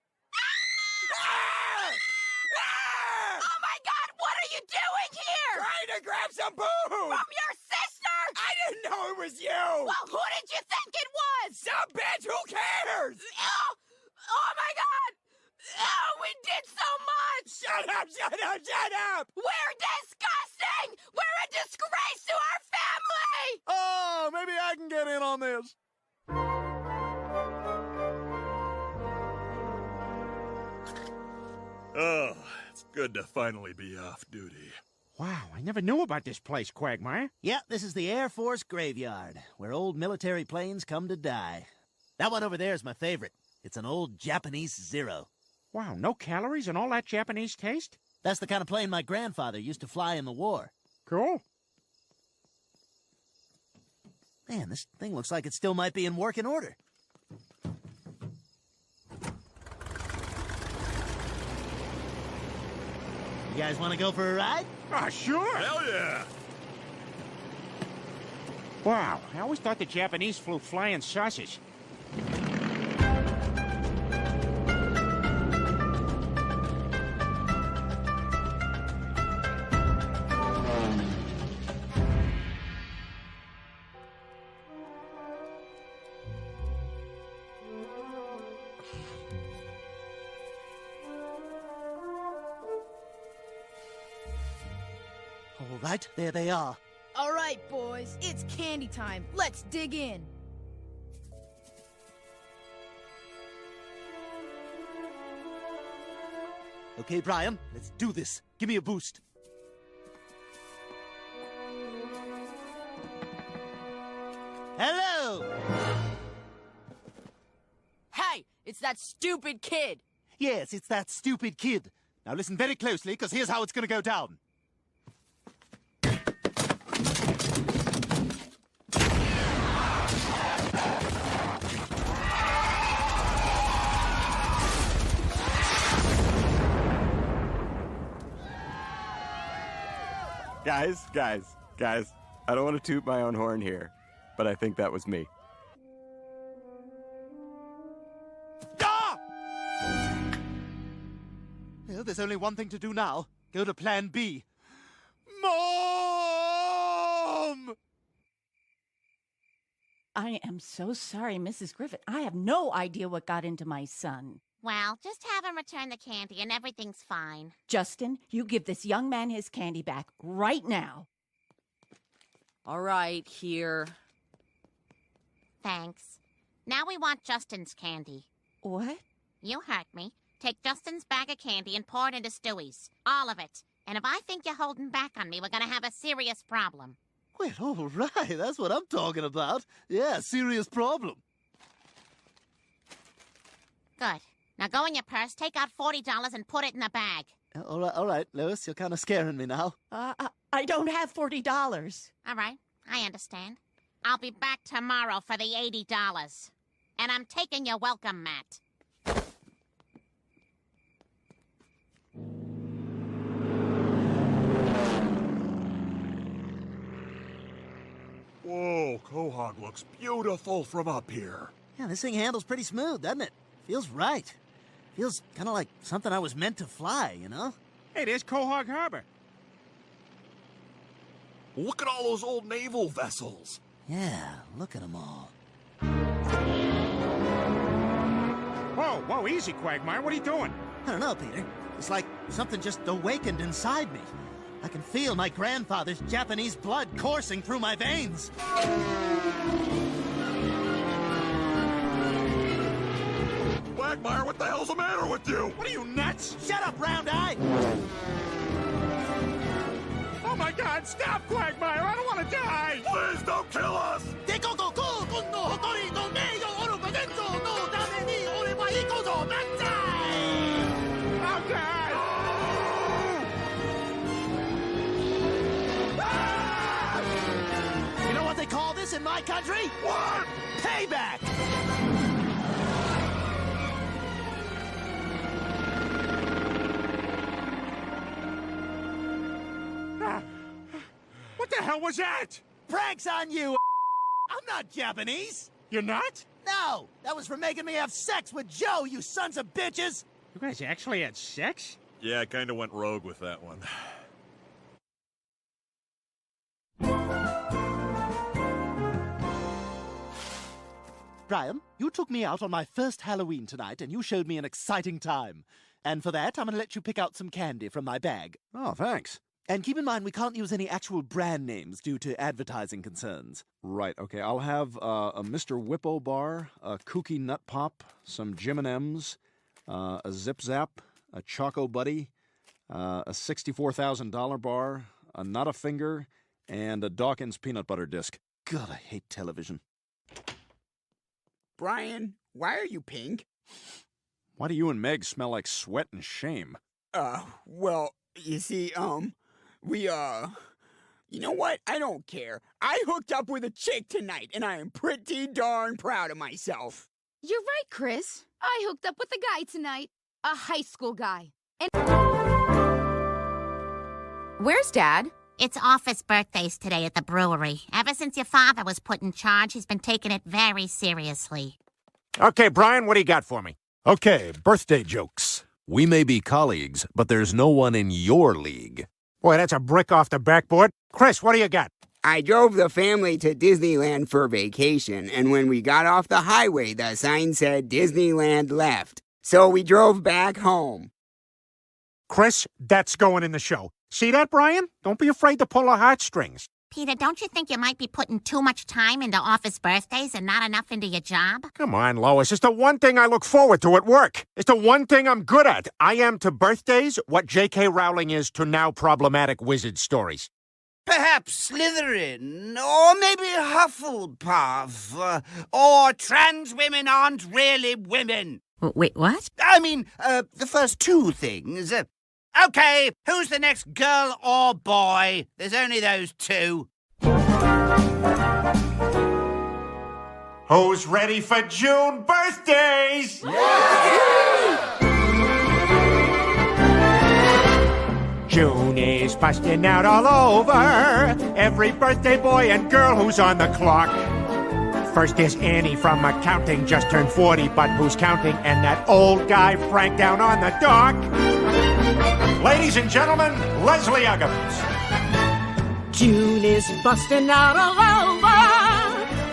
Oh my God, what are you doing here? Trying to grab some booze! From your sister? I didn't know it was you! Well, who did you think it was? Some bitch, who cares? Oh my God! Oh, we did so much! Shut up, shut up, shut up! We're disgusting! We're a disgrace to our family! Oh, maybe I can get in on this. Oh, it's good to finally be off duty. Wow, I never knew about this place, Quagmire. Yeah, this is the Air Force graveyard, where old military planes come to die. That one over there is my favorite. It's an old Japanese Zero. Wow, no calories and all that Japanese taste? That's the kind of plane my grandfather used to fly in the war. Cool. Man, this thing looks like it still might be in working order. You guys want to go for a ride? Ah, sure. Hell yeah! Wow, I always thought the Japanese flew flying saucers. All right, there they are. All right, boys, it's candy time. Let's dig in. Okay, Brian, let's do this. Give me a boost. Hello! Hey, it's that stupid kid. Yes, it's that stupid kid. Now listen very closely, because here's how it's gonna go down. Guys, I don't want to toot my own horn here, but I think that was me. Well, there's only one thing to do now. Go to plan B. Mom! I am so sorry, Mrs. Griffin. I have no idea what got into my son. Well, just have him return the candy and everything's fine. Justin, you give this young man his candy back right now. All right, here. Thanks. Now we want Justin's candy. What? You heard me. Take Justin's bag of candy and pour it into Stewie's. All of it. And if I think you're holding back on me, we're gonna have a serious problem. Well, all right. That's what I'm talking about. Yeah, serious problem. Good. Now go in your purse, take out $40 and put it in the bag. All right, Lois. You're kind of scaring me now. I don't have $40. All right. I understand. I'll be back tomorrow for the $80. And I'm taking your welcome mat. Whoa, Quahog looks beautiful from up here. Yeah, this thing handles pretty smooth, doesn't it? Feels right. Feels kind of like something I was meant to fly, you know? Hey, there's Quahog Harbor. Look at all those old naval vessels. Yeah, look at them all. Whoa, easy, Quagmire. What are you doing? I don't know, Peter. It's like something just awakened inside me. I can feel my grandfather's Japanese blood coursing through my veins. Quagmire, what the hell's the matter with you? What are you, nuts? Shut up, Round Eye! Oh my God, stop, Quagmire! I don't want to die! Please don't kill us! You know what they call this in my country? What? Payback! What the hell was that? Pranks on you! I'm not Japanese! You're not? No! That was for making me have sex with Joe, you sons of bitches! You guys actually had sex? Yeah, I kind of went rogue with that one. Brian, you took me out on my first Halloween tonight, and you showed me an exciting time. And for that, I'm going to let you pick out some candy from my bag. Oh, thanks. And keep in mind, we can't use any actual brand names due to advertising concerns. Right, okay. I'll have a Mr. Whippo bar, a Kooky Nut Pop, some Jim & M's, a Zip Zap, a Choco Buddy, a $64,000 bar, a Not a Finger, and a Dawkins peanut butter disc. God, I hate television. Brian, why are you pink? Why do you and Meg smell like sweat and shame? Well, you see, you know what? I don't care. I hooked up with a chick tonight, and I am pretty darn proud of myself. You're right, Chris. I hooked up with a guy tonight. A high school guy. And Where's Dad? It's Office birthdays today at the brewery. Ever since your father was put in charge, he's been taking it very seriously. Okay, Brian, what do you got for me? Okay, birthday jokes. We may be colleagues, but there's no one in your league. Boy, that's a brick off the backboard. Chris, what do you got? I drove the family to Disneyland for vacation, and when we got off the highway, the sign said Disneyland left. So we drove back home. Chris, that's going in the show. See that, Brian? Don't be afraid to pull our heartstrings. Peter, don't you think you might be putting too much time into Office birthdays and not enough into your job? Come on, Lois. It's the one thing I look forward to at work. It's the one thing I'm good at. I am to birthdays what J.K. Rowling is to now problematic wizard stories. Perhaps Slytherin, or maybe Hufflepuff, or trans women aren't really women. Wait, what? I mean, the first two things. Okay, who's the next girl or boy? There's only those two. Who's ready for June birthdays? June is busting out all over every birthday boy and girl who's on the clock. First is Annie from accounting, just turned 40, but who's counting? And that old guy Frank down on the dock. Ladies and gentlemen, Leslie Uggams. June is busting out all over,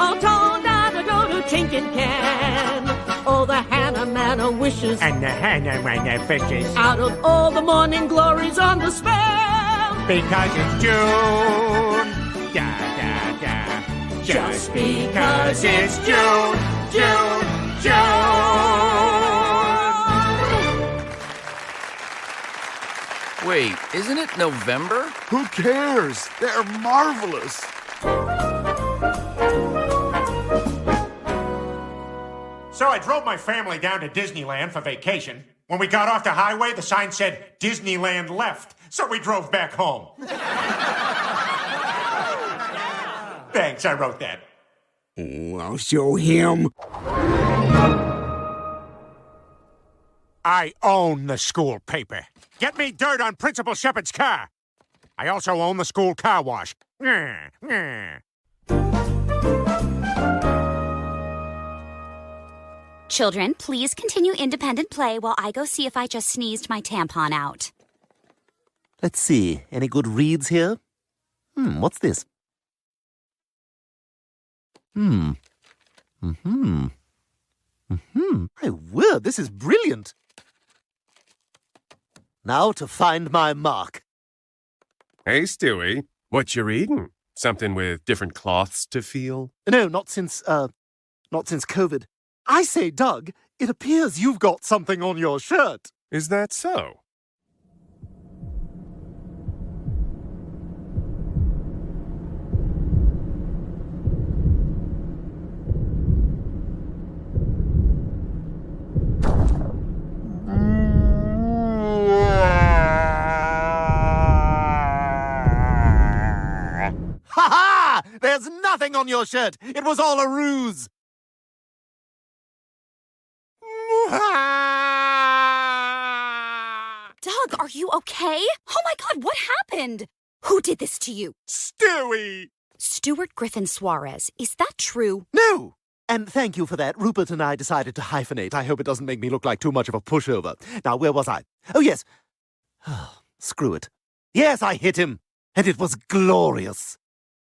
all torn down the door to tinking can. Oh, the Hannah Manor wishes, And the Hannah Manor fishes. out of all the morning glories on the spell. Because it's June. Da, da, da. Just because it's June, June, June. Wait, isn't it November? Who cares? They're marvelous. So I drove my family down to Disneyland for vacation. When we got off the highway, the sign said Disneyland left, so we drove back home. Thanks, I wrote that. Oh, I'll show him. I own the school paper. Get me dirt on Principal Shepard's car. I also own the school car wash. Children, please continue independent play while I go see if I just sneezed my tampon out. Let's see. Any good reads here? What's this? My word, this is brilliant. Now to find my mark. Hey, Stewie. What you reading? Something with different cloths to feel? No, not since COVID. I say, Doug, it appears you've got something on your shirt. Is that so? Ha-ha! There's nothing on your shirt. It was all a ruse. Doug, are you okay? Oh my God, what happened? Who did this to you? Stewie! Stuart Griffin Suarez. Is that true? No! And thank you for that. Rupert and I decided to hyphenate. I hope it doesn't make me look like too much of a pushover. Now, where was I? Oh, yes. Screw it. Yes, I hit him. And it was glorious.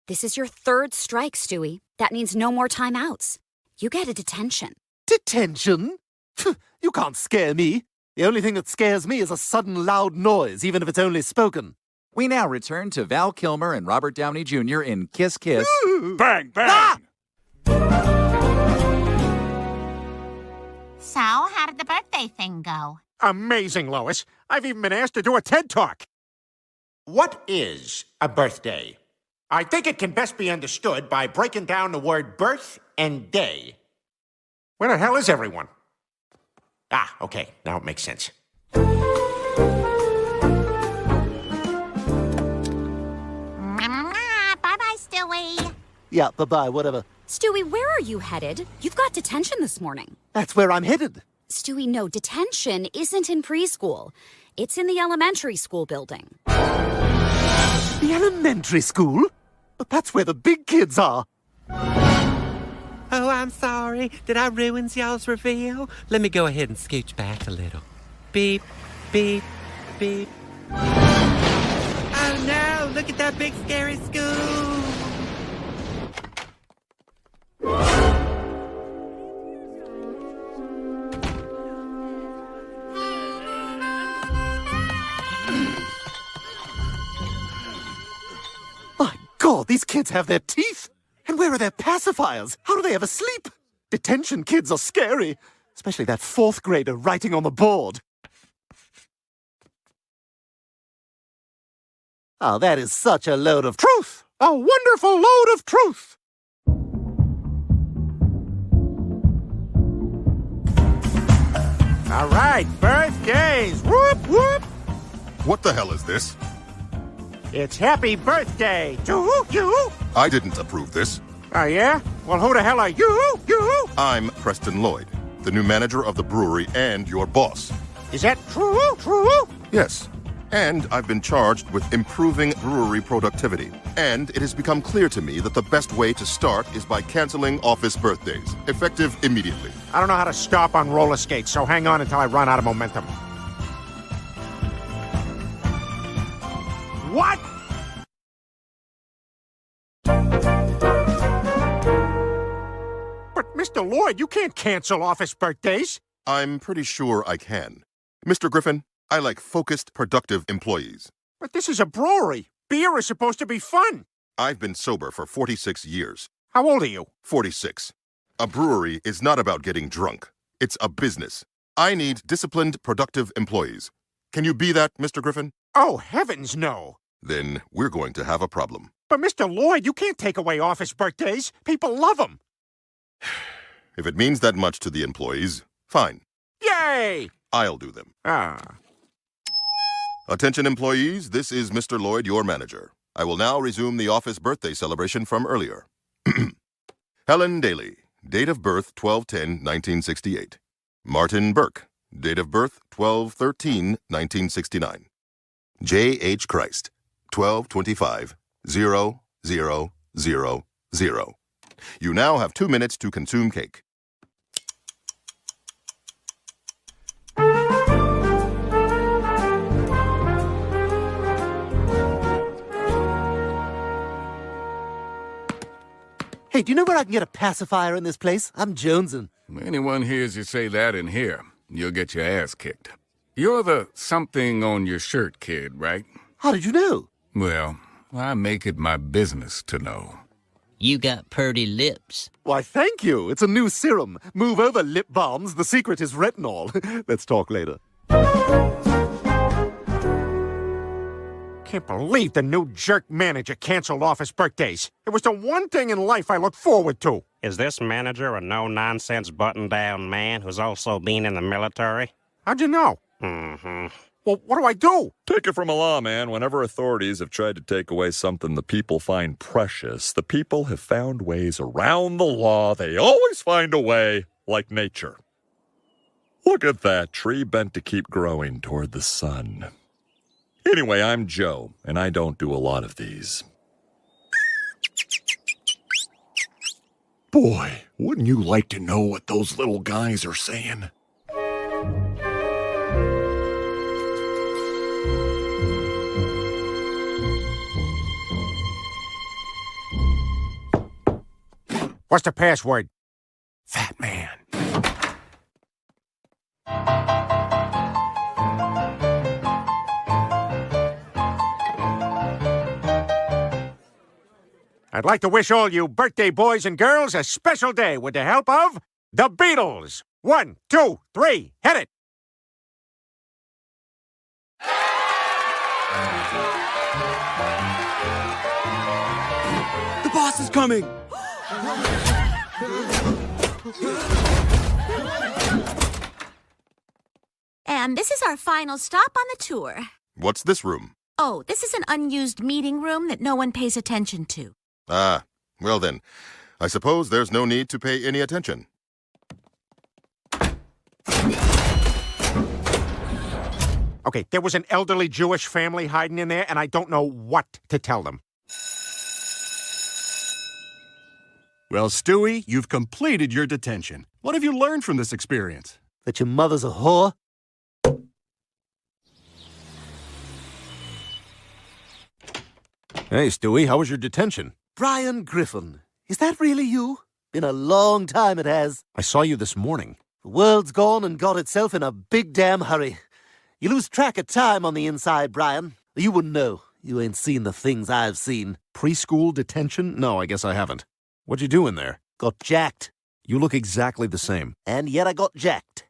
This is your third strike, Stewie. That means no more timeouts. You get a detention. Detention? You can't scare me. The only thing that scares me is a sudden loud noise, even if it's only spoken. We now return to Val Kilmer and Robert Downey Jr. in Kiss Kiss. Bang, bang! Ah! So, how did the birthday thing go? Amazing, Lois. I've even been asked to do a TED Talk. What is a birthday? I think it can best be understood by breaking down the word birth and day. Where the hell is everyone? Ah, okay. Now it makes sense. Bye-bye, Stewie. Yeah, bye-bye, whatever. Stewie, where are you headed? You've got detention this morning. That's where I'm headed. Stewie, no, detention isn't in preschool. It's in the elementary school building. The elementary school? But that's where the big kids are. Oh, I'm sorry. Did I ruin y'all's reveal? Let me go ahead and scooch back a little. Beep, beep, beep. Oh no, look at that big scary school. My God, these kids have their teeth. And where are their pacifiers? How do they ever sleep? Detention kids are scary. Especially that fourth grader writing on the board. Oh, that is such a load of truth. A wonderful load of truth. All right, birthdays. Whoop, whoop. What the hell is this? It's happy birthday to you. I didn't approve this. Oh, yeah? Well, who the hell are you? I'm Preston Lloyd, the new manager of the brewery and your boss. Is that true? Yes. And I've been charged with improving brewery productivity. And it has become clear to me that the best way to start is by canceling office birthdays, effective immediately. I don't know how to stop on roller skates, so hang on until I run out of momentum. What? But, Mr. Lloyd, you can't cancel office birthdays. I'm pretty sure I can. Mr. Griffin, I like focused, productive employees. But this is a brewery. Beer is supposed to be fun. I've been sober for 46 years. How old are you? 46. A brewery is not about getting drunk. It's a business. I need disciplined, productive employees. Can you be that, Mr. Griffin? Oh, heavens, no. Then we're going to have a problem. But, Mr. Lloyd, you can't take away office birthdays. People love them. If it means that much to the employees, fine. Yay! I'll do them. Ah. Attention employees, this is Mr. Lloyd, your manager. I will now resume the office birthday celebration from earlier. Helen Daly, date of birth 12/10/1968. Martin Burke, date of birth 12/13/1969. J. H. Christ, 12/25/0000. You now have 2 minutes to consume cake. Hey, do you know where I can get a pacifier in this place? I'm jonesing. Anyone hears you say that in here, you'll get your ass kicked. You're the something on your shirt kid, right? How did you know? Well, I make it my business to know. You got purty lips. Why, thank you. It's a new serum. Move over, lip balms. The secret is retinol. Let's talk later. Can't believe the new jerk manager canceled office birthdays. It was the one thing in life I looked forward to. Is this manager a no-nonsense button-down man who's also been in the military? How'd you know? Mm-hmm. Well, what do I do? Take it from a lawman. Whenever authorities have tried to take away something the people find precious, the people have found ways around the law. They always find a way, like nature. Look at that tree bent to keep growing toward the sun. Anyway, I'm Joe, and I don't do a lot of these. Boy, wouldn't you like to know what those little guys are saying? What's the password? Fat man. I'd like to wish all you birthday boys and girls a special day with the help of the Beatles. 1, 2, 3, hit it! The boss is coming! And this is our final stop on the tour. What's this room? Oh, this is an unused meeting room that no one pays attention to. Ah, well then, I suppose there's no need to pay any attention. Okay, there was an elderly Jewish family hiding in there, and I don't know what to tell them. Well, Stewie, you've completed your detention. What have you learned from this experience? That your mother's a whore? Hey, Stewie, how was your detention? Brian Griffin. Is that really you? Been a long time, it has. I saw you this morning. The world's gone and got itself in a big damn hurry. You lose track of time on the inside, Brian. You wouldn't know. You ain't seen the things I've seen. Preschool detention? No, I guess I haven't. What'd you do in there? Got jacked. You look exactly the same. And yet I got jacked.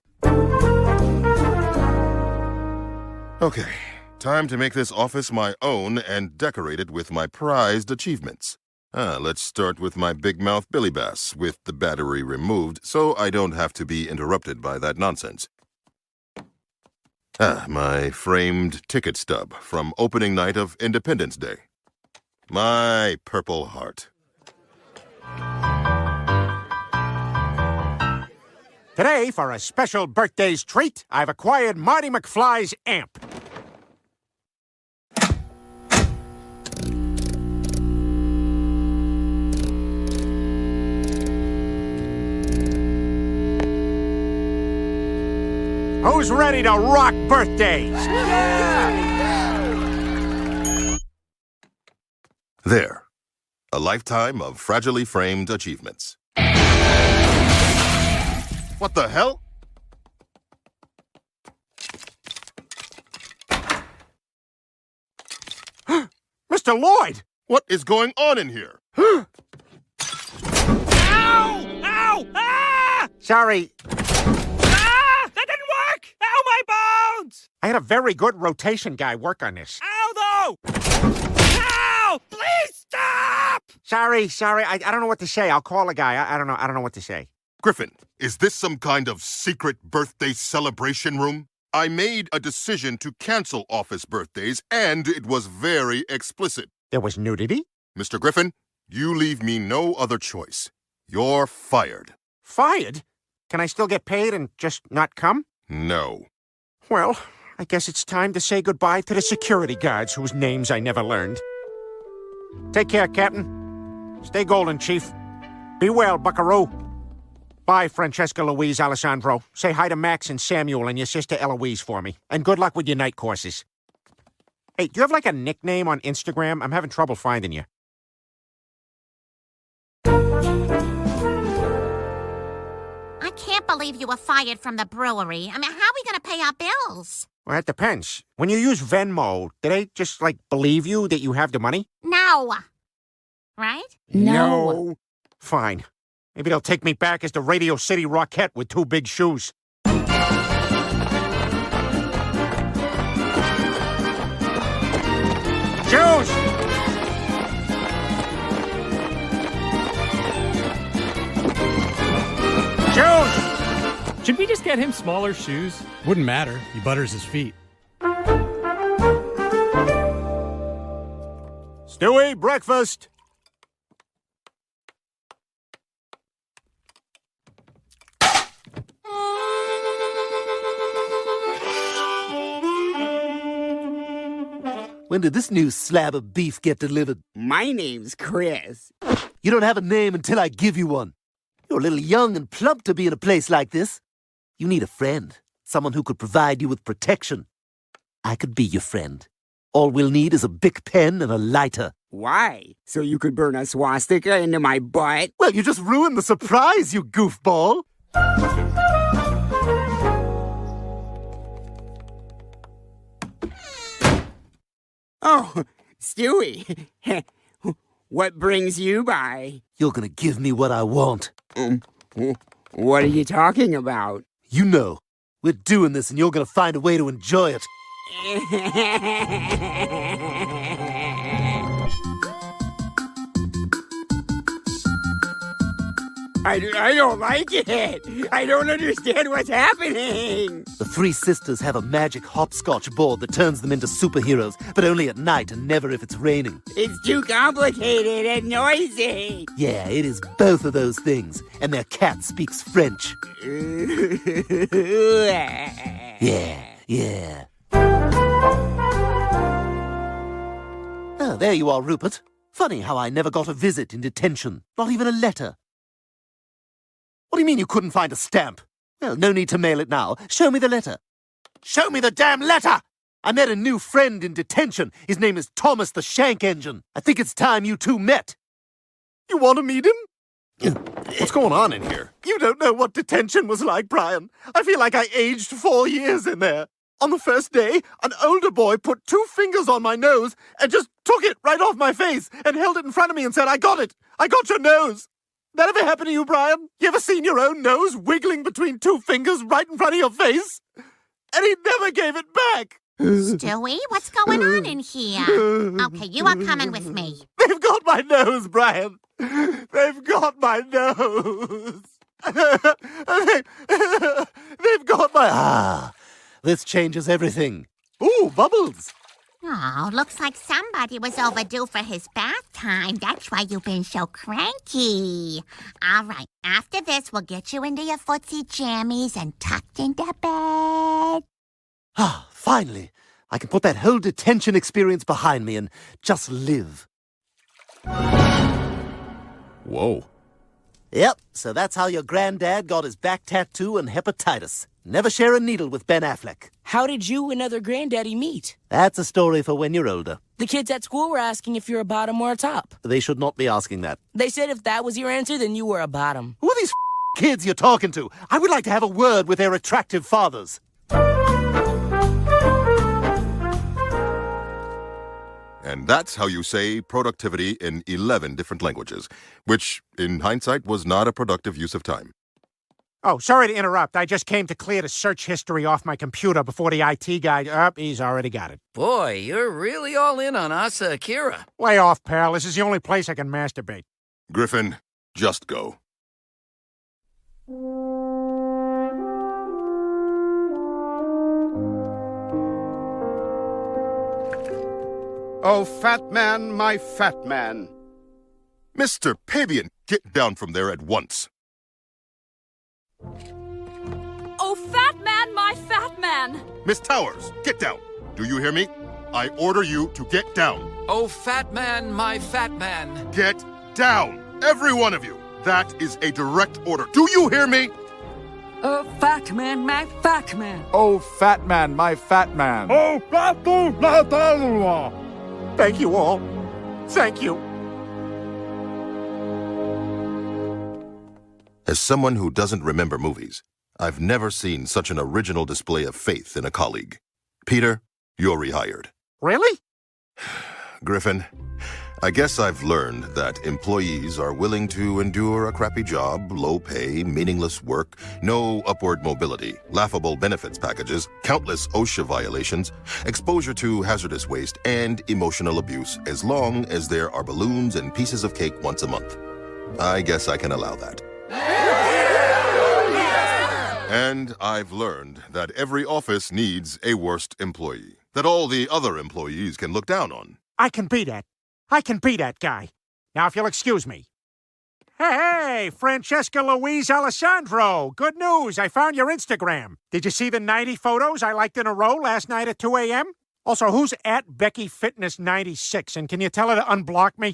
Okay, time to make this office my own and decorate it with my prized achievements. Let's start with my big mouth Billy Bass, with the battery removed, so I don't have to be interrupted by that nonsense. My framed ticket stub from opening night of Independence Day. My Purple Heart. Today, for a special birthday's treat, I've acquired Marty McFly's amp. Who's ready to rock birthdays? There. A lifetime of fragilely framed achievements. What the hell? Mr. Lloyd! What is going on in here? Ow! Ow! Ah! Sorry. Ah! That didn't work! Ow, my bones! I had a very good rotation guy work on this. Ow, though! Ow! Please stop! Sorry. I don't know what to say. I'll call a guy. I don't know what to say. Griffin, is this some kind of secret birthday celebration room? I made a decision to cancel office birthdays, and it was very explicit. There was nudity? Mr. Griffin, you leave me no other choice. You're fired. Fired? Can I still get paid and just not come? No. Well, I guess it's time to say goodbye to the security guards whose names I never learned. Take care, Captain. Stay golden, Chief. Be well, buckaroo. Bye, Francesca Louise Alessandro. Say hi to Max and Samuel and your sister Eloise for me. And good luck with your night courses. Hey, do you have like a nickname on Instagram? I'm having trouble finding you. I can't believe you were fired from the brewery. I mean, how are we going to pay our bills? Well, that depends. When you use Venmo, do they just, believe you that you have the money? No. Right? No. Fine. Maybe they'll take me back as the Radio City Rockette with 2 big shoes. Shoes! Shoes! Should we just get him smaller shoes? Wouldn't matter. He butters his feet. Stewie, breakfast! When did this new slab of beef get delivered? My name's Chris. You don't have a name until I give you one. You're a little young and plump to be in a place like this. You need a friend, someone who could provide you with protection. I could be your friend. All we'll need is a Bic pen and a lighter. Why? So you could burn a swastika into my butt? Well, you just ruined the surprise, you goofball. Oh, Stewie. What brings you by? You're gonna give me what I want. What are you talking about? You know. We're doing this and you're gonna find a way to enjoy it. I don't like it. I don't understand what's happening. The 3 sisters have a magic hopscotch board that turns them into superheroes, but only at night and never if it's raining. It's too complicated and noisy. Yeah, it is both of those things, and their cat speaks French. Yeah. Oh, there you are, Rupert. Funny how I never got a visit in detention, not even a letter. What do you mean you couldn't find a stamp? Well, no need to mail it now. Show me the letter. Show me the damn letter! I met a new friend in detention. His name is Thomas the Shank Engine. I think it's time you two met. You want to meet him? What's going on in here? You don't know what detention was like, Brian. I feel like I aged 4 years in there. On the first day, an older boy put 2 fingers on my nose and just took it right off my face and held it in front of me and said, I got it. I got your nose. That ever happened to you, Brian? You ever seen your own nose wiggling between 2 fingers right in front of your face? And he never gave it back. Stewie, what's going on in here? Okay, you are coming with me. They've got my nose, Brian. They've got my nose. They've got my... Ah, this changes everything. Ooh, bubbles. Oh, looks like somebody was overdue for his bath time. That's why you've been so cranky. All right, after this, we'll get you into your footsie jammies and tucked into bed. Ah, finally. I can put that whole detention experience behind me and just live. Whoa. Yep, so that's how your granddad got his back tattoo and hepatitis. Never share a needle with Ben Affleck. How did you and other granddaddy meet? That's a story for when you're older. The kids at school were asking if you're a bottom or a top. They should not be asking that. They said if that was your answer, then you were a bottom. Who are these kids you're talking to? I would like to have a word with their attractive fathers. And that's how you say productivity in 11 different languages, which, in hindsight, was not a productive use of time. Oh, sorry to interrupt. I just came to clear the search history off my computer before the IT guy... he's already got it. Boy, you're really all in on Asa Akira. Way off, pal. This is the only place I can masturbate. Griffin, just go. Oh, fat man, my fat man. Mr. Pabian, get down from there at once. Oh, fat man, my fat man. Miss Towers, get down. Do you hear me? I order you to get down. Oh, fat man, my fat man. Get down, every one of you. That is a direct order. Do you hear me? Oh, fat man, my fat man. Oh, fat man, my fat man. Oh, fat man, my fat man. Thank you all. Thank you. As someone who doesn't remember movies, I've never seen such an original display of faith in a colleague. Peter, you're rehired. Really? Griffin, I guess I've learned that employees are willing to endure a crappy job, low pay, meaningless work, no upward mobility, laughable benefits packages, countless OSHA violations, exposure to hazardous waste, and emotional abuse as long as there are balloons and pieces of cake once a month. I guess I can allow that. And I've learned that every office needs a worst employee that all the other employees can look down on. I can be that. I can be that guy. Now, if you'll excuse me. Hey, Francesca Louise Alessandro. Good news. I found your Instagram. Did you see the 90 photos I liked in a row last night at 2 a.m.? Also, who's at Becky Fitness 96? And can you tell her to unblock me?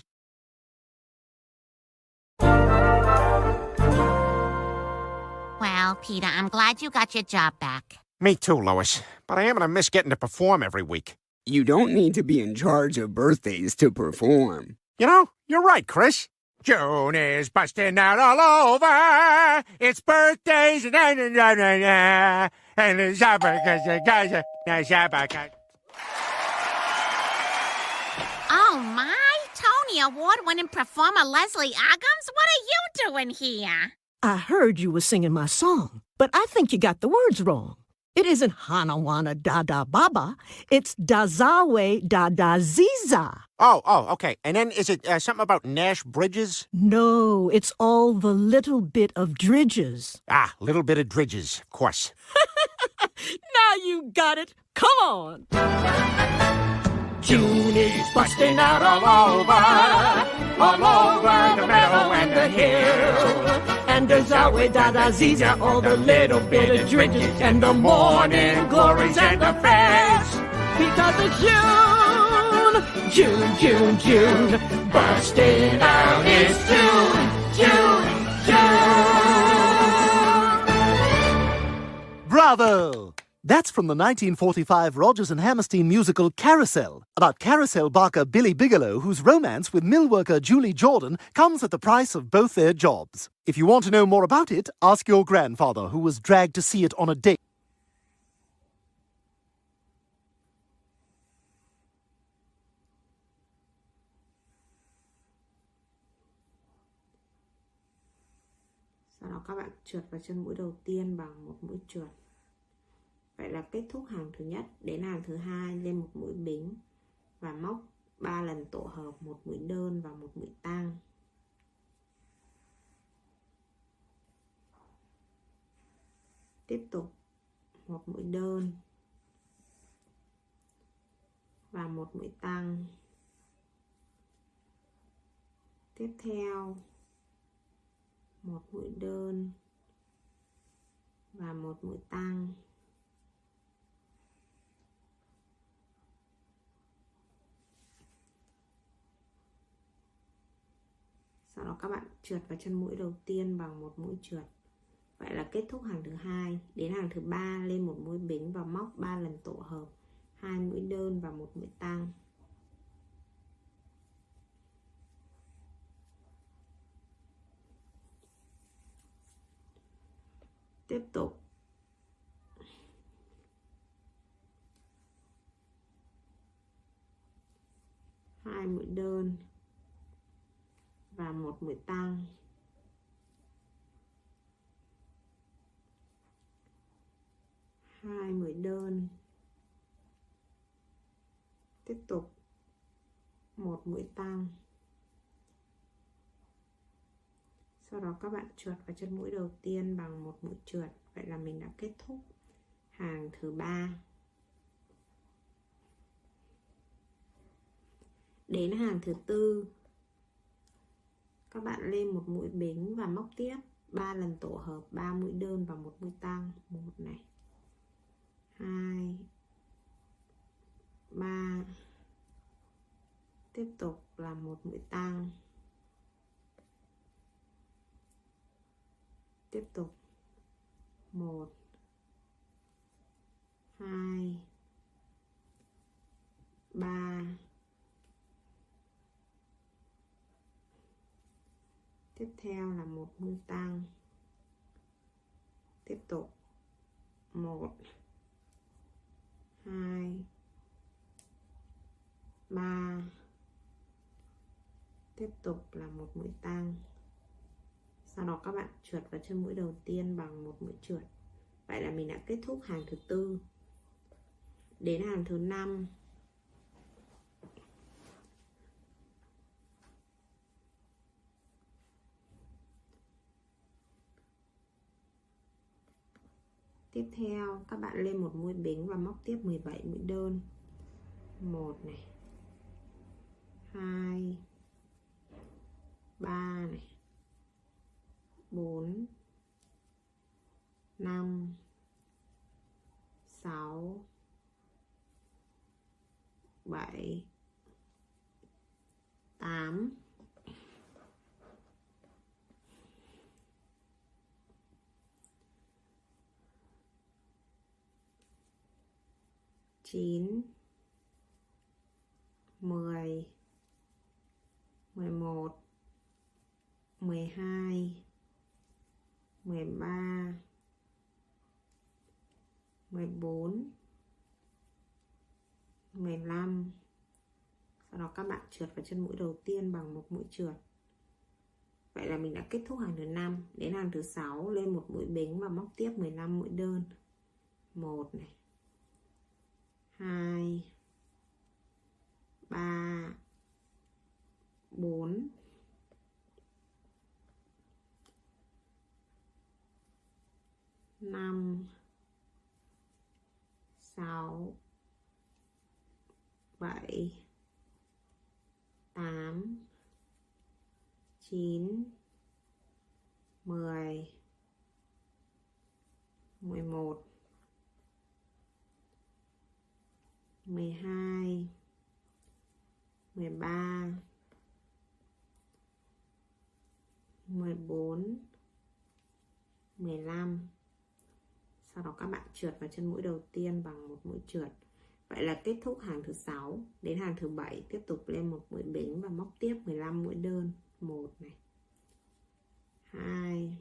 Well, Peter, I'm glad you got your job back. Me too, Lois. But I am gonna miss getting to perform every week. You don't need to be in charge of birthdays to perform. You know, you're right, Chris. June is busting out all over. It's birthdays and Oh, my. Tony Award-winning performer Leslie Uggams? What are you doing here? I heard you were singing my song, but I think you got the words wrong. It isn't Hanawana Dada Baba. It's Dazawe Dada Ziza. Oh, okay. And then is it something about Nash Bridges? No, it's all the little bit of dridges. Ah, little bit of dridges, of course. Now you got it. Come on. June is busting out all over the meadow and the hill. And there's Zawe Dada Ziza, all the little bit of dridges, and the morning glories and the fairs. Because it's June, June, June, June, busting out is June. Bravo! That's from the 1945 Rodgers and Hammerstein musical Carousel, about carousel barker Billy Bigelow, whose romance with mill worker Julie Jordan comes at the price of both their jobs. If you want to know more about it, ask your grandfather, who was dragged to see it on a date. Sau đó các bạn trượt vào chân mũi đầu tiên bằng một mũi trượt. Vậy là kết thúc hàng thứ nhất, đến hàng thứ hai lên một mũi bính và móc 3 lần tổ hợp, một mũi đơn và một mũi tang. Tiếp tục một mũi đơn và một mũi tang. Tiếp theo một mũi đơn và một mũi tang. Sau đó các bạn trượt vào chân mũi đầu tiên bằng một mũi trượt. Vậy là kết thúc hàng thứ hai. Đến hàng thứ ba lên một mũi bính và móc 3 lần tổ hợp, 2 mũi đơn và 1 mũi tăng. Tiếp tục hai mũi đơn và 1 mũi tăng. Hai mũi đơn, tiếp tục 1 mũi tăng. Sau đó các bạn trượt vào chân mũi đầu tiên bằng 1 mũi trượt. Vậy là mình đã kết thúc hàng thứ ba. Đến hàng thứ tư, các bạn lên một mũi bính và móc tiếp 3 lần tổ hợp, 3 mũi đơn và 1 mũi tăng. 1 này, 2, 3. Tiếp tục là 1 mũi tăng. Tiếp tục 1, 2, 3. Tiếp theo là 1 mũi tăng. Tiếp tục 1, 2, 3. Tiếp tục là 1 mũi tăng. Sau đó các bạn trượt vào chân mũi đầu tiên bằng 1 mũi trượt. Vậy là mình đã kết thúc hàng thứ tư. Đến hàng thứ 5, tiếp theo các bạn lên một mũi bính và móc tiếp 17 mũi đơn. 1 này, 2, 3 này, 4, 5, 6, 7, 8, 9, 10, 11, 12, 13, 14, 15. Sau đó các bạn trượt vào chân mũi đầu tiên bằng 1 mũi trượt. Vậy là mình đã kết thúc hàng thứ 5. Đến hàng thứ 6 lên một mũi bính và móc tiếp 15 mũi đơn. 1 này, 2, 3, 4, 5, 6, 7, 8, 9, 10, 11, 12, 13, 14, 15. Sau đó các bạn trượt vào chân mũi đầu tiên bằng 1 mũi trượt. Vậy là kết thúc hàng thứ 6. Đến hàng thứ 7 tiếp tục lên một mũi bính và móc tiếp 15 mũi đơn. 1 này, 2,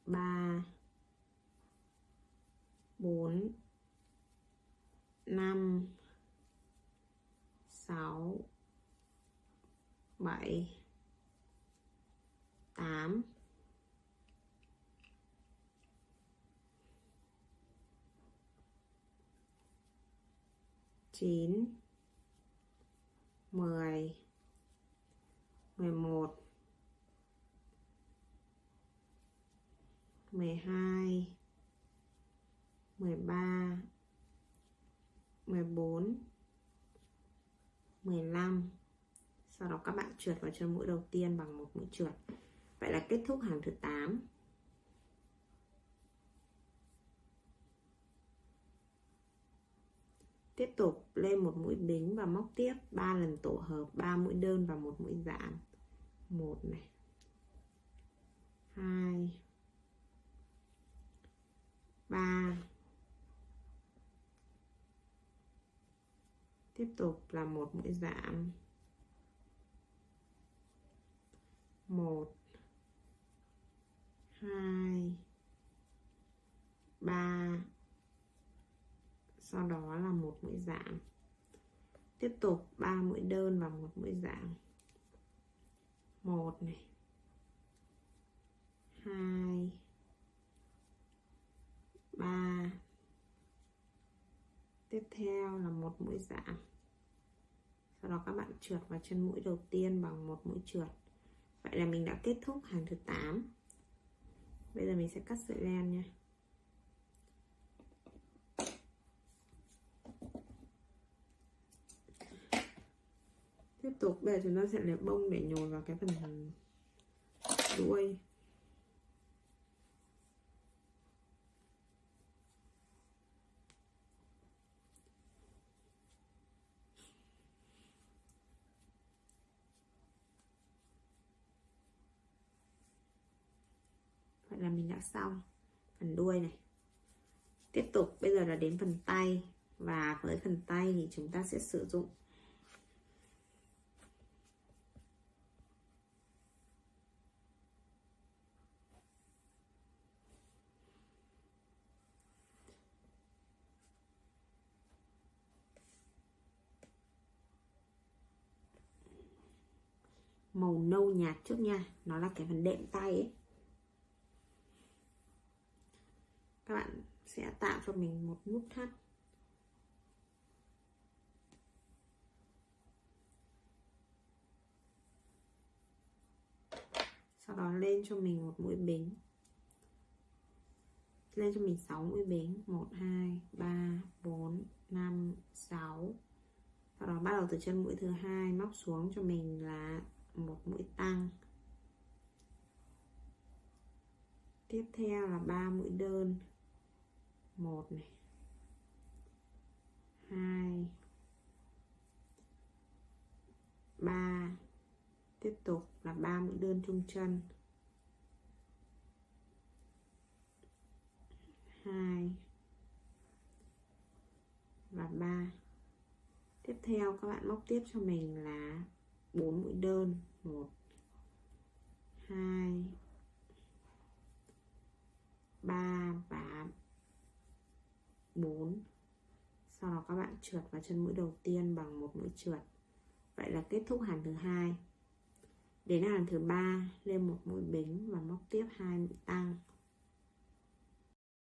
3, 4, 5, 6, 7, 8, 9, 10, 11, 12, 13, 14, 15. Sau đó các bạn trượt vào chân mũi đầu tiên bằng 1 mũi trượt. Vậy là kết thúc hàng thứ 8. Tiếp tục lên một mũi bính và móc tiếp 3 lần tổ hợp, 3 mũi đơn và 1 mũi giảm. 1 này, 2 3. Tiếp tục là một mũi giảm. 1 2 3. Sau đó là một mũi giảm. Tiếp tục 3 mũi đơn và một mũi giảm. 1 này, 2 3. Tiếp theo là một mũi giảm. Sau đó các bạn trượt vào chân mũi đầu tiên bằng một mũi trượt. Vậy là mình đã kết thúc hàng thứ 8. Bây giờ mình sẽ cắt sợi len nha. Tiếp tục bây giờ chúng ta sẽ lấy bông để nhồi vào cái phần đuôi. Vậy là mình đã xong phần đuôi này. Tiếp tục bây giờ là đến phần tay. Và với phần tay thì chúng ta sẽ sử dụng màu nâu nhạt trước nha. Nó là cái phần đệm tay ấy. Các bạn sẽ tạo cho mình một nút thắt. Sau đó lên cho mình một mũi bính. Lên cho mình 6 mũi bính. 1, 2, 3, 4, 5, 6. Sau đó bắt đầu từ chân mũi thứ 2 móc xuống cho mình là một mũi tăng. Tiếp theo là 3 mũi đơn. 1 này, 2 3. Tiếp tục là 3 mũi đơn chung chân. 2 và 3. Tiếp theo các bạn móc tiếp cho mình là 4 mũi đơn. 1 2 3 và 4. Sau đó các bạn trượt vào chân mũi đầu tiên bằng một mũi trượt. Vậy là kết thúc hàng thứ 2. Đến hàng thứ 3 lên một mũi bính và móc tiếp 2 mũi tăng.